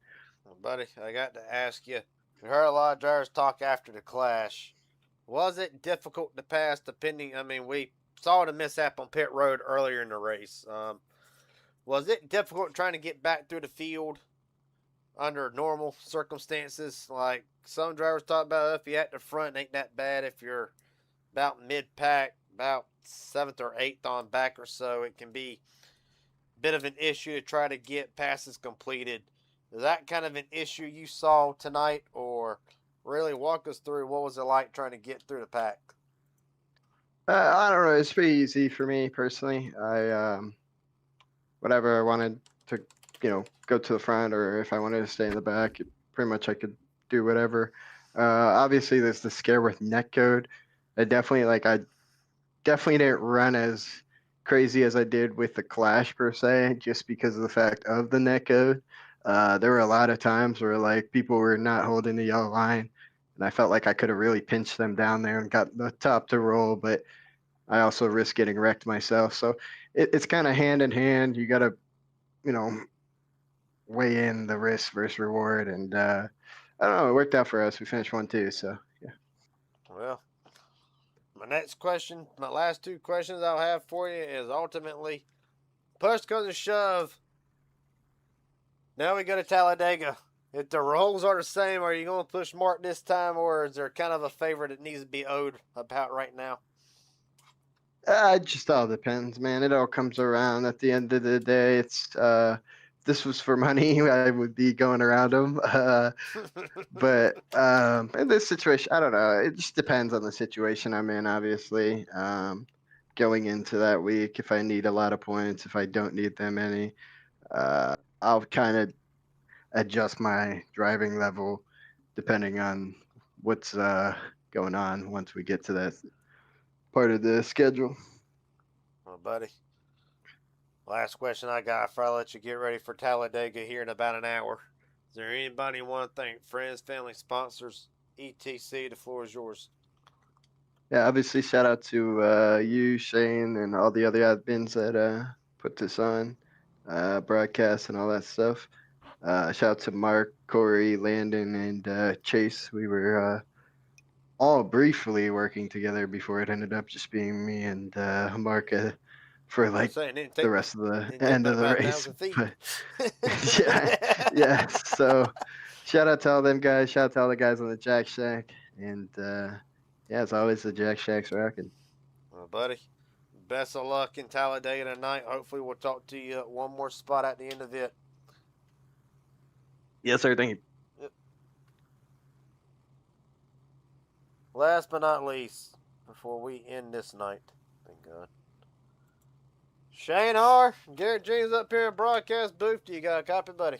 Well, buddy, I got to ask you. We heard a lot of drivers talk after the clash. Was it difficult to pass depending? I mean, we saw the mishap on pit road earlier in the race. Was it difficult trying to get back through the field under normal circumstances? Like some drivers talk about, if you're at the front, it ain't that bad. If you're about mid-pack, about 7th or 8th on back or so, it can be a bit of an issue to try to get passes completed. Is that kind of an issue you saw tonight, or really walk us through what was it like trying to get through the pack? I don't know. It's pretty easy for me personally. Whatever I wanted to, go to the front, or if I wanted to stay in the back, pretty much I could do whatever. Obviously, there's the scare with netcode. I definitely didn't run as crazy as I did with the Clash per se, just because of the fact of the netcode. There were a lot of times where like people were not holding the yellow line, and I felt like I could have really pinched them down there and got the top to roll, but I also risked getting wrecked myself. So it's kind of hand in hand. You got to, weigh in the risk versus reward, and I don't know. It worked out for us. We finished 1-2, so yeah. Well, my next question, my last two questions I'll have for you is ultimately, push comes to shove. Now we go to Talladega. If the roles are the same, are you going to push Mark this time, or is there kind of a favor that needs to be owed about right now? It just all depends, man. It all comes around at the end of the day. It's this was for money, I would be going around them. But in this situation, I don't know. It just depends on the situation I'm in, obviously. Going into that week, if I need a lot of points, if I don't need them any, I'll kind of adjust my driving level depending on what's going on once we get to that part of the schedule. Well, buddy, last question I got before I let you get ready for Talladega here in about an hour. Is there anybody you want to thank? Friends, family, sponsors, etc. The floor is yours. Yeah, obviously shout out to you, Shane, and all the other admins that put this on, broadcast and all that stuff. Shout out to Mark, Corey, Landon, and Chase. We were all briefly working together before it ended up just being me and Mark for like the rest of the end of the race. But, yeah. So shout out to all them guys. Shout out to all the guys on the Jack Shack, and yeah, as always, the Jack Shack's rocking. Well, buddy, best of luck in Talladega tonight. Hopefully, we'll talk to you at one more spot at the end of it. Yes, sir. Thank you. Yep. Last but not least, before we end this night, thank God, Shane Har, Garrett James up here in broadcast booth. Do you got a copy, buddy?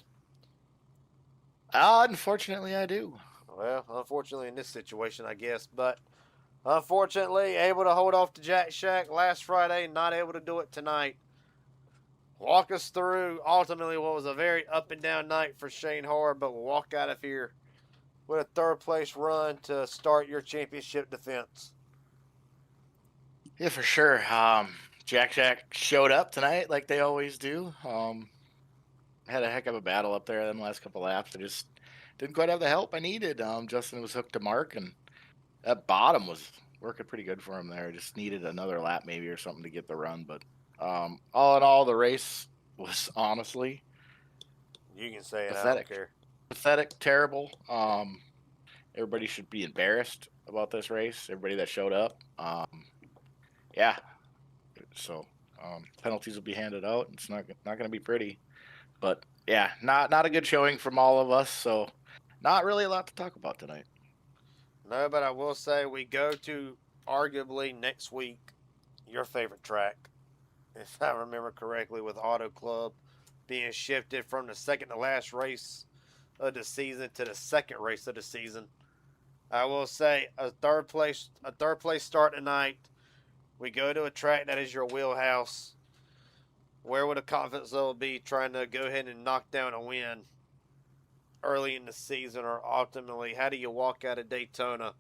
Unfortunately, I do. Well, unfortunately in this situation, I guess, but unfortunately able to hold off to Jack Shack last Friday, not able to do it tonight. Walk us through ultimately what was a very up and down night for Shane Har, but we'll walk out of here with a third place run to start your championship defense. Yeah, for sure. Jack Shack showed up tonight like they always do. Had a heck of a battle up there in the last couple laps. I just didn't quite have the help I needed. Justin was hooked to Mark, and that bottom was working pretty good for him there. Just needed another lap maybe or something to get the run. But all in all, the race was honestly, you can say it, pathetic. I don't care. Pathetic, terrible. Everybody should be embarrassed about this race. Everybody that showed up. Yeah. So penalties will be handed out. It's not going to be pretty. But yeah, not a good showing from all of us. So not really a lot to talk about tonight. No, but I will say we go to arguably next week your favorite track, if I remember correctly, with Auto Club being shifted from the second to last race of the season to the second race of the season. I will say a third place start tonight. We go to a track that is your wheelhouse. Where would a confidence level be trying to go ahead and knock down a win early in the season, or ultimately, how do you walk out of Daytona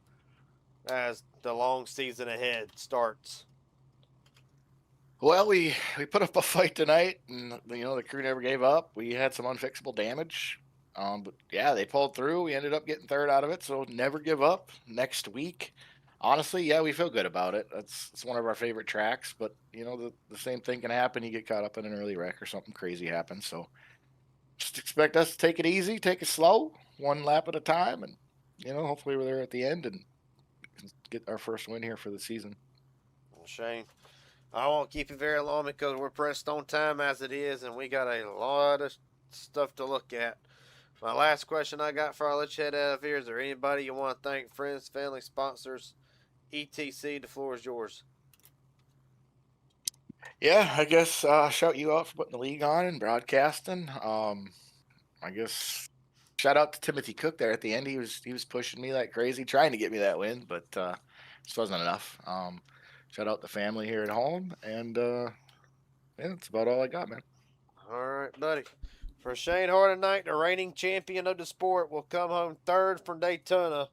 as the long season ahead starts? Well, we put up a fight tonight, and the crew never gave up. We had some unfixable damage, but yeah, they pulled through. We ended up getting third out of it, so never give up. Next week, honestly, yeah, we feel good about it. It's one of our favorite tracks, but you know the same thing can happen. You get caught up in an early wreck or something crazy happens. So just expect us to take it easy, take it slow, one lap at a time, and you know hopefully we're there at the end and get our first win here for the season. Well, Shane, I won't keep you very long because we're pressed on time as it is, and we got a lot of stuff to look at. My last question I got for I'll let you head out of here. Is there anybody you want to thank? Friends, family, sponsors, etc. The floor is yours. Yeah, I guess shout you out for putting the league on and broadcasting. I guess shout out to Timothy Cook there at the end. He was pushing me like crazy, trying to get me that win, but just wasn't enough. Shout out the family here at home, and yeah, that's about all I got, man. All right, buddy. For Shane Hardenite, the reigning champion of the sport, will come home third from Daytona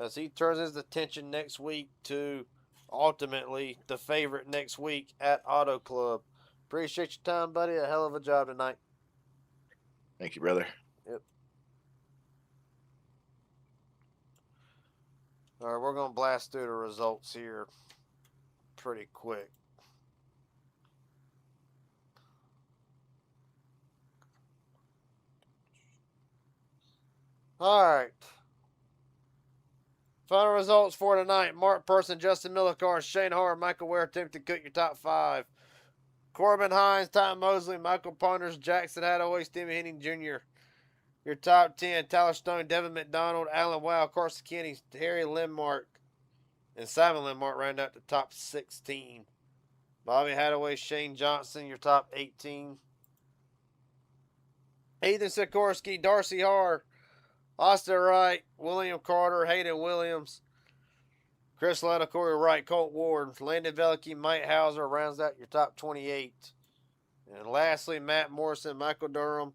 as he turns his attention next week to ultimately the favorite next week at Auto Club. Appreciate your time, buddy. A hell of a job tonight. Thank you, brother. Yep. All right, we're going to blast through the results here pretty quick. All right. Final results for tonight. Mark Person, Justin Millicar, Shane Hart, Michael Ware, Timothy Cook, your top 5. Corbin Hines, Tom Mosley, Michael Ponders, Jackson Hadaway, Stephen Henning Jr. Your top 10, Tyler Stone, Devin McDonald, Alan Wow, Carson Kenny, Harry Lindmark, and Simon Lindmark round out the top 16. Bobby Hadaway, Shane Johnson, your top 18. Ethan Sikorsky, Darcy Harr, Austin Wright, William Carter, Hayden Williams, Chris Letta, Corey Wright, Colt Ward, Landon Velicky, Mike Hauser rounds out your top 28. And lastly, Matt Morrison, Michael Durham,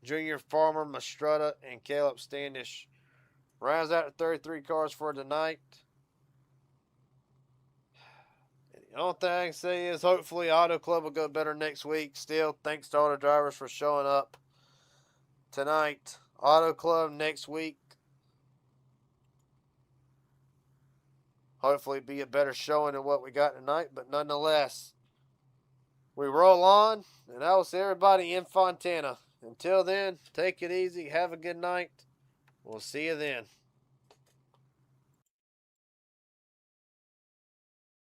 Junior Farmer, Mastrutta, and Caleb Standish rounds out the 33 cars for tonight. The only thing I can say is hopefully Auto Club will go better next week. Still, thanks to all the drivers for showing up tonight. Auto Club next week. Hopefully be a better showing than what we got tonight. But nonetheless, we roll on. And I will see everybody in Fontana. Until then, take it easy. Have a good night. We'll see you then.